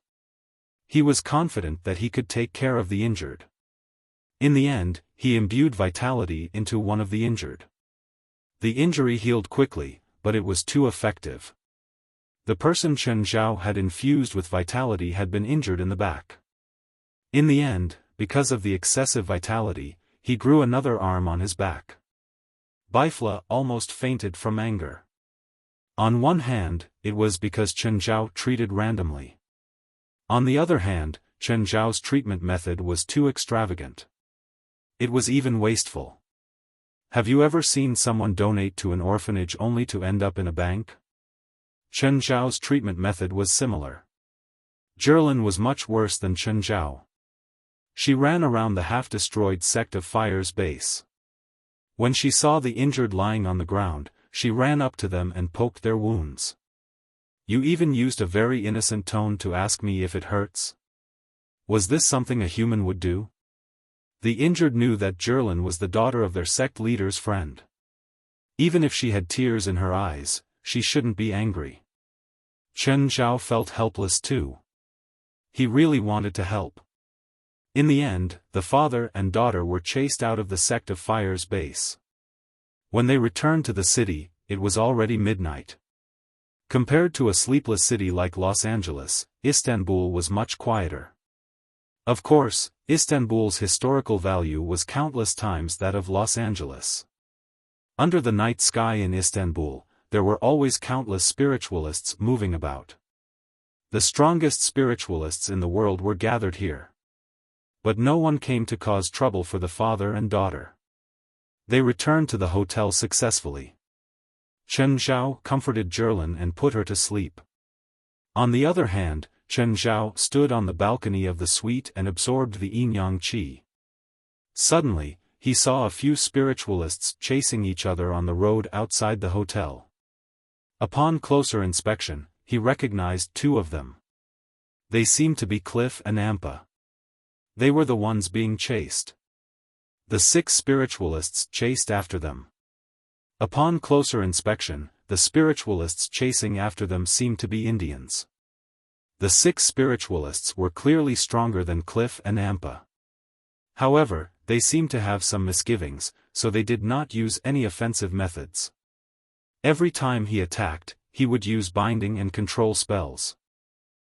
He was confident that he could take care of the injured. In the end, he imbued vitality into one of the injured. The injury healed quickly, but it was too effective. The person Chen Zhao had infused with vitality had been injured in the back. In the end, because of the excessive vitality, he grew another arm on his back. Bifla almost fainted from anger. On one hand, it was because Chen Zhao treated randomly. On the other hand, Chen Zhao's treatment method was too extravagant. It was even wasteful. Have you ever seen someone donate to an orphanage only to end up in a bank? Chen Zhao's treatment method was similar. Zhirlin was much worse than Chen Zhao. She ran around the half-destroyed sect of fire's base. When she saw the injured lying on the ground, she ran up to them and poked their wounds. You even used a very innocent tone to ask me if it hurts? Was this something a human would do? The injured knew that Zhirlin was the daughter of their sect leader's friend. Even if she had tears in her eyes, she shouldn't be angry. Chen Zhao felt helpless too. He really wanted to help. In the end, the father and daughter were chased out of the sect of fire's base. When they returned to the city, it was already midnight. Compared to a sleepless city like Los Angeles, Istanbul was much quieter. Of course, Istanbul's historical value was countless times that of Los Angeles. Under the night sky in Istanbul, there were always countless spiritualists moving about. The strongest spiritualists in the world were gathered here. But no one came to cause trouble for the father and daughter. They returned to the hotel successfully. Chen Zhao comforted Zhirlin and put her to sleep. On the other hand, Chen Zhao stood on the balcony of the suite and absorbed the yin-yang qi. Suddenly, he saw a few spiritualists chasing each other on the road outside the hotel. Upon closer inspection, he recognized 2 of them. They seemed to be Cliff and Ampa. They were the ones being chased. The 6 spiritualists chased after them. Upon closer inspection, the spiritualists chasing after them seemed to be Indians. The 6 spiritualists were clearly stronger than Cliff and Ampa. However, they seemed to have some misgivings, so they did not use any offensive methods. Every time he attacked, he would use binding and control spells.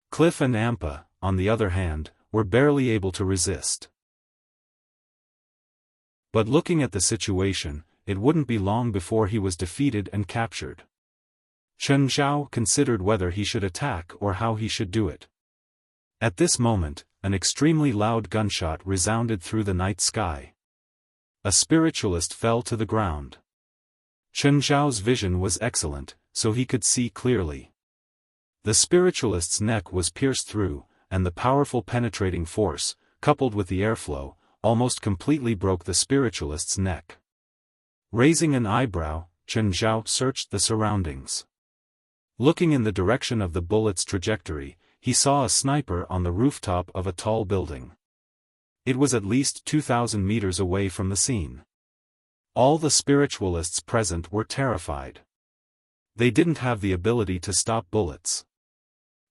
Cliff and Ampa, on the other hand, were barely able to resist. But looking at the situation, it wouldn't be long before he was defeated and captured. Chen Zhao considered whether he should attack or how he should do it. At this moment, an extremely loud gunshot resounded through the night sky. A spiritualist fell to the ground. Chen Zhao's vision was excellent, so he could see clearly. The spiritualist's neck was pierced through, and the powerful penetrating force, coupled with the airflow, almost completely broke the spiritualist's neck. Raising an eyebrow, Chen Zhao searched the surroundings. Looking in the direction of the bullet's trajectory, he saw a sniper on the rooftop of a tall building. It was at least 2,000 meters away from the scene. All the spiritualists present were terrified. They didn't have the ability to stop bullets.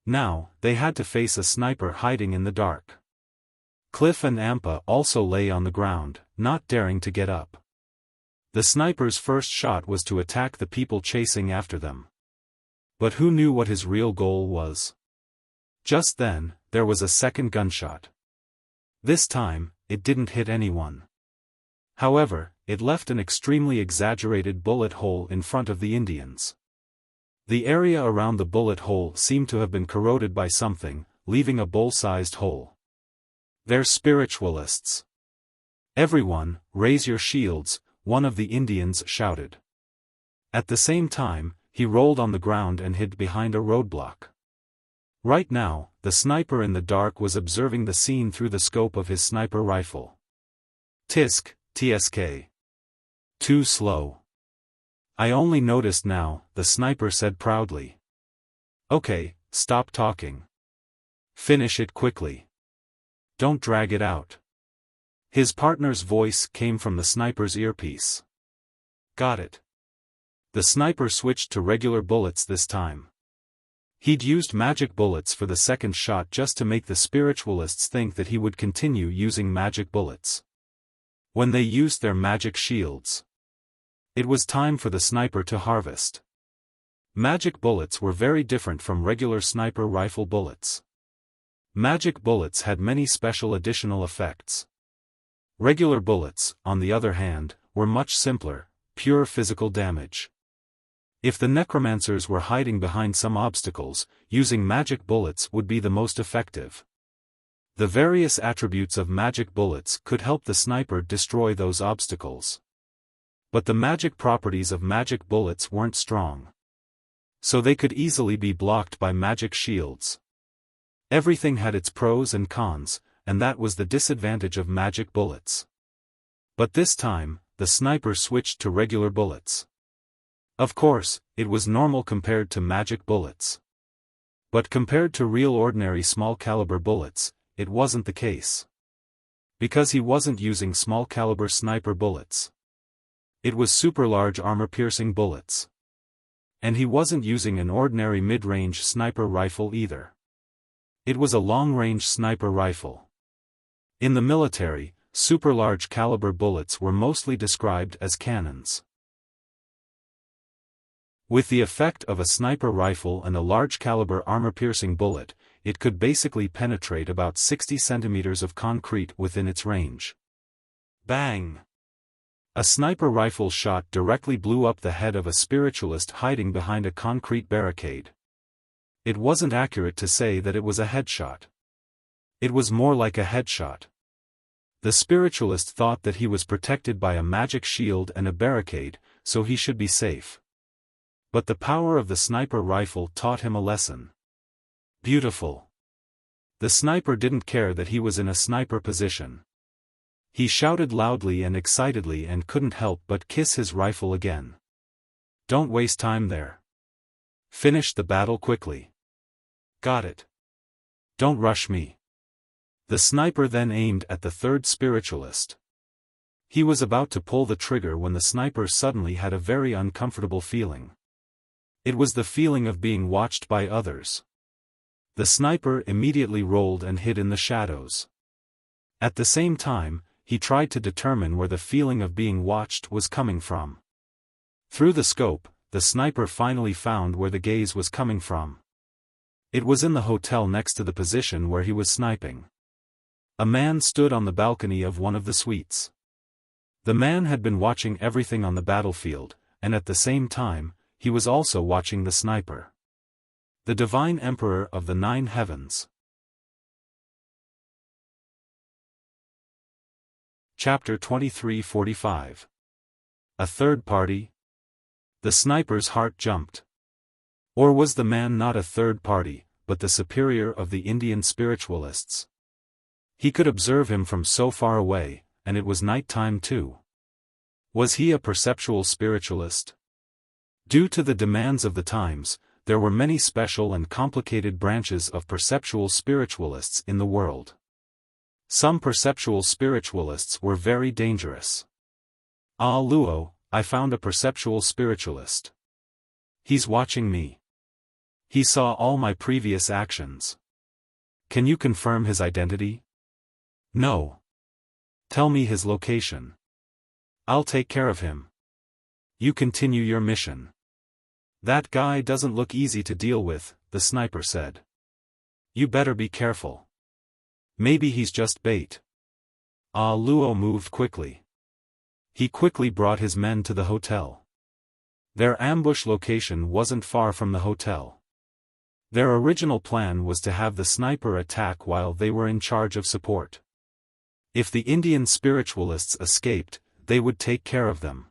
Now, they had to face a sniper hiding in the dark. Cliff and Ampa also lay on the ground, not daring to get up. The sniper's first shot was to attack the people chasing after them. But who knew what his real goal was? Just then, there was a second gunshot. This time, it didn't hit anyone. However, it left an extremely exaggerated bullet hole in front of the Indians. The area around the bullet hole seemed to have been corroded by something, leaving a bowl-sized hole. "They're spiritualists. Everyone, raise your shields," one of the Indians shouted. At the same time, he rolled on the ground and hid behind a roadblock. Right now, the sniper in the dark was observing the scene through the scope of his sniper rifle. "Tisk, tsk. Too slow. I only noticed now," the sniper said proudly. "Okay, stop talking. Finish it quickly. Don't drag it out." His partner's voice came from the sniper's earpiece. "Got it." The sniper switched to regular bullets this time. He'd used magic bullets for the second shot just to make the spiritualists think that he would continue using magic bullets. When they used their magic shields, it was time for the sniper to harvest. Magic bullets were very different from regular sniper rifle bullets. Magic bullets had many special additional effects. Regular bullets, on the other hand, were much simpler, pure physical damage. If the necromancers were hiding behind some obstacles, using magic bullets would be the most effective. The various attributes of magic bullets could help the sniper destroy those obstacles. But the magic properties of magic bullets weren't strong. So they could easily be blocked by magic shields. Everything had its pros and cons, and that was the disadvantage of magic bullets. But this time, the sniper switched to regular bullets. Of course, it was normal compared to magic bullets. But compared to real ordinary small caliber bullets, it wasn't the case. Because he wasn't using small caliber sniper bullets. It was super large armor-piercing bullets. And he wasn't using an ordinary mid-range sniper rifle either. It was a long-range sniper rifle. In the military, super large caliber bullets were mostly described as cannons. With the effect of a sniper rifle and a large caliber armor-piercing bullet, it could basically penetrate about 60 centimeters of concrete within its range. Bang! A sniper rifle shot directly blew up the head of a spiritualist hiding behind a concrete barricade. It wasn't accurate to say that it was a headshot. It was more like a headshot. The spiritualist thought that he was protected by a magic shield and a barricade, so he should be safe. But the power of the sniper rifle taught him a lesson. Beautiful. The sniper didn't care that he was in a sniper position. He shouted loudly and excitedly and couldn't help but kiss his rifle again. "Don't waste time there. Finish the battle quickly." "Got it. Don't rush me." The sniper then aimed at the third spiritualist. He was about to pull the trigger when the sniper suddenly had a very uncomfortable feeling. It was the feeling of being watched by others. The sniper immediately rolled and hid in the shadows. At the same time, he tried to determine where the feeling of being watched was coming from. Through the scope, the sniper finally found where the gaze was coming from. It was in the hotel next to the position where he was sniping. A man stood on the balcony of one of the suites. The man had been watching everything on the battlefield, and at the same time, he was also watching the sniper. The Divine Emperor of the Nine Heavens. Chapter 23:45. A third party? The sniper's heart jumped. Or was the man not a third party, but the superior of the Indian spiritualists? He could observe him from so far away, and it was night time too. Was he a perceptual spiritualist? Due to the demands of the times, there were many special and complicated branches of perceptual spiritualists in the world. Some perceptual spiritualists were very dangerous. Ah Luo, I found a perceptual spiritualist. He's watching me. He saw all my previous actions. Can you confirm his identity? No. Tell me his location. I'll take care of him. You continue your mission. That guy doesn't look easy to deal with, the sniper said. You better be careful. Maybe he's just bait. Ah, Luo moved quickly. He quickly brought his men to the hotel. Their ambush location wasn't far from the hotel. Their original plan was to have the sniper attack while they were in charge of support. If the Indian spiritualists escaped, they would take care of them.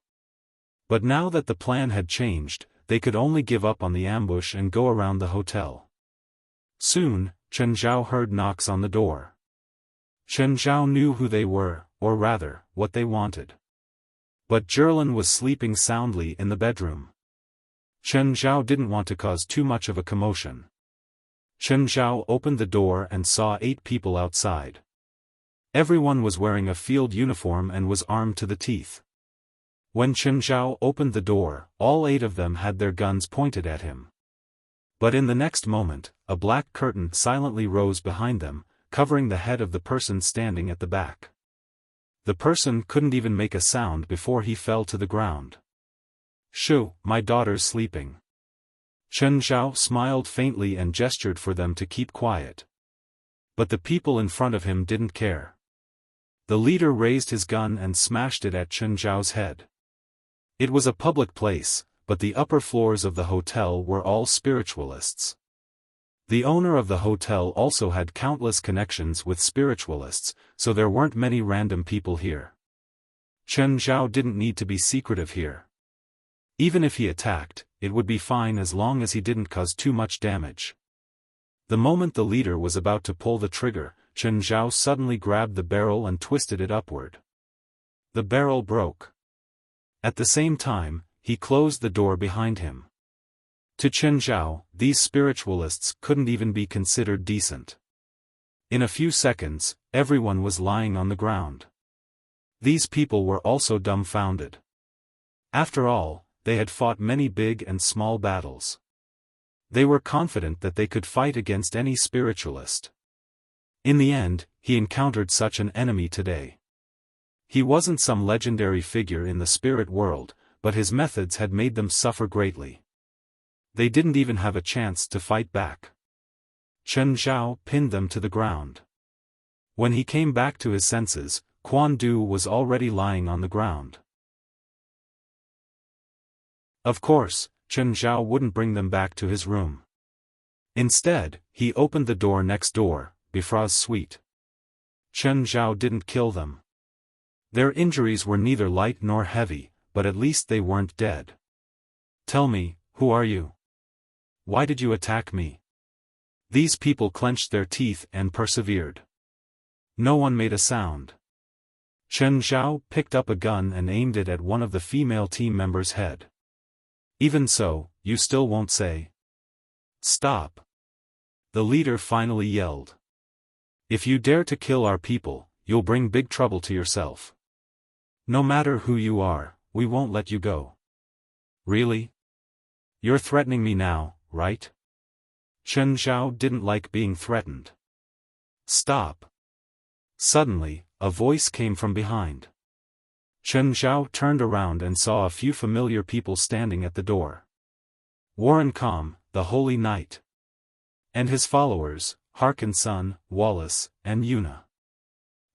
But now that the plan had changed, they could only give up on the ambush and go around the hotel. Soon, Chen Zhao heard knocks on the door. Chen Zhao knew who they were, or rather, what they wanted. But Zhirlin was sleeping soundly in the bedroom. Chen Zhao didn't want to cause too much of a commotion. Chen Zhao opened the door and saw 8 people outside. Everyone was wearing a field uniform and was armed to the teeth. When Chen Zhao opened the door, all 8 of them had their guns pointed at him. But in the next moment, a black curtain silently rose behind them, covering the head of the person standing at the back. The person couldn't even make a sound before he fell to the ground. Shoo, my daughter's sleeping. Chen Zhao smiled faintly and gestured for them to keep quiet. But the people in front of him didn't care. The leader raised his gun and smashed it at Chen Zhao's head. It was a public place, but the upper floors of the hotel were all spiritualists. The owner of the hotel also had countless connections with spiritualists, so there weren't many random people here. Chen Zhao didn't need to be secretive here. Even if he attacked, it would be fine as long as he didn't cause too much damage. The moment the leader was about to pull the trigger, Chen Zhao suddenly grabbed the barrel and twisted it upward. The barrel broke. At the same time, he closed the door behind him. To Chen Zhao, these spiritualists couldn't even be considered decent. In a few seconds, everyone was lying on the ground. These people were also dumbfounded. After all, they had fought many big and small battles. They were confident that they could fight against any spiritualist. In the end, he encountered such an enemy today. He wasn't some legendary figure in the spirit world, but his methods had made them suffer greatly. They didn't even have a chance to fight back. Chen Zhao pinned them to the ground. When he came back to his senses, Quan Du was already lying on the ground. Of course, Chen Zhao wouldn't bring them back to his room. Instead, he opened the door next door, Bifra's suite. Chen Zhao didn't kill them. Their injuries were neither light nor heavy, but at least they weren't dead. Tell me, who are you? Why did you attack me? These people clenched their teeth and persevered. No one made a sound. Chen Zhao picked up a gun and aimed it at one of the female team members' head. Even so, you still won't say? Stop. The leader finally yelled. If you dare to kill our people, you'll bring big trouble to yourself. No matter who you are, we won't let you go. Really? You're threatening me now, right? Chen Zhao didn't like being threatened. Stop. Suddenly, a voice came from behind. Chen Zhao turned around and saw a few familiar people standing at the door. Warren Calm, the Holy Knight. And his followers, Harkin Sun, Wallace, and Yuna.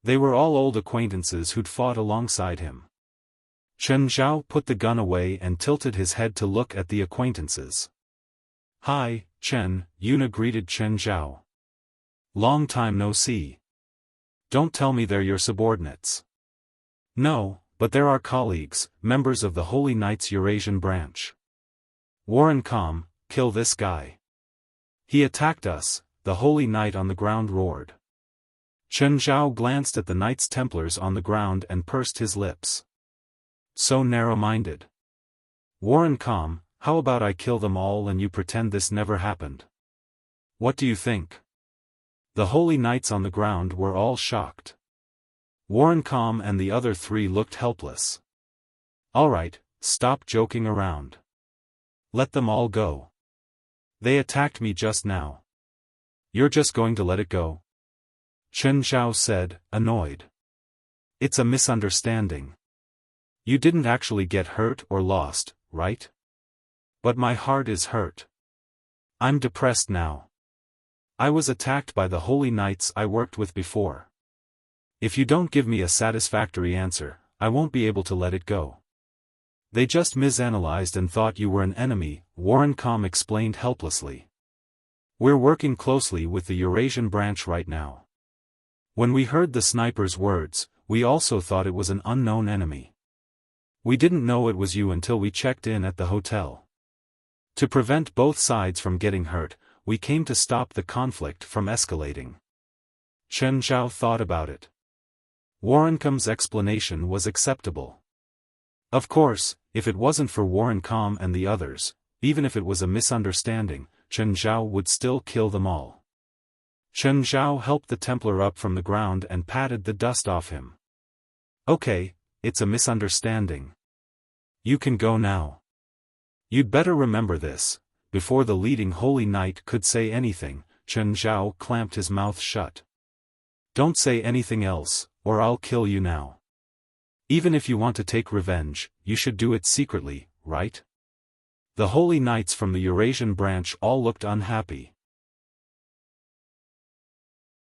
They were all old acquaintances who'd fought alongside him. Chen Zhao put the gun away and tilted his head to look at the acquaintances. Hi, Chen, Yuna greeted Chen Zhao. Long time no see. Don't tell me they're your subordinates. No, but they're our colleagues, members of the Holy Knight's Eurasian branch. Warren Calm, kill this guy. He attacked us, the Holy Knight on the ground roared. Chen Zhao glanced at the Knights Templars on the ground and pursed his lips. So narrow-minded. Warren Calm, how about I kill them all and you pretend this never happened? What do you think? The Holy Knights on the ground were all shocked. Warren Calm and the other 3 looked helpless. Alright, stop joking around. Let them all go. They attacked me just now. You're just going to let it go? Chen Zhao said, annoyed. It's a misunderstanding. You didn't actually get hurt or lost, right? But my heart is hurt. I'm depressed now. I was attacked by the holy knights I worked with before. If you don't give me a satisfactory answer, I won't be able to let it go. They just misanalyzed and thought you were an enemy, Warren Com explained helplessly. We're working closely with the Eurasian branch right now. When we heard the sniper's words, we also thought it was an unknown enemy. We didn't know it was you until we checked in at the hotel. To prevent both sides from getting hurt, we came to stop the conflict from escalating. Chen Zhao thought about it. Warrencom's explanation was acceptable. Of course, if it wasn't for Warrencom and the others, even if it was a misunderstanding, Chen Zhao would still kill them all. Chen Zhao helped the Templar up from the ground and patted the dust off him. Okay, it's a misunderstanding. You can go now. You'd better remember this. Before the leading holy knight could say anything, Chen Zhao clamped his mouth shut. Don't say anything else, or I'll kill you now. Even if you want to take revenge, you should do it secretly, right? The holy knights from the Eurasian branch all looked unhappy.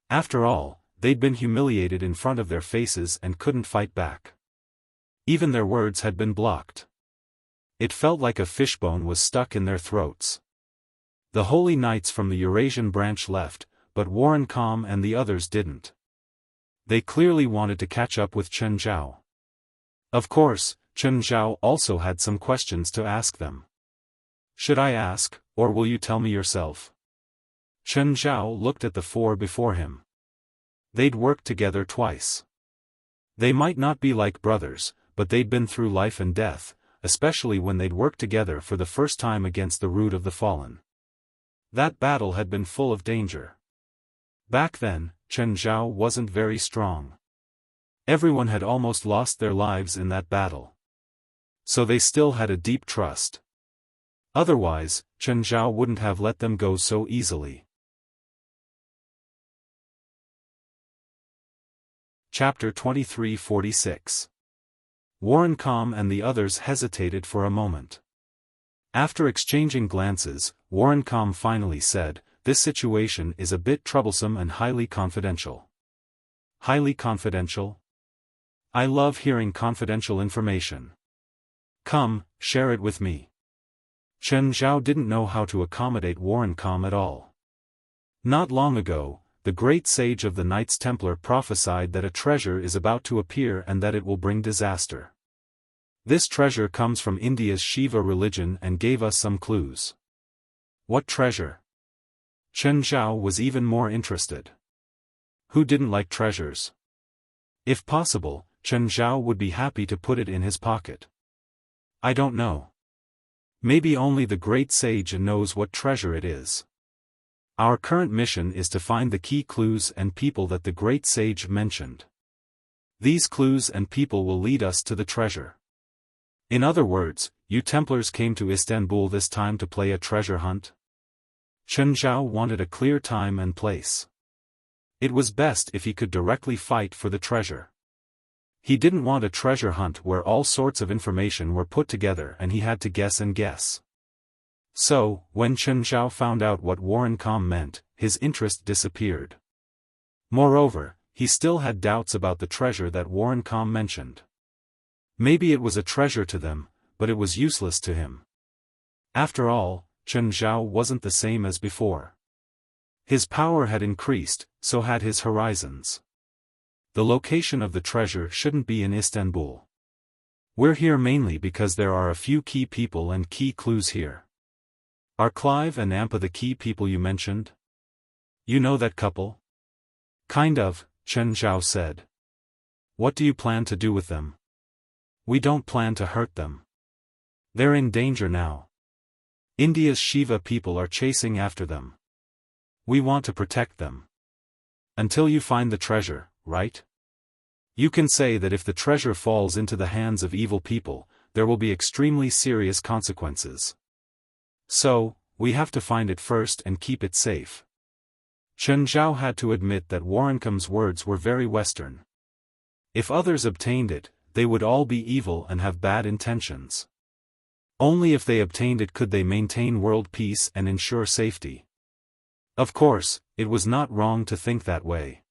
After all, they'd been humiliated in front of their faces and couldn't fight back. Even their words had been blocked. It felt like a fishbone was stuck in their throats. The holy knights from the Eurasian branch left, but Warrencom and the others didn't. They clearly wanted to catch up with Chen Zhao. Of course, Chen Zhao also had some questions to ask them. Should I ask, or will you tell me yourself? Chen Zhao looked at the four before him. They'd worked together twice. They might not be like brothers, but they'd been through life and death, especially when they'd worked together for the first time against the Root of the Fallen. That battle had been full of danger. Back then, Chen Zhao wasn't very strong. Everyone had almost lost their lives in that battle. So they still had a deep trust. Otherwise, Chen Zhao wouldn't have let them go so easily. Chapter 2346. Warrencom and the others hesitated for a moment. After exchanging glances, Warrencom finally said, "This situation is a bit troublesome and highly confidential." Highly confidential? I love hearing confidential information. Come, share it with me. Chen Zhao didn't know how to accommodate Warrencom at all. Not long ago, the great sage of the Knights Templar prophesied that a treasure is about to appear and that it will bring disaster. This treasure comes from India's Shiva religion and gave us some clues. What treasure? Chen Zhao was even more interested. Who didn't like treasures? If possible, Chen Zhao would be happy to put it in his pocket. I don't know. Maybe only the great sage knows what treasure it is. Our current mission is to find the key clues and people that the great sage mentioned. These clues and people will lead us to the treasure. In other words, you Templars came to Istanbul this time to play a treasure hunt? Chen Zhao wanted a clear time and place. It was best if he could directly fight for the treasure. He didn't want a treasure hunt where all sorts of information were put together and he had to guess and guess. So, when Chen Zhao found out what Warrencom meant, his interest disappeared. Moreover, he still had doubts about the treasure that Warrencom mentioned. Maybe it was a treasure to them, but it was useless to him. After all, Chen Zhao wasn't the same as before. His power had increased, so had his horizons. The location of the treasure shouldn't be in Istanbul. We're here mainly because there are a few key people and key clues here. Are Clive and Ampa the key people you mentioned? You know that couple? Kind of, Chen Zhao said. What do you plan to do with them? We don't plan to hurt them. They're in danger now. India's Shiva people are chasing after them. We want to protect them. Until you find the treasure, right? You can say that if the treasure falls into the hands of evil people, there will be extremely serious consequences. So, we have to find it first and keep it safe. Chen Zhao had to admit that Warrencomb's words were very Western. If others obtained it, they would all be evil and have bad intentions. Only if they obtained it could they maintain world peace and ensure safety. Of course, it was not wrong to think that way.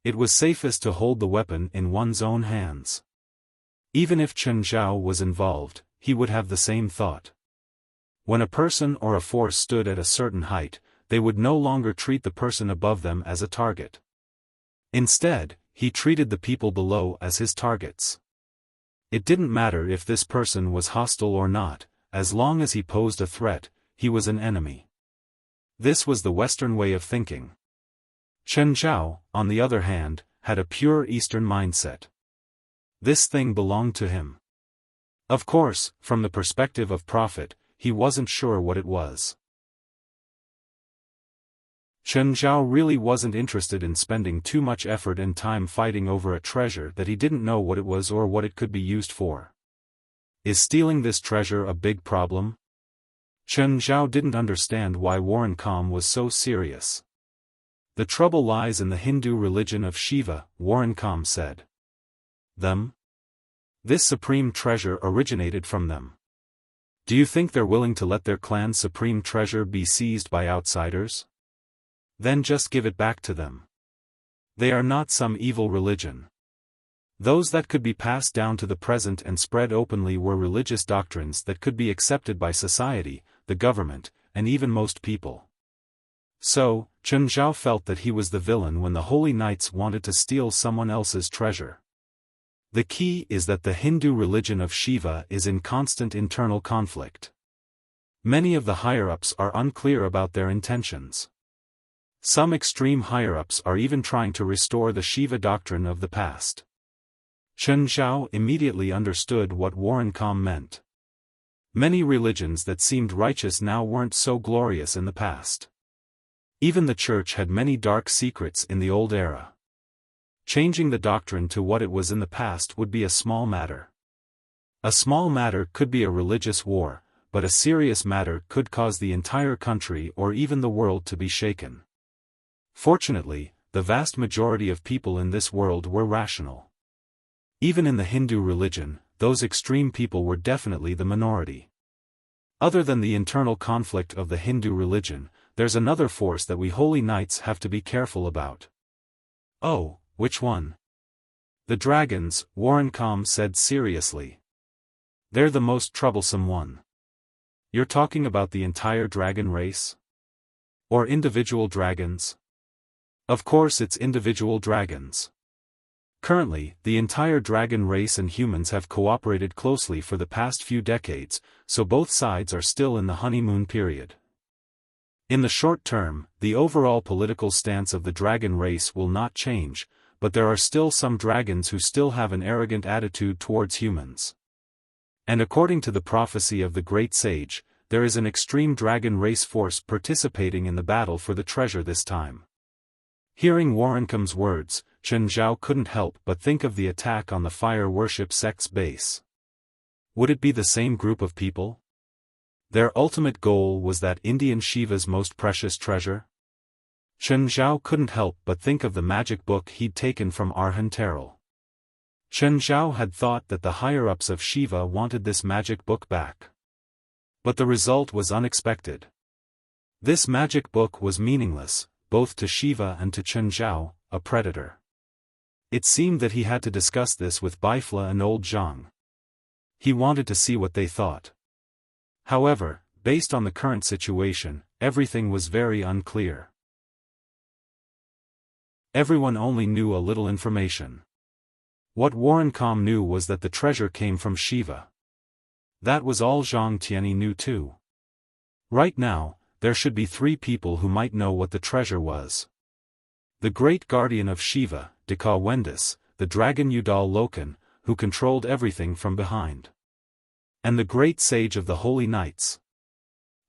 It was safest to hold the weapon in one's own hands. Even if Chen Zhao was involved, he would have the same thought. When a person or a force stood at a certain height, they would no longer treat the person above them as a target. Instead, he treated the people below as his targets. It didn't matter if this person was hostile or not, as long as he posed a threat, he was an enemy. This was the Western way of thinking. Chen Zhao, on the other hand, had a pure Eastern mindset. This thing belonged to him. Of course, from the perspective of profit, he wasn't sure what it was. Chen Zhao really wasn't interested in spending too much effort and time fighting over a treasure that he didn't know what it was or what it could be used for. Is stealing this treasure a big problem? Chen Zhao didn't understand why Warrencombe was so serious. The trouble lies in the Hindu religion of Shiva, Warrencombe said. Them? This supreme treasure originated from them. Do you think they're willing to let their clan's supreme treasure be seized by outsiders? Then just give it back to them. They are not some evil religion. Those that could be passed down to the present and spread openly were religious doctrines that could be accepted by society, the government, and even most people. So, Chen Zhao felt that he was the villain when the holy knights wanted to steal someone else's treasure. The key is that the Hindu religion of Shiva is in constant internal conflict. Many of the higher-ups are unclear about their intentions. Some extreme higher-ups are even trying to restore the Shiva doctrine of the past. Chen Zhao immediately understood what Warrencombe meant. Many religions that seemed righteous now weren't so glorious in the past. Even the church had many dark secrets in the old era. Changing the doctrine to what it was in the past would be a small matter. A small matter could be a religious war, but a serious matter could cause the entire country or even the world to be shaken. Fortunately, the vast majority of people in this world were rational. Even in the Hindu religion, those extreme people were definitely the minority. Other than the internal conflict of the Hindu religion, there's another force that we holy knights have to be careful about. Oh, which one? The dragons, Warrencombe said seriously. They're the most troublesome one. You're talking about the entire dragon race? Or individual dragons? Of course it's individual dragons. Currently, the entire dragon race and humans have cooperated closely for the past few decades, so both sides are still in the honeymoon period. In the short term, the overall political stance of the dragon race will not change, but there are still some dragons who still have an arrogant attitude towards humans. And according to the prophecy of the great sage, there is an extreme dragon race force participating in the battle for the treasure this time. Hearing Warrencombe's words, Chen Zhao couldn't help but think of the attack on the fire worship sect's base. Would it be the same group of people? Their ultimate goal was that Indian Shiva's most precious treasure? Chen Zhao couldn't help but think of the magic book he'd taken from Arhan Terrell. Chen Zhao had thought that the higher-ups of Shiva wanted this magic book back. But the result was unexpected. This magic book was meaningless, both to Shiva and to Chen Zhao, a predator. It seemed that he had to discuss this with Bifla and old Zhang. He wanted to see what they thought. However, based on the current situation, everything was very unclear. Everyone only knew a little information. What Warrencombe knew was that the treasure came from Shiva. That was all Zhang Tianyi knew too. Right now, there should be 3 people who might know what the treasure was. The great guardian of Shiva, Deka Wendis, the dragon Udal Loken, who controlled everything from behind. And the great sage of the holy knights.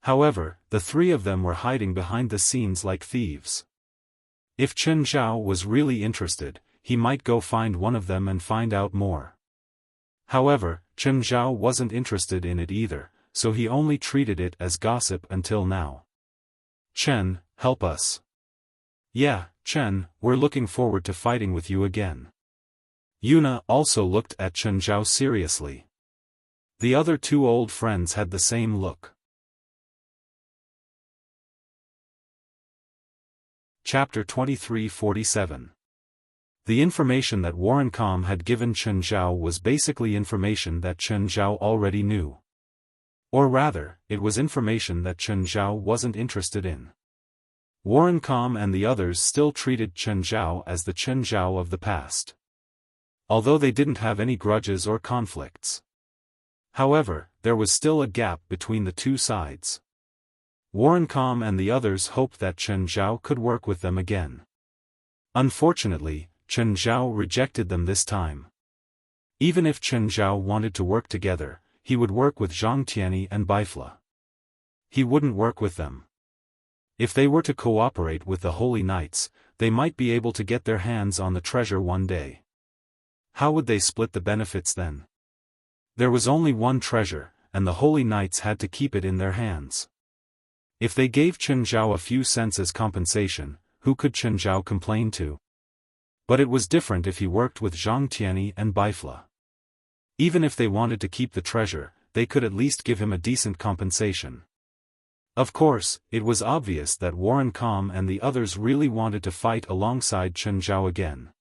However, the 3 of them were hiding behind the scenes like thieves. If Chen Zhao was really interested, he might go find one of them and find out more. However, Chen Zhao wasn't interested in it either, so he only treated it as gossip until now. Chen, help us. Yeah, Chen, we're looking forward to fighting with you again. Yuna also looked at Chen Zhao seriously. The other two old friends had the same look. Chapter 2347. The information that Warren Com had given Chen Zhao was basically information that Chen Zhao already knew. Or rather, it was information that Chen Zhao wasn't interested in. Warren Com and the others still treated Chen Zhao as the Chen Zhao of the past. Although they didn't have any grudges or conflicts. However, there was still a gap between the two sides. Warren Com and the others hoped that Chen Zhao could work with them again. Unfortunately, Chen Zhao rejected them this time. Even if Chen Zhao wanted to work together, he would work with Zhang Tianyi and Baifla. He wouldn't work with them. If they were to cooperate with the Holy Knights, they might be able to get their hands on the treasure one day. How would they split the benefits then? There was only one treasure, and the Holy Knights had to keep it in their hands. If they gave Chen Zhao a few cents as compensation, who could Chen Zhao complain to? But it was different if he worked with Zhang Tianyi and Baifla. Even if they wanted to keep the treasure, they could at least give him a decent compensation. Of course, it was obvious that Warren Com and the others really wanted to fight alongside Chen Zhao again.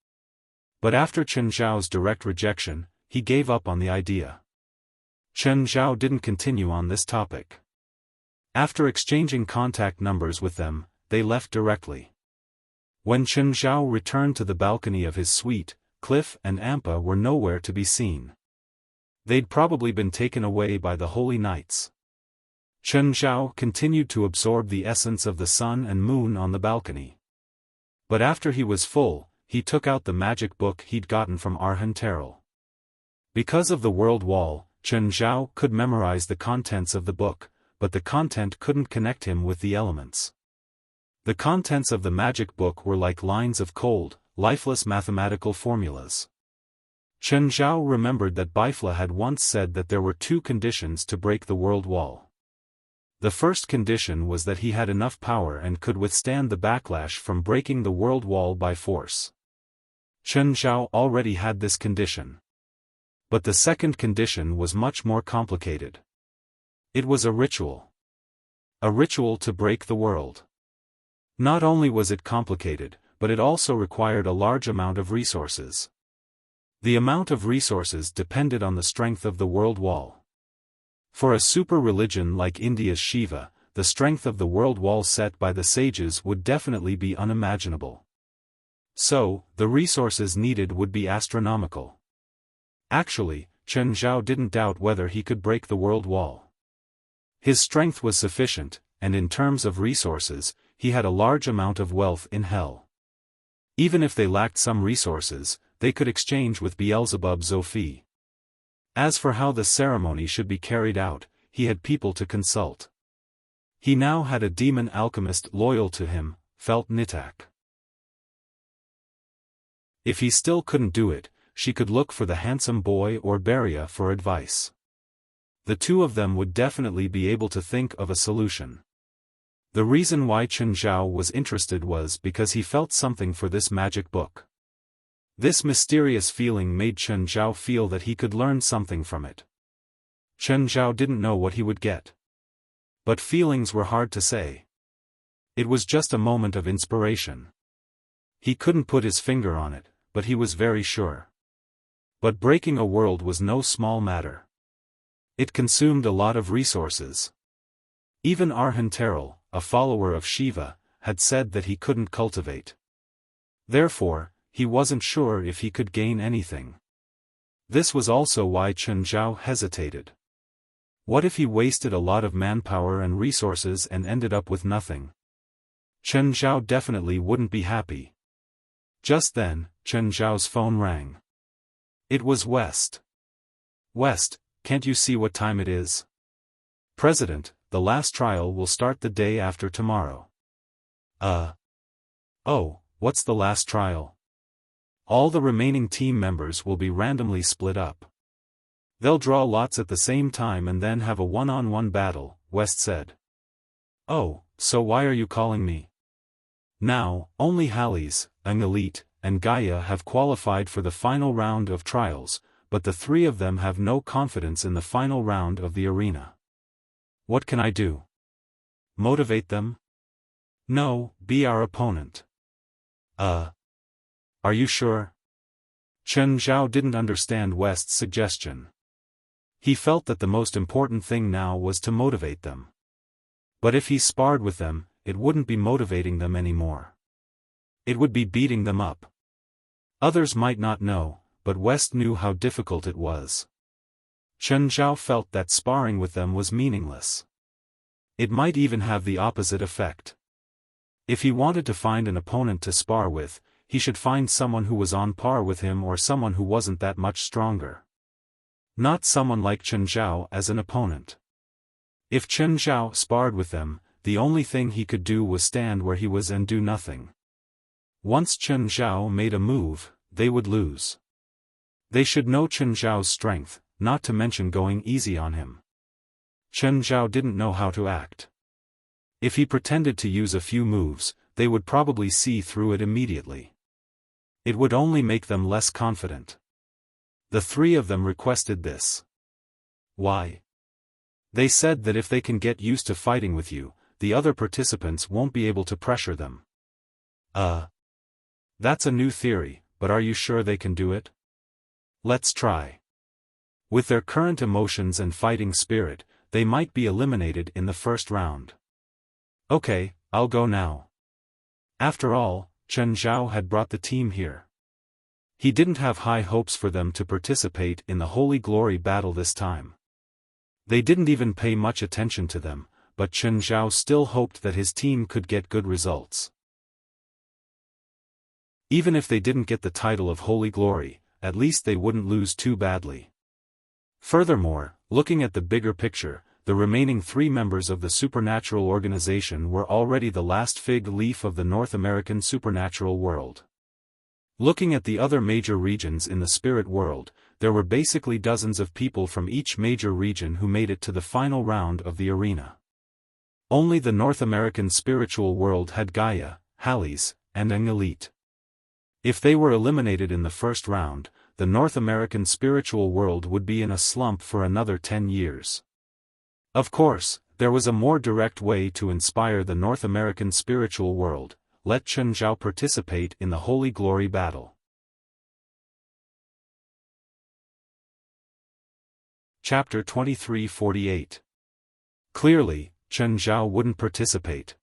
But after Chen Zhao's direct rejection, he gave up on the idea. Chen Zhao didn't continue on this topic. After exchanging contact numbers with them, they left directly. When Chen Zhao returned to the balcony of his suite, Cliff and Ampa were nowhere to be seen. They'd probably been taken away by the Holy Knights. Chen Zhao continued to absorb the essence of the sun and moon on the balcony. But after he was full, he took out the magic book he'd gotten from Arhan. Because of the world wall, Chen Zhao could memorize the contents of the book, but the content couldn't connect him with the elements. The contents of the magic book were like lines of cold, lifeless mathematical formulas. Chen Zhao remembered that Baifla had once said that there were two conditions to break the world wall. The first condition was that he had enough power and could withstand the backlash from breaking the world wall by force. Chen Zhao already had this condition. But the second condition was much more complicated. It was a ritual. A ritual to break the world. Not only was it complicated, but it also required a large amount of resources. The amount of resources depended on the strength of the world wall. For a super religion like India's Shiva, the strength of the world wall set by the sages would definitely be unimaginable. So, the resources needed would be astronomical. Actually, Chen Zhao didn't doubt whether he could break the world wall. His strength was sufficient, and in terms of resources, he had a large amount of wealth in hell. Even if they lacked some resources, they could exchange with Beelzebub Zophi. As for how the ceremony should be carried out, he had people to consult. He now had a demon alchemist loyal to him, felt Nitak. If he still couldn't do it, she could look for the handsome boy or Beria for advice. The two of them would definitely be able to think of a solution. The reason why Chen Zhao was interested was because he felt something for this magic book. This mysterious feeling made Chen Zhao feel that he could learn something from it. Chen Zhao didn't know what he would get. But feelings were hard to say. It was just a moment of inspiration. He couldn't put his finger on it, but he was very sure. But breaking a world was no small matter. It consumed a lot of resources. Even Arhan, a follower of Shiva, had said that he couldn't cultivate. Therefore, he wasn't sure if he could gain anything. This was also why Chen Zhao hesitated. What if he wasted a lot of manpower and resources and ended up with nothing? Chen Zhao definitely wouldn't be happy. Just then, Chen Zhao's phone rang. It was West. West, can't you see what time it is? President, the last trial will start the day after tomorrow. Oh, what's the last trial? All the remaining team members will be randomly split up. They'll draw lots at the same time and then have a one-on-one battle, West said. Oh, so why are you calling me? Now, only Hallease, an elite, and Gaia have qualified for the final round of trials, but the three of them have no confidence in the final round of the arena. What can I do? Motivate them? No, be our opponent. Are you sure? Chen Zhao didn't understand West's suggestion. He felt that the most important thing now was to motivate them. But if he sparred with them, it wouldn't be motivating them anymore. It would be beating them up. Others might not know, but West knew how difficult it was. Chen Zhao felt that sparring with them was meaningless. It might even have the opposite effect. If he wanted to find an opponent to spar with, he should find someone who was on par with him or someone who wasn't that much stronger. Not someone like Chen Zhao as an opponent. If Chen Zhao sparred with them, the only thing he could do was stand where he was and do nothing. Once Chen Zhao made a move, they would lose. They should know Chen Zhao's strength, not to mention going easy on him. Chen Zhao didn't know how to act. If he pretended to use a few moves, they would probably see through it immediately. It would only make them less confident. The three of them requested this. Why? They said that if they can get used to fighting with you, the other participants won't be able to pressure them. That's a new theory, but are you sure they can do it? Let's try. With their current emotions and fighting spirit, they might be eliminated in the first round. Okay, I'll go now. After all, Chen Zhao had brought the team here. He didn't have high hopes for them to participate in the Holy Glory battle this time. They didn't even pay much attention to them, but Chen Zhao still hoped that his team could get good results. Even if they didn't get the title of Holy Glory, at least they wouldn't lose too badly. Furthermore, looking at the bigger picture, the remaining three members of the supernatural organization were already the last fig leaf of the North American supernatural world. Looking at the other major regions in the spirit world, there were basically dozens of people from each major region who made it to the final round of the arena. Only the North American spiritual world had Gaia, Hallease, and an elite. If they were eliminated in the first round, the North American spiritual world would be in a slump for another 10 years. Of course, there was a more direct way to inspire the North American spiritual world: let Chen Zhao participate in the Holy Glory battle. Chapter 23:48. Clearly, Chen Zhao wouldn't participate.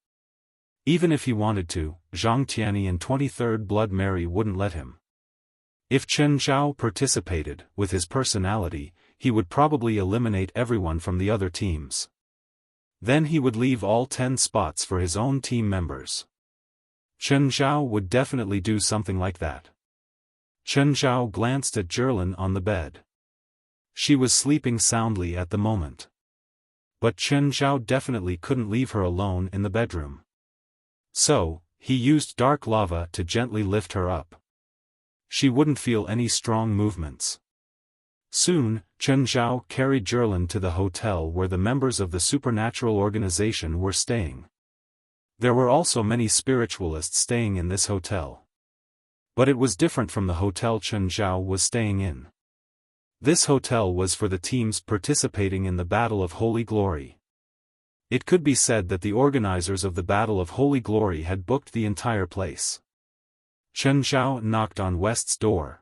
Even if he wanted to, Zhang Tianyi and 23rd Blood Mary wouldn't let him. If Chen Zhao participated, with his personality, he would probably eliminate everyone from the other teams. Then he would leave all 10 spots for his own team members. Chen Zhao would definitely do something like that. Chen Zhao glanced at Zhirlin on the bed. She was sleeping soundly at the moment. But Chen Zhao definitely couldn't leave her alone in the bedroom. So, he used dark lava to gently lift her up. She wouldn't feel any strong movements. Soon, Chen Zhao carried Zhirlin to the hotel where the members of the supernatural organization were staying. There were also many spiritualists staying in this hotel. But it was different from the hotel Chen Zhao was staying in. This hotel was for the teams participating in the Battle of Holy Glory. It could be said that the organizers of the Battle of Holy Glory had booked the entire place. Chen Zhao knocked on West's door.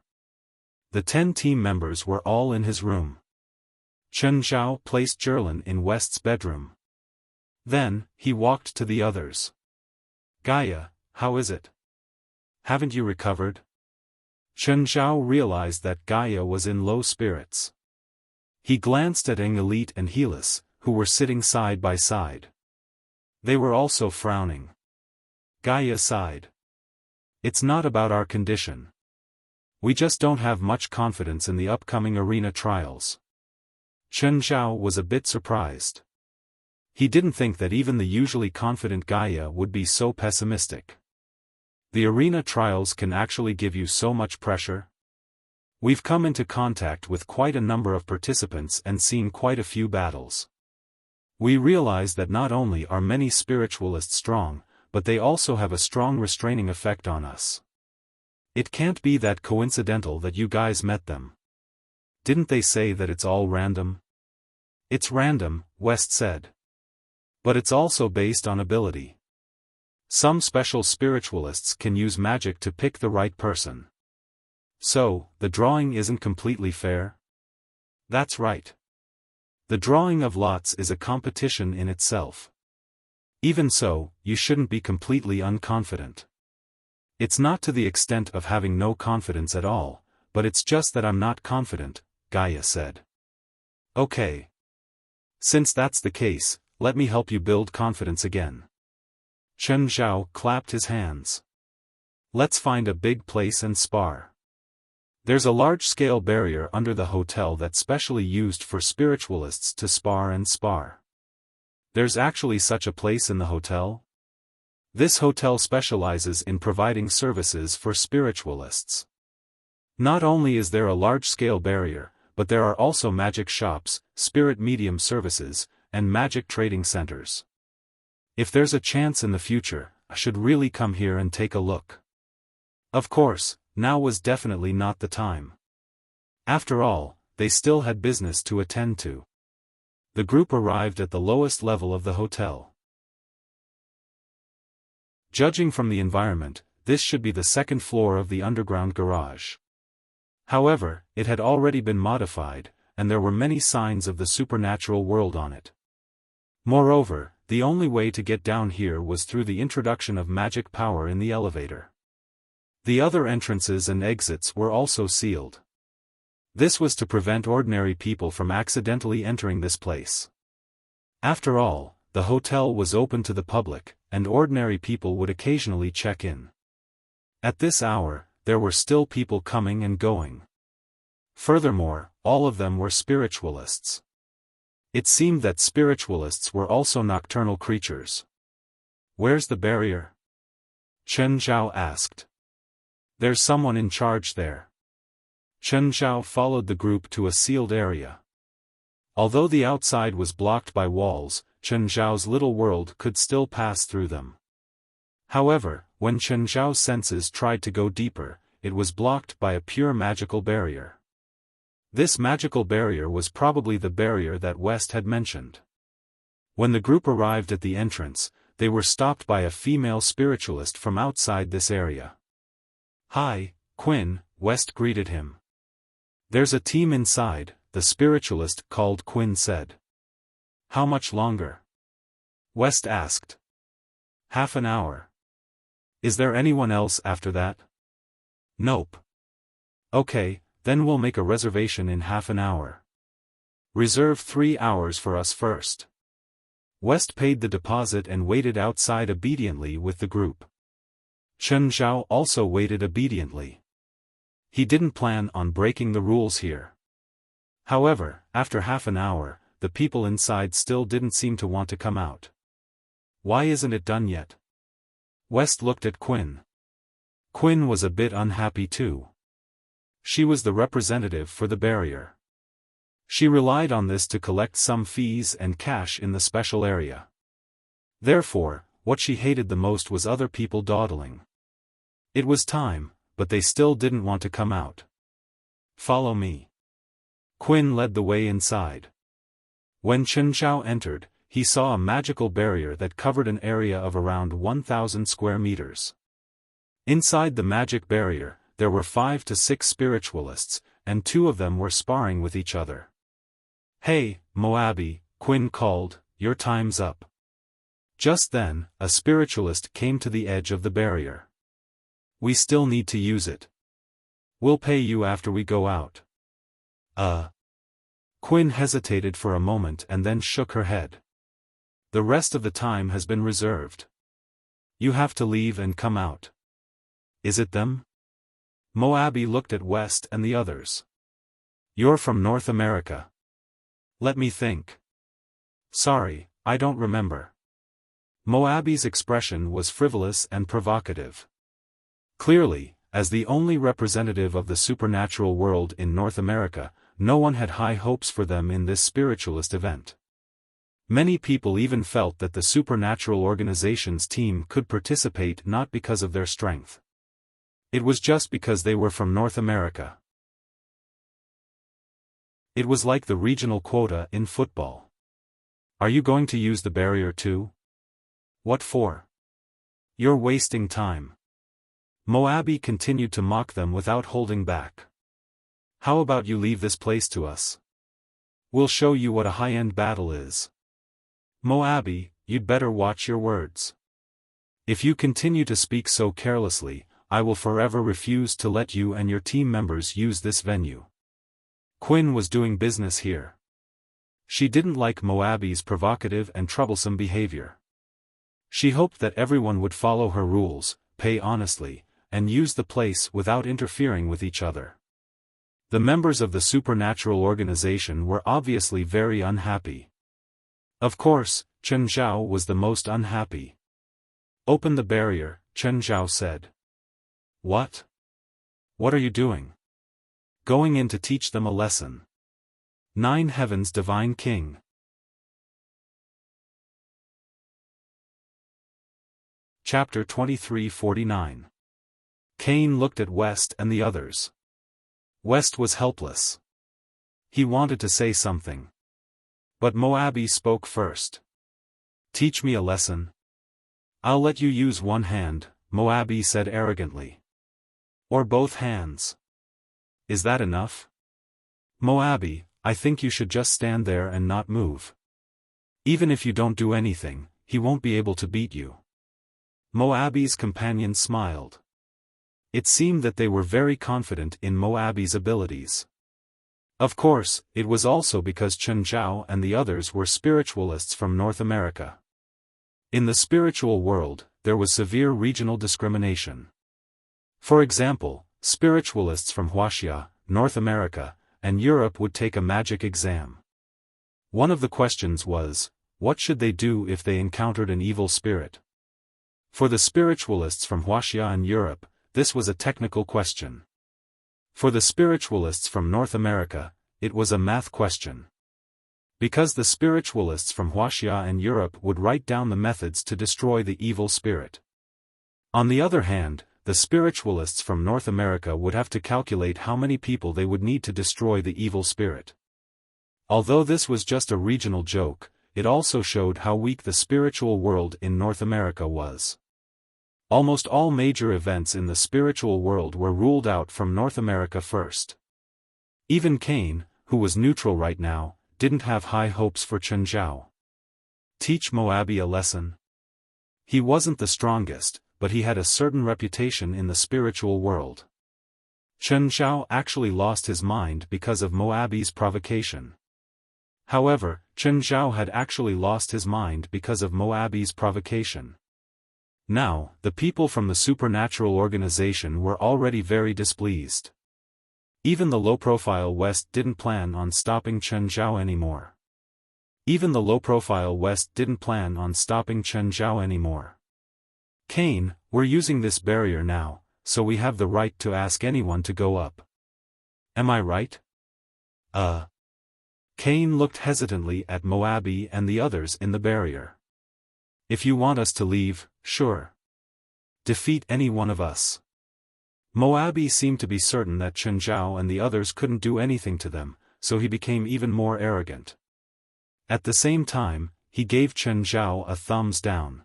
The 10 team members were all in his room. Chen Zhao placed Zhirlin in West's bedroom. Then, he walked to the others. Gaia, how is it? Haven't you recovered? Chen Zhao realized that Gaia was in low spirits. He glanced at Elite and Hallease, who were sitting side by side. They were also frowning. Gaia sighed. It's not about our condition. We just don't have much confidence in the upcoming arena trials. Chen Zhao was a bit surprised. He didn't think that even the usually confident Gaia would be so pessimistic. The arena trials can actually give you so much pressure? We've come into contact with quite a number of participants and seen quite a few battles. We realize that not only are many spiritualists strong, but they also have a strong restraining effect on us. It can't be that coincidental that you guys met them. Didn't they say that it's all random? It's random, West said. But it's also based on ability. Some special spiritualists can use magic to pick the right person. So, the drawing isn't completely fair? That's right. The drawing of lots is a competition in itself. Even so, you shouldn't be completely unconfident. It's not to the extent of having no confidence at all, but it's just that I'm not confident, Gaia said. Okay. Since that's the case, let me help you build confidence again. Chen Zhao clapped his hands. Let's find a big place and spar. There's a large-scale barrier under the hotel that's specially used for spiritualists to spar and spar. There's actually such a place in the hotel? This hotel specializes in providing services for spiritualists. Not only is there a large-scale barrier, but there are also magic shops, spirit medium services, and magic trading centers. If there's a chance in the future, I should really come here and take a look. Of course, now was definitely not the time. After all, they still had business to attend to. The group arrived at the lowest level of the hotel. Judging from the environment, this should be the second floor of the underground garage. However, it had already been modified, and there were many signs of the supernatural world on it. Moreover, the only way to get down here was through the introduction of magic power in the elevator. The other entrances and exits were also sealed. This was to prevent ordinary people from accidentally entering this place. After all, the hotel was open to the public, and ordinary people would occasionally check in. At this hour, there were still people coming and going. Furthermore, all of them were spiritualists. It seemed that spiritualists were also nocturnal creatures. Where's the barrier? Chen Zhao asked. There's someone in charge there. Chen Zhao followed the group to a sealed area. Although the outside was blocked by walls, Chen Zhao's little world could still pass through them. However, when Chen Zhao's senses tried to go deeper, it was blocked by a pure magical barrier. This magical barrier was probably the barrier that West had mentioned. When the group arrived at the entrance, they were stopped by a female spiritualist from outside this area. Hi, Quinn, West greeted him. There's a team inside, the spiritualist called Quinn said. How much longer? West asked. Half an hour. Is there anyone else after that? Nope. Okay, then we'll make a reservation in half an hour. Reserve 3 hours for us first. West paid the deposit and waited outside obediently with the group. Chen Zhao also waited obediently. He didn't plan on breaking the rules here. However, after half an hour, the people inside still didn't seem to want to come out. Why isn't it done yet? West looked at Quinn. Quinn was a bit unhappy too. She was the representative for the barrier. She relied on this to collect some fees and cash in the special area. Therefore, what she hated the most was other people dawdling. It was time, but they still didn't want to come out. Follow me. Quinn led the way inside. When Chen Zhao entered, he saw a magical barrier that covered an area of around 1,000 square meters. Inside the magic barrier, there were 5 to 6 spiritualists, and 2 of them were sparring with each other. Hey, Moabi, Quinn called, your time's up. Just then, a spiritualist came to the edge of the barrier. We still need to use it. We'll pay you after we go out. Quinn hesitated for a moment and then shook her head. The rest of the time has been reserved. You have to leave and come out. Is it them? Moabi looked at West and the others. You're from North America. Let me think. Sorry, I don't remember. Moabi's expression was frivolous and provocative. Clearly, as the only representative of the supernatural world in North America, no one had high hopes for them in this spiritualist event. Many people even felt that the supernatural organization's team could participate not because of their strength. It was just because they were from North America. It was like the regional quota in football. Are you going to use the barrier too? What for? You're wasting time. Moabi continued to mock them without holding back. How about you leave this place to us? We'll show you what a high-end battle is. Moabi, you'd better watch your words. If you continue to speak so carelessly, I will forever refuse to let you and your team members use this venue. Quinn was doing business here. She didn't like Moabi's provocative and troublesome behavior. She hoped that everyone would follow her rules, pay honestly, and use the place without interfering with each other. The members of the supernatural organization were obviously very unhappy. Of course, Chen Zhao was the most unhappy. Open the barrier, Chen Zhao said. What? What are you doing? Going in to teach them a lesson. 9 Heavens Divine King. Chapter 23:49. Cain looked at West and the others. West was helpless. He wanted to say something. But Moabi spoke first. Teach me a lesson. I'll let you use one hand, Moabi said arrogantly. Or both hands. Is that enough? Moabi, I think you should just stand there and not move. Even if you don't do anything, he won't be able to beat you. Moabi's companion smiled. It seemed that they were very confident in Moabi's abilities. Of course, it was also because Chen Zhao and the others were spiritualists from North America. In the spiritual world, there was severe regional discrimination. For example, spiritualists from Huaxia, North America, and Europe would take a magic exam. One of the questions was, what should they do if they encountered an evil spirit? For the spiritualists from Huaxia and Europe, this was a technical question. For the spiritualists from North America, it was a math question. Because the spiritualists from Huaxia and Europe would write down the methods to destroy the evil spirit. On the other hand, the spiritualists from North America would have to calculate how many people they would need to destroy the evil spirit. Although this was just a regional joke, it also showed how weak the spiritual world in North America was. Almost all major events in the spiritual world were ruled out from North America first. Even Cain, who was neutral right now, didn't have high hopes for Chen Zhao. Teach Moabi a lesson? He wasn't the strongest, but he had a certain reputation in the spiritual world. Chen Zhao actually lost his mind because of Moabi's provocation. However, Chen Zhao had actually lost his mind because of Moabi's provocation. Now, the people from the supernatural organization were already very displeased. Even the low-profile West didn't plan on stopping Chen Zhao anymore. Cain, we're using this barrier now, so we have the right to ask anyone to go up. Am I right? Cain looked hesitantly at Moabi and the others in the barrier. If you want us to leave, sure. Defeat any one of us. Moabi seemed to be certain that Chen Zhao and the others couldn't do anything to them, so he became even more arrogant. At the same time, he gave Chen Zhao a thumbs down.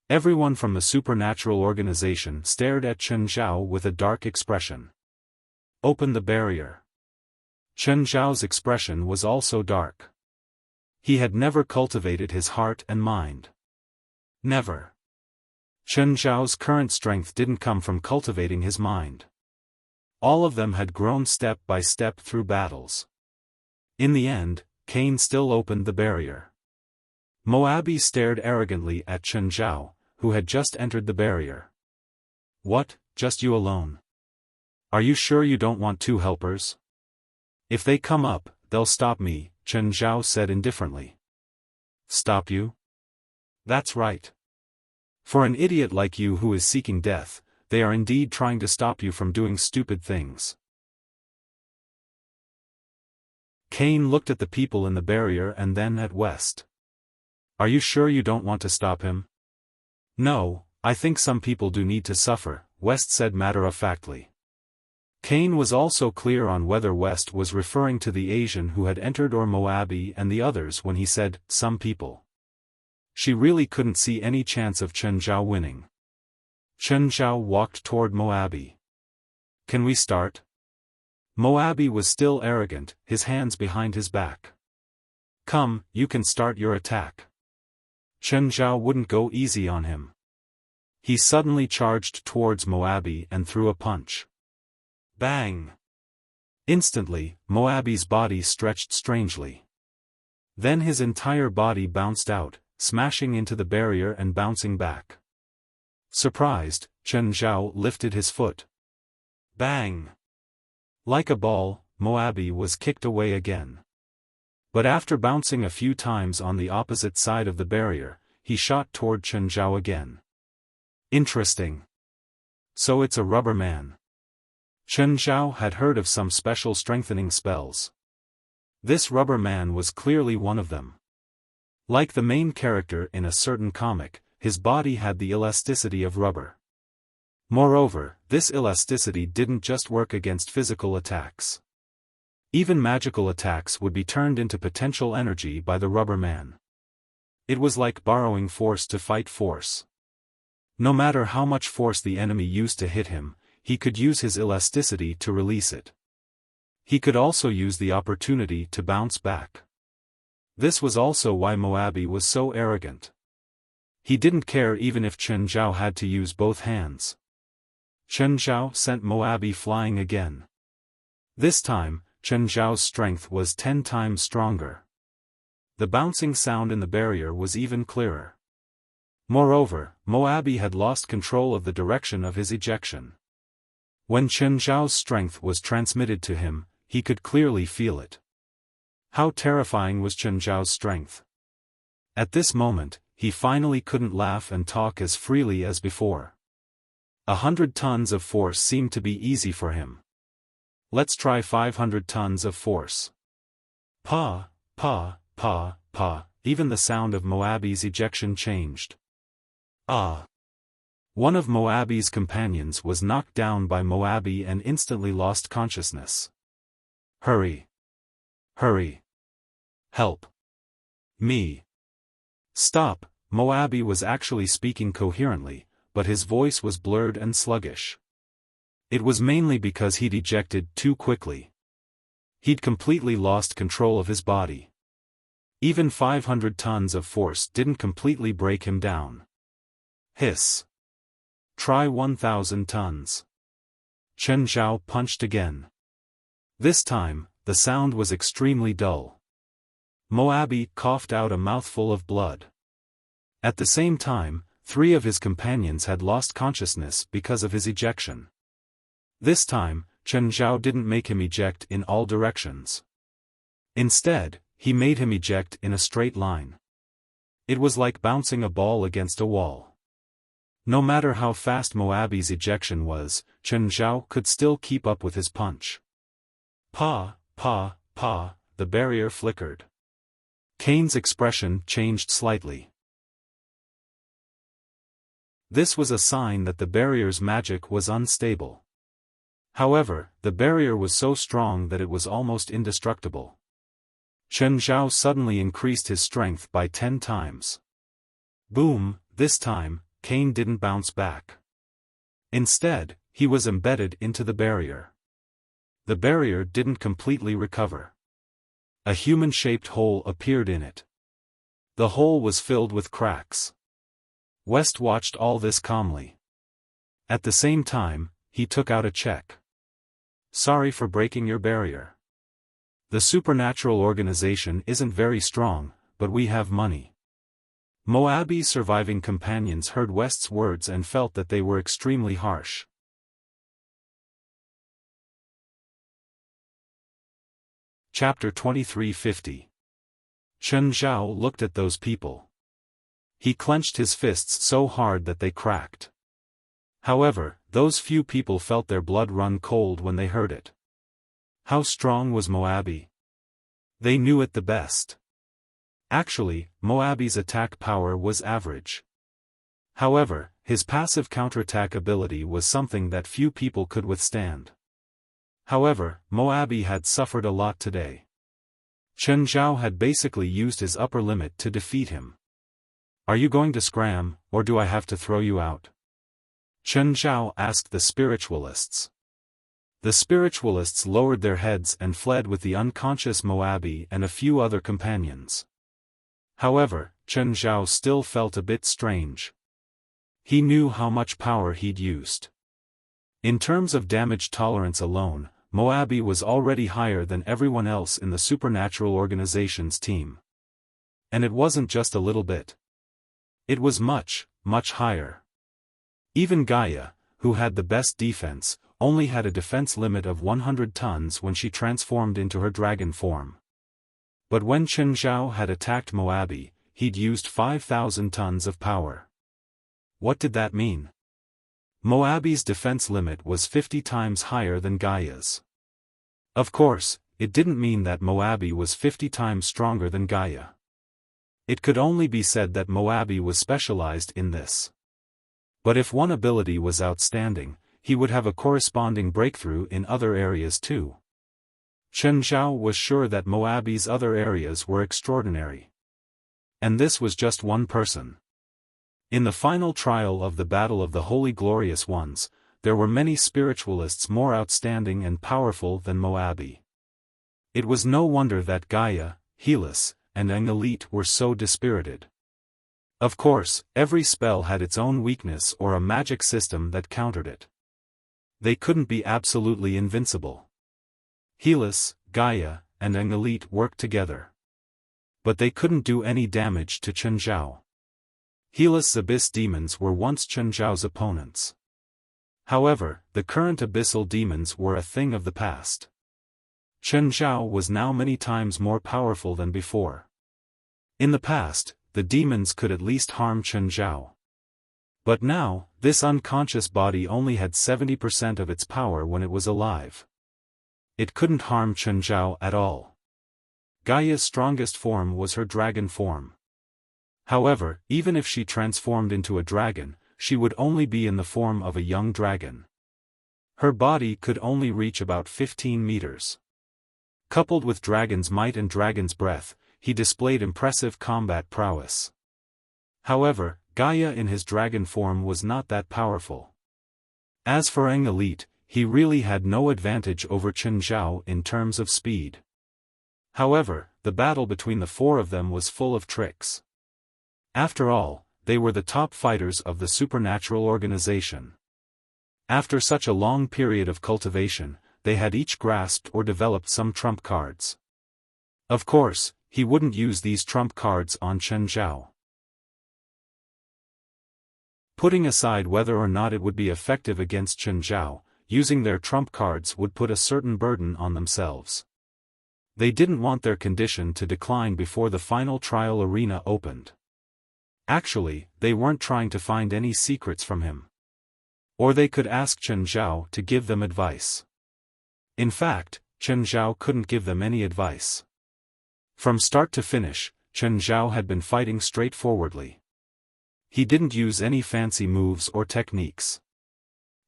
Everyone from the supernatural organization stared at Chen Zhao with a dark expression. Open the barrier. Chen Zhao's expression was also dark. He had never cultivated his heart and mind. Never. Chen Zhao's current strength didn't come from cultivating his mind. All of them had grown step by step through battles. In the end, Cain still opened the barrier. Moabi stared arrogantly at Chen Zhao, who had just entered the barrier. What, just you alone? Are you sure you don't want 2 helpers? If they come up, they'll stop me, Chen Zhao said indifferently. Stop you? That's right. For an idiot like you who is seeking death, they are indeed trying to stop you from doing stupid things. Cain looked at the people in the barrier and then at West. Are you sure you don't want to stop him? No, I think some people do need to suffer, West said matter-of-factly. Cain was also clear on whether West was referring to the Asian who had entered or Moabi and the others when he said, some people. She really couldn't see any chance of Chen Zhao winning. Chen Zhao walked toward Moabi. Can we start? Moabi was still arrogant, his hands behind his back. Come, you can start your attack. Chen Zhao wouldn't go easy on him. He suddenly charged towards Moabi and threw a punch. Bang! Instantly, Moabi's body stretched strangely. Then his entire body bounced out, smashing into the barrier and bouncing back. Surprised, Chen Zhao lifted his foot. Bang! Like a ball, Moabi was kicked away again. But after bouncing a few times on the opposite side of the barrier, he shot toward Chen Zhao again. Interesting. So it's a rubber man. Chen Zhao had heard of some special strengthening spells. This rubber man was clearly one of them. Like the main character in a certain comic, his body had the elasticity of rubber. Moreover, this elasticity didn't just work against physical attacks. Even magical attacks would be turned into potential energy by the rubber man. It was like borrowing force to fight force. No matter how much force the enemy used to hit him, he could use his elasticity to release it. He could also use the opportunity to bounce back. This was also why Moabi was so arrogant. He didn't care even if Chen Zhao had to use both hands. Chen Zhao sent Moabi flying again. This time, Chen Zhao's strength was 10 times stronger. The bouncing sound in the barrier was even clearer. Moreover, Moabi had lost control of the direction of his ejection. When Chen Zhao's strength was transmitted to him, he could clearly feel it. How terrifying was Chen Zhao's strength! At this moment, he finally couldn't laugh and talk as freely as before. 100 tons of force seemed to be easy for him. Let's try 500 tons of force. Pa, pa, pa, pa, even the sound of Moabi's ejection changed. Ah! One of Moabi's companions was knocked down by Moabi and instantly lost consciousness. Hurry! Hurry! Help! Me! Stop! Moabi was actually speaking coherently, but his voice was blurred and sluggish. It was mainly because he'd ejected too quickly. He'd completely lost control of his body. Even 500 tons of force didn't completely break him down. Hiss! Try 1,000 tons. Chen Zhao punched again. This time, the sound was extremely dull. Moabi coughed out a mouthful of blood. At the same time, 3 of his companions had lost consciousness because of his ejection. This time, Chen Zhao didn't make him eject in all directions. Instead, he made him eject in a straight line. It was like bouncing a ball against a wall. No matter how fast Moabi's ejection was, Chen Zhao could still keep up with his punch. Pa, pa, pa, the barrier flickered. Cain's expression changed slightly. This was a sign that the barrier's magic was unstable. However, the barrier was so strong that it was almost indestructible. Chen Zhao suddenly increased his strength by 10 times. Boom! This time, Cain didn't bounce back. Instead, he was embedded into the barrier. The barrier didn't completely recover. A human-shaped hole appeared in it. The hole was filled with cracks. West watched all this calmly. At the same time, he took out a check. Sorry for breaking your barrier. The supernatural organization isn't very strong, but we have money. Moabi's surviving companions heard West's words and felt that they were extremely harsh. Chapter 2350. Chen Zhao looked at those people. He clenched his fists so hard that they cracked. However, those few people felt their blood run cold when they heard it. How strong was Moabi? They knew it the best. Actually, Moabi's attack power was average. However, his passive counterattack ability was something that few people could withstand. However, Moabi had suffered a lot today. Chen Zhao had basically used his upper limit to defeat him. Are you going to scram, or do I have to throw you out? Chen Zhao asked the spiritualists. The spiritualists lowered their heads and fled with the unconscious Moabi and a few other companions. However, Chen Zhao still felt a bit strange. He knew how much power he'd used. In terms of damage tolerance alone, Moabi was already higher than everyone else in the supernatural organization's team. And it wasn't just a little bit. It was much, much higher. Even Gaia, who had the best defense, only had a defense limit of 100 tons when she transformed into her dragon form. But when Chen Zhao had attacked Moabi, he'd used 5,000 tons of power. What did that mean? Moabi's defense limit was 50 times higher than Gaia's. Of course, it didn't mean that Moabi was 50 times stronger than Gaia. It could only be said that Moabi was specialized in this. But if one ability was outstanding, he would have a corresponding breakthrough in other areas too. Chen Zhao was sure that Moabi's other areas were extraordinary. And this was just one person. In the final trial of the Battle of the Holy Glorious Ones, there were many spiritualists more outstanding and powerful than Moabi. It was no wonder that Gaia, Helus, and Enrich were so dispirited. Of course, every spell had its own weakness or a magic system that countered it. They couldn't be absolutely invincible. Helus, Gaia, and Enrich worked together. But they couldn't do any damage to Chen Zhao. Helus' abyss demons were once Chen Zhao's opponents. However, the current abyssal demons were a thing of the past. Chen Zhao was now many times more powerful than before. In the past, the demons could at least harm Chen Zhao. But now, this unconscious body only had 70% of its power when it was alive. It couldn't harm Chen Zhao at all. Gaia's strongest form was her dragon form. However, even if she transformed into a dragon, she would only be in the form of a young dragon. Her body could only reach about 15 meters. Coupled with dragon's might and dragon's breath, he displayed impressive combat prowess. However, Gaia in his dragon form was not that powerful. As for Enrich, he really had no advantage over Chen Zhao in terms of speed. However, the battle between the four of them was full of tricks. After all, they were the top fighters of the supernatural organization. After such a long period of cultivation, they had each grasped or developed some trump cards. Of course, he wouldn't use these trump cards on Chen Zhao. Putting aside whether or not it would be effective against Chen Zhao, using their trump cards would put a certain burden on themselves. They didn't want their condition to decline before the final trial arena opened. Actually, they weren't trying to find any secrets from him. Or they could ask Chen Zhao to give them advice. In fact, Chen Zhao couldn't give them any advice. From start to finish, Chen Zhao had been fighting straightforwardly. He didn't use any fancy moves or techniques.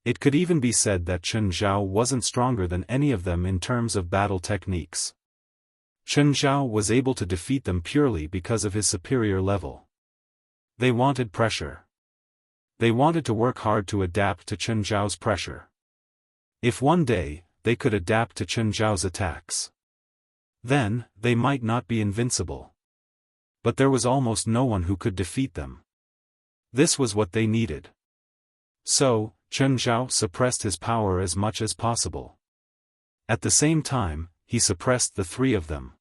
It could even be said that Chen Zhao wasn't stronger than any of them in terms of battle techniques. Chen Zhao was able to defeat them purely because of his superior level. They wanted pressure. They wanted to work hard to adapt to Chen Zhao's pressure. If one day, they could adapt to Chen Zhao's attacks, then, they might not be invincible. But there was almost no one who could defeat them. This was what they needed. So, Chen Zhao suppressed his power as much as possible. At the same time, he suppressed the three of them.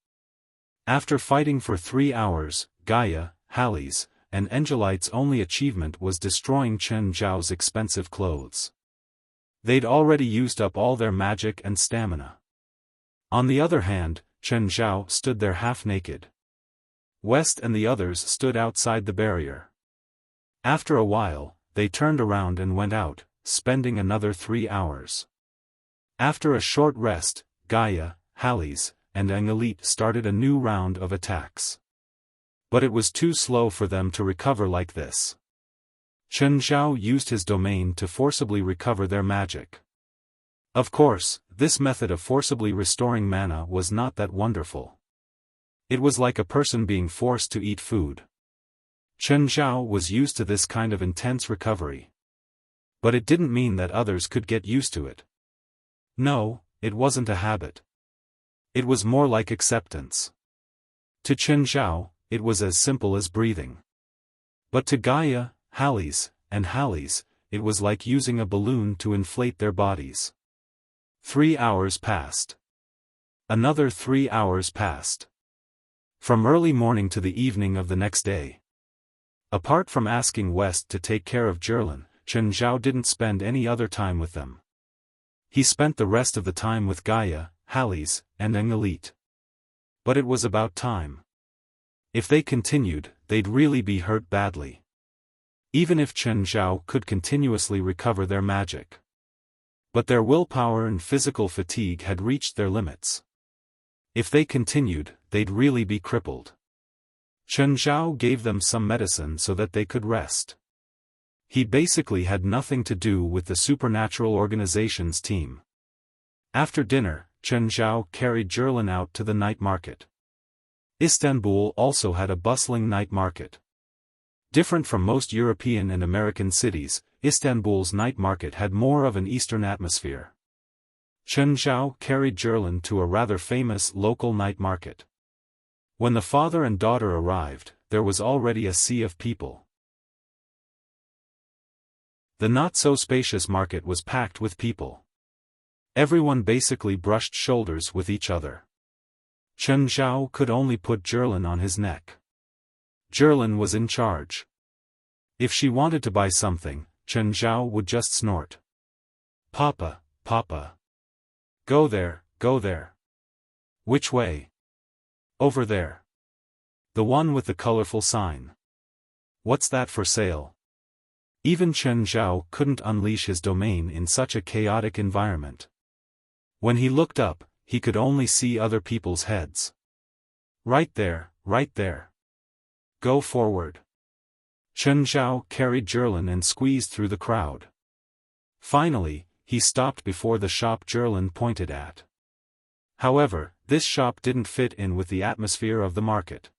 After fighting for 3 hours, Gaia, Helus, and Enric's only achievement was destroying Chen Zhao's expensive clothes. They'd already used up all their magic and stamina. On the other hand, Chen Zhao stood there half-naked. West and the others stood outside the barrier. After a while, they turned around and went out, spending another 3 hours. After a short rest, Gaia, Halles, and Enrich started a new round of attacks. But it was too slow for them to recover like this. Chen Zhao used his domain to forcibly recover their magic. Of course, this method of forcibly restoring mana was not that wonderful. It was like a person being forced to eat food. Chen Zhao was used to this kind of intense recovery. But it didn't mean that others could get used to it. No, it wasn't a habit. It was more like acceptance. To Chen Zhao, it was as simple as breathing. But to Gaia, Halles, and Halles, it was like using a balloon to inflate their bodies. 3 hours passed. Another 3 hours passed. From early morning to the evening of the next day. Apart from asking West to take care of Jerlin, Chen Zhao didn't spend any other time with them. He spent the rest of the time with Gaia, Halles, and Enrich. But it was about time. If they continued, they'd really be hurt badly. Even if Chen Zhao could continuously recover their magic. But their willpower and physical fatigue had reached their limits. If they continued, they'd really be crippled. Chen Zhao gave them some medicine so that they could rest. He basically had nothing to do with the supernatural organization's team. After dinner, Chen Zhao carried Jerlin out to the night market. Istanbul also had a bustling night market. Different from most European and American cities, Istanbul's night market had more of an Eastern atmosphere. Chen Zhao carried Jerlin to a rather famous local night market. When the father and daughter arrived, there was already a sea of people. The not-so-spacious market was packed with people. Everyone basically brushed shoulders with each other. Chen Zhao could only put Jerlin on his neck. Jerlin was in charge. If she wanted to buy something, Chen Zhao would just snort. "Papa, Papa. Go there, go there." "Which way?" "Over there. The one with the colorful sign." "What's that for sale?" Even Chen Zhao couldn't unleash his domain in such a chaotic environment. When he looked up, he could only see other people's heads. "Right there, right there. Go forward." Chen Zhao carried Jerlin and squeezed through the crowd. Finally, he stopped before the shop Jerlin pointed at. However, this shop didn't fit in with the atmosphere of the market.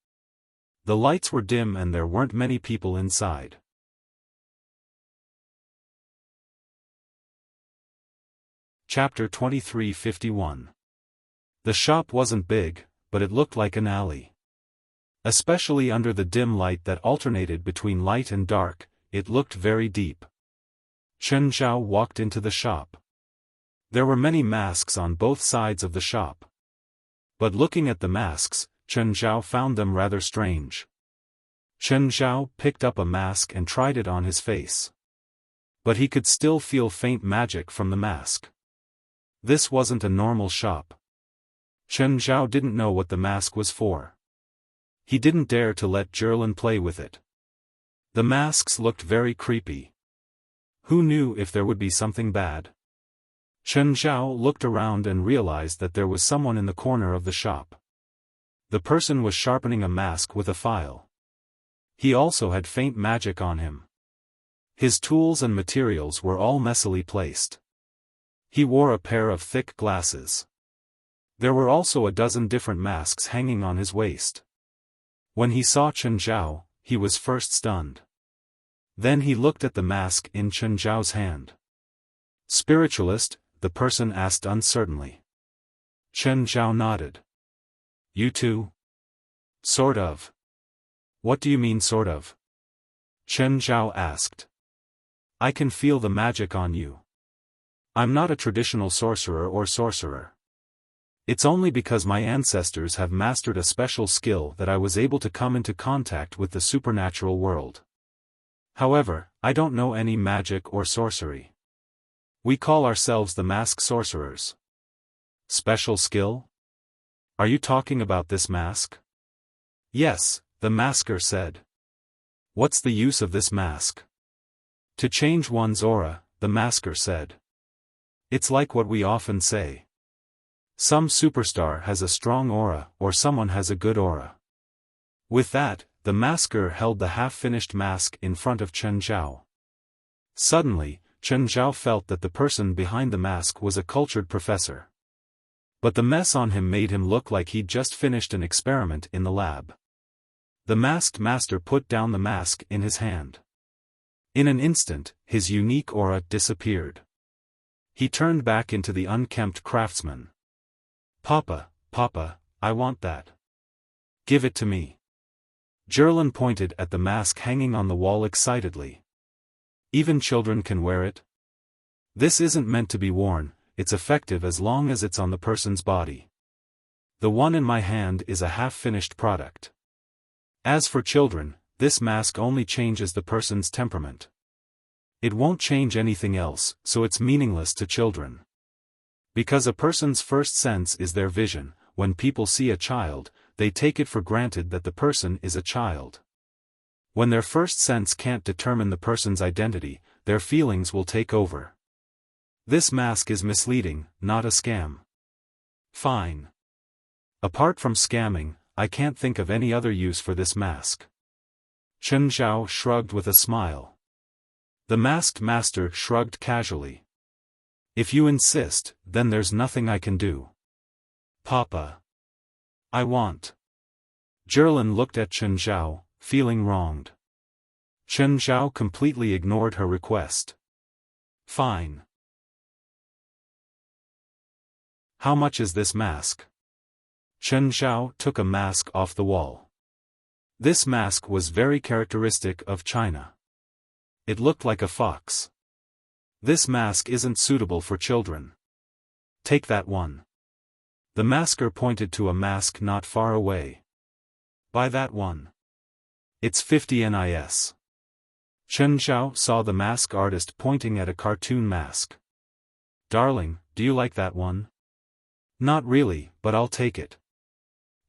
The lights were dim and there weren't many people inside. Chapter 2351. The shop wasn't big, but it looked like an alley. Especially under the dim light that alternated between light and dark, it looked very deep. Chen Zhao walked into the shop. There were many masks on both sides of the shop. But looking at the masks, Chen Zhao found them rather strange. Chen Zhao picked up a mask and tried it on his face. But he could still feel faint magic from the mask. This wasn't a normal shop. Chen Zhao didn't know what the mask was for. He didn't dare to let Jerlin play with it. The masks looked very creepy. Who knew if there would be something bad? Chen Zhao looked around and realized that there was someone in the corner of the shop. The person was sharpening a mask with a file. He also had faint magic on him. His tools and materials were all messily placed. He wore a pair of thick glasses. There were also a dozen different masks hanging on his waist. When he saw Chen Zhao, he was first stunned. Then he looked at the mask in Chen Zhao's hand. "Spiritualist?" the person asked uncertainly. Chen Zhao nodded. "You too?" "Sort of." "What do you mean sort of?" Chen Zhao asked. "I can feel the magic on you. I'm not a traditional sorcerer or sorcerer. It's only because my ancestors have mastered a special skill that I was able to come into contact with the supernatural world. However, I don't know any magic or sorcery. We call ourselves the mask sorcerers." "Special skill? Are you talking about this mask?" "Yes," the masker said. "What's the use of this mask?" "To change one's aura," the masker said. It's like what we often say. Some superstar has a strong aura, or someone has a good aura. With that, the masker held the half-finished mask in front of Chen Zhao. Suddenly, Chen Zhao felt that the person behind the mask was a cultured professor. But the mess on him made him look like he'd just finished an experiment in the lab. The masked master put down the mask in his hand. In an instant, his unique aura disappeared. He turned back into the unkempt craftsman. Papa, I want that. Give it to me. Jerlin pointed at the mask hanging on the wall excitedly. Even children can wear it? This isn't meant to be worn, it's effective as long as it's on the person's body. The one in my hand is a half-finished product. As for children, this mask only changes the person's temperament. It won't change anything else, so it's meaningless to children. Because a person's first sense is their vision, when people see a child, they take it for granted that the person is a child. When their first sense can't determine the person's identity, their feelings will take over. This mask is misleading, not a scam. Fine. Apart from scamming, I can't think of any other use for this mask. Chen Zhao shrugged with a smile. The masked master shrugged casually. If you insist, then there's nothing I can do. Papa. I want. Jerlin looked at Chen Zhao, feeling wronged. Chen Zhao completely ignored her request. Fine. How much is this mask? Chen Zhao took a mask off the wall. This mask was very characteristic of China. It looked like a fox. This mask isn't suitable for children. Take that one. The masker pointed to a mask not far away. Buy that one. It's 50 NIS. Chen Zhao saw the mask artist pointing at a cartoon mask. Darling, do you like that one? Not really, but I'll take it.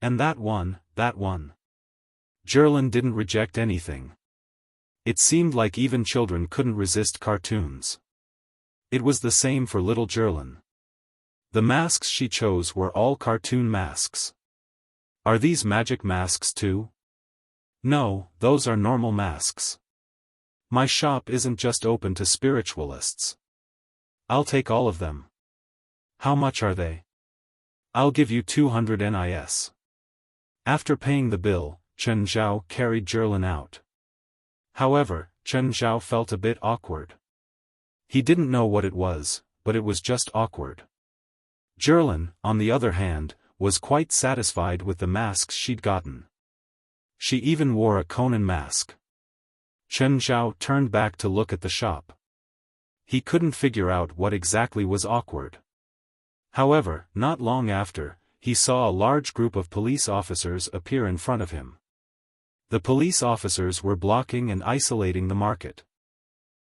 And that one. Jerlin didn't reject anything. It seemed like even children couldn't resist cartoons. It was the same for little Jerlin. The masks she chose were all cartoon masks. Are these magic masks too? No, those are normal masks. My shop isn't just open to spiritualists. I'll take all of them. How much are they? I'll give you 200 NIS. After paying the bill, Chen Zhao carried Jerlin out. However, Chen Zhao felt a bit awkward. He didn't know what it was, but it was just awkward. Jerlin, on the other hand, was quite satisfied with the masks she'd gotten. She even wore a Conan mask. Chen Zhao turned back to look at the shop. He couldn't figure out what exactly was awkward. However, not long after, he saw a large group of police officers appear in front of him. The police officers were blocking and isolating the market.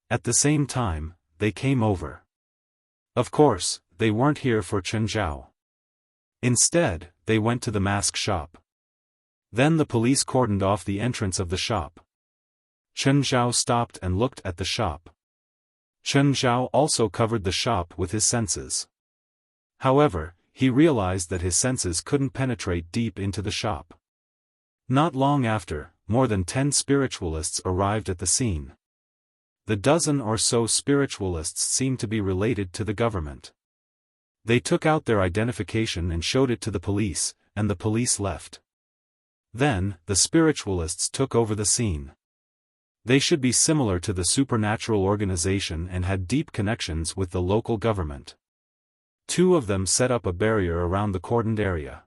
At the same time, they came over. Of course, they weren't here for Chen Zhao. Instead, they went to the mask shop. Then the police cordoned off the entrance of the shop. Chen Zhao stopped and looked at the shop. Chen Zhao also covered the shop with his senses. However, he realized that his senses couldn't penetrate deep into the shop. Not long after, more than 10 spiritualists arrived at the scene. The dozen or so spiritualists seemed to be related to the government. They took out their identification and showed it to the police, and the police left. Then, the spiritualists took over the scene. They should be similar to the supernatural organization and had deep connections with the local government. 2 of them set up a barrier around the cordoned area.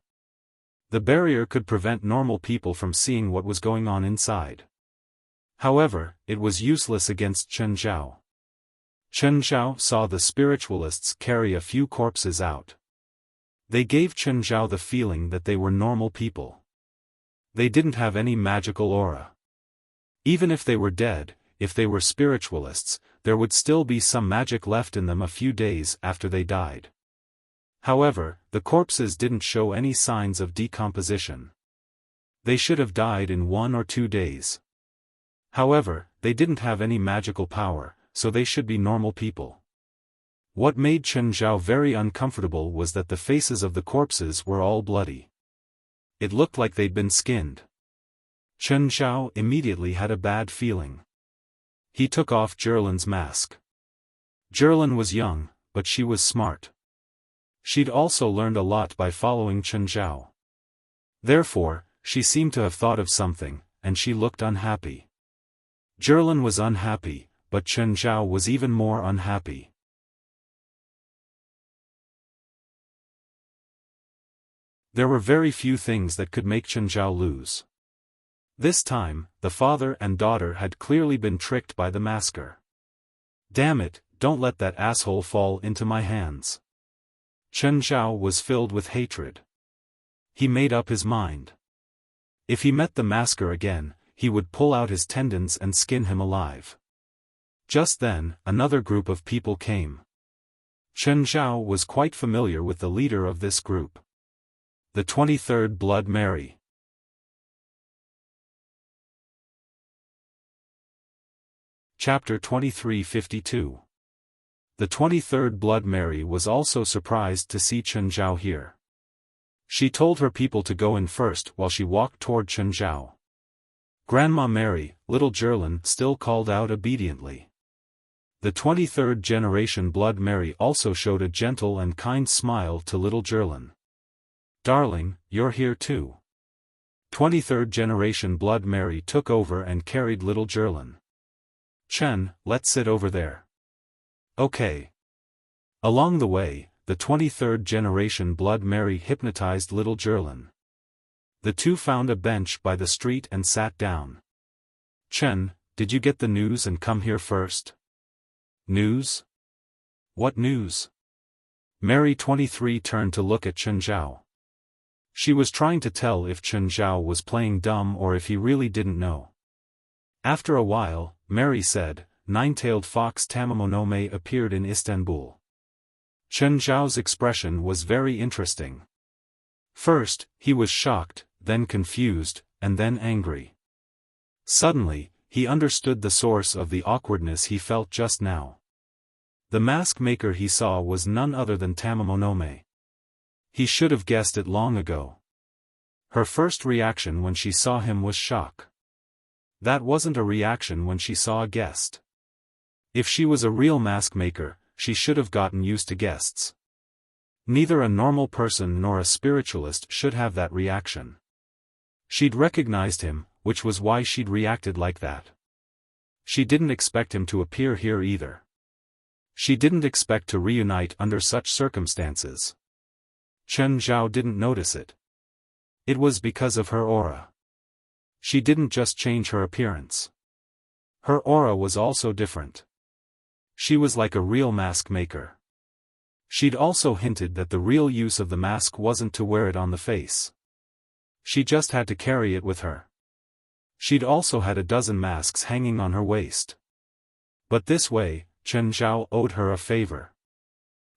The barrier could prevent normal people from seeing what was going on inside. However, it was useless against Chen Zhao. Chen Zhao saw the spiritualists carry a few corpses out. They gave Chen Zhao the feeling that they were normal people. They didn't have any magical aura. Even if they were dead, if they were spiritualists, there would still be some magic left in them a few days after they died. However, the corpses didn't show any signs of decomposition. They should have died in 1 or 2 days. However, they didn't have any magical power, so they should be normal people. What made Chen Zhao very uncomfortable was that the faces of the corpses were all bloody. It looked like they'd been skinned. Chen Zhao immediately had a bad feeling. He took off Zhirlin's mask. Zhirlin was young, but she was smart. She'd also learned a lot by following Chen Zhao. Therefore, she seemed to have thought of something, and she looked unhappy. Zhirlin was unhappy, but Chen Zhao was even more unhappy. There were very few things that could make Chen Zhao lose. This time, the father and daughter had clearly been tricked by the masker. Damn it, don't let that asshole fall into my hands. Chen Zhao was filled with hatred. He made up his mind. If he met the masker again, he would pull out his tendons and skin him alive. Just then, another group of people came. Chen Zhao was quite familiar with the leader of this group. The 23rd Blood Mary. Chapter 2352. The 23rd Blood Mary was also surprised to see Chen Zhao here. She told her people to go in first while she walked toward Chen Zhao. Grandma Mary, little Zhirlin, still called out obediently. The 23rd generation Blood Mary also showed a gentle and kind smile to little Zhirlin. Darling, you're here too. 23rd generation Blood Mary took over and carried little Zhirlin. Chen, let's sit over there. Okay. Along the way, the 23rd generation Blood Mary hypnotized little Zhirlin. The two found a bench by the street and sat down. Chen, did you get the news and come here first? News? What news? Mary 23 turned to look at Chen Zhao. She was trying to tell if Chen Zhao was playing dumb or if he really didn't know. After a while, Mary said, Nine-tailed fox Tamamonome appeared in Istanbul. Chen Zhao's expression was very interesting. First, he was shocked, then confused, and then angry. Suddenly, he understood the source of the awkwardness he felt just now. The mask maker he saw was none other than Tamamonome. He should have guessed it long ago. Her first reaction when she saw him was shock. That wasn't a reaction when she saw a guest. If she was a real mask maker, she should have gotten used to guests. Neither a normal person nor a spiritualist should have that reaction. She'd recognized him, which was why she'd reacted like that. She didn't expect him to appear here either. She didn't expect to reunite under such circumstances. Chen Zhao didn't notice it. It was because of her aura. She didn't just change her appearance. Her aura was also different. She was like a real mask maker. She'd also hinted that the real use of the mask wasn't to wear it on the face. She just had to carry it with her. She'd also had a dozen masks hanging on her waist. But this way, Chen Zhao owed her a favor.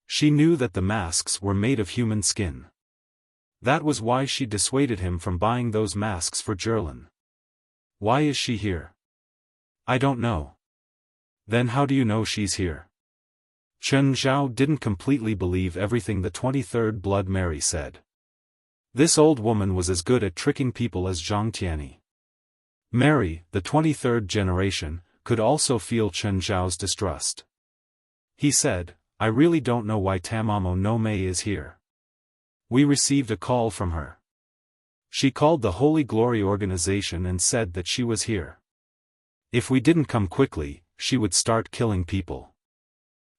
She knew that the masks were made of human skin. That was why she dissuaded him from buying those masks for Zhirlin. Why is she here? I don't know. Then how do you know she's here? Chen Zhao didn't completely believe everything the 23rd Blood Mary said. This old woman was as good at tricking people as Zhang Tianyi. Mary, the 23rd generation, could also feel Chen Zhao's distrust. He said, I really don't know why Tamamo no Mei is here. We received a call from her. She called the Holy Glory organization and said that she was here. If we didn't come quickly, she would start killing people.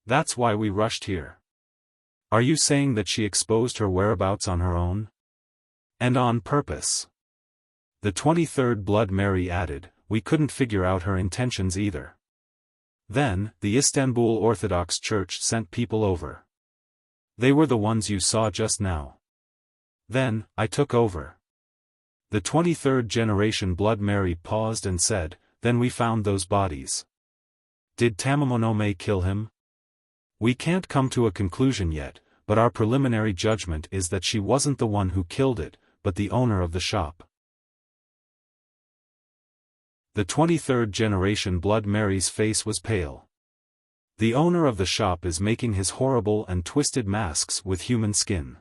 That's why we rushed here. Are you saying that she exposed her whereabouts on her own? And on purpose? The 23rd Blood Mary added, we couldn't figure out her intentions either. Then, the Istanbul Orthodox Church sent people over. They were the ones you saw just now. Then, I took over. The 23rd generation Blood Mary paused and said, then we found those bodies. Did Tamamonome kill him? We can't come to a conclusion yet, but our preliminary judgment is that she wasn't the one who killed it, but the owner of the shop. The 23rd generation Blood Mary's face was pale. The owner of the shop is making his horrible and twisted masks with human skin.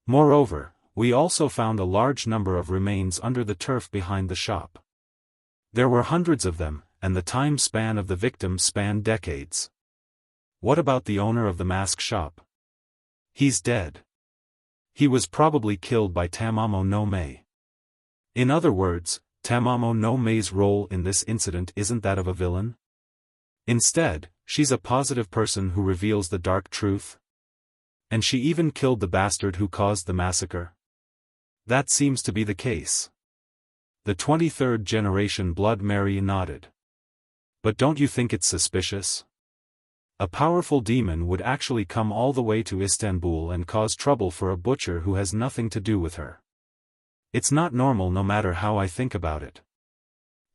Moreover, we also found a large number of remains under the turf behind the shop. There were hundreds of them, and the time span of the victims spanned decades. What about the owner of the mask shop? He's dead. He was probably killed by Tamamo no Mae. In other words, Tamamo no Mae's role in this incident isn't that of a villain? Instead, she's a positive person who reveals the dark truth. And she even killed the bastard who caused the massacre. That seems to be the case. The 23rd generation Blood Mary nodded. But don't you think it's suspicious? A powerful demon would actually come all the way to Istanbul and cause trouble for a butcher who has nothing to do with her. It's not normal no matter how I think about it.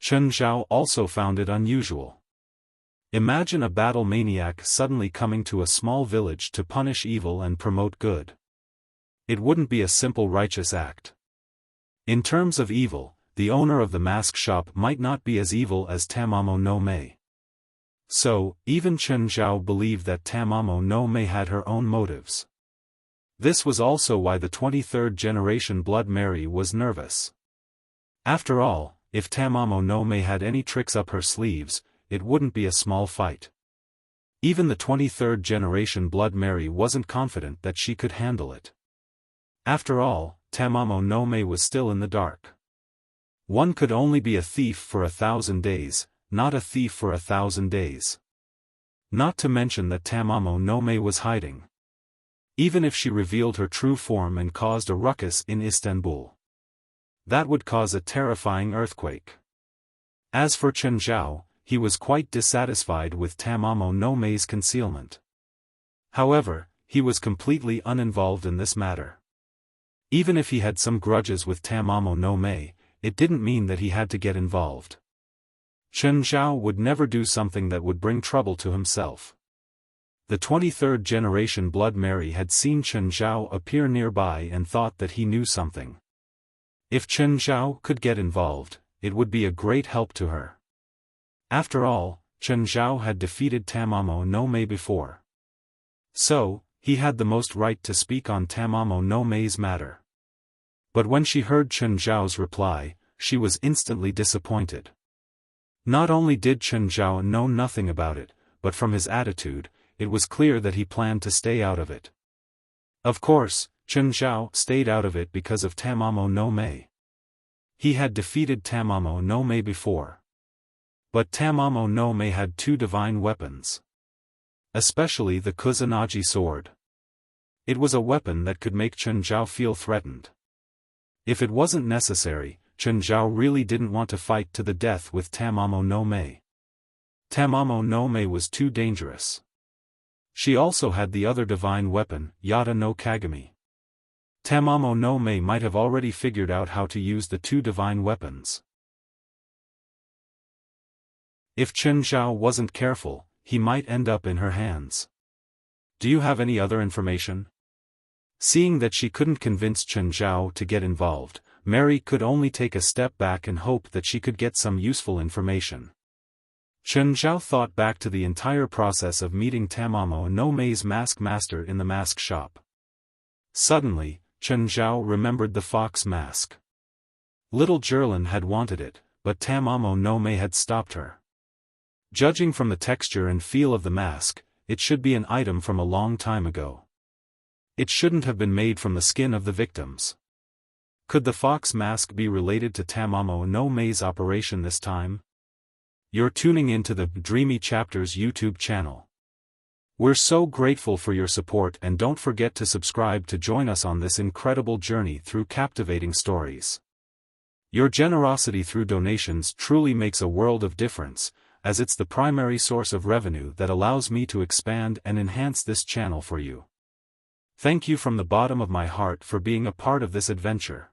Chen Zhao also found it unusual. Imagine a battle maniac suddenly coming to a small village to punish evil and promote good. It wouldn't be a simple righteous act. In terms of evil, the owner of the mask shop might not be as evil as Tamamo no Mae. So, even Chen Zhao believed that Tamamo no Mae had her own motives. This was also why the 23rd generation Blood Mary was nervous. After all, if Tamamo no Mae had any tricks up her sleeves, it wouldn't be a small fight. Even the 23rd generation Blood Mary wasn't confident that she could handle it. After all, Tamamo no Mae was still in the dark. One could only be a thief for 1,000 days, not a thief for 1,000 days. Not to mention that Tamamo no Mae was hiding. Even if she revealed her true form and caused a ruckus in Istanbul, that would cause a terrifying earthquake. As for Chen Zhao, he was quite dissatisfied with Tamamo no Mae's concealment. However, he was completely uninvolved in this matter. Even if he had some grudges with Tamamo no Mae, it didn't mean that he had to get involved. Chen Zhao would never do something that would bring trouble to himself. The 23rd generation Blood Mary had seen Chen Zhao appear nearby and thought that he knew something. If Chen Zhao could get involved, it would be a great help to her. After all, Chen Zhao had defeated Tamamo no Mae before. So, he had the most right to speak on Tamamo no Mae's matter. But when she heard Chen Zhao's reply, she was instantly disappointed. Not only did Chen Zhao know nothing about it, but from his attitude, it was clear that he planned to stay out of it. Of course, Chen Zhao stayed out of it because of Tamamo no Mae. He had defeated Tamamo no Mae before. But Tamamo no Mae had two divine weapons. Especially the Kusanagi sword. It was a weapon that could make Chen Zhao feel threatened. If it wasn't necessary, Chen Zhao really didn't want to fight to the death with Tamamo no Mae. Tamamo no Mae was too dangerous. She also had the other divine weapon, Yata no Kagami. Tamamo no Mae might have already figured out how to use the two divine weapons. If Chen Zhao wasn't careful, he might end up in her hands. Do you have any other information? Seeing that she couldn't convince Chen Zhao to get involved, Mary could only take a step back and hope that she could get some useful information. Chen Zhao thought back to the entire process of meeting Tamamo no Mae's mask master in the mask shop. Suddenly, Chen Zhao remembered the fox mask. Little Jerlin had wanted it, but Tamamo no Mae had stopped her. Judging from the texture and feel of the mask, it should be an item from a long time ago. It shouldn't have been made from the skin of the victims. Could the fox mask be related to Tamamo no Mae's operation this time? You're tuning into the Dreamy Chapters YouTube channel. We're so grateful for your support, and don't forget to subscribe to join us on this incredible journey through captivating stories. Your generosity through donations truly makes a world of difference, as it's the primary source of revenue that allows me to expand and enhance this channel for you. Thank you from the bottom of my heart for being a part of this adventure.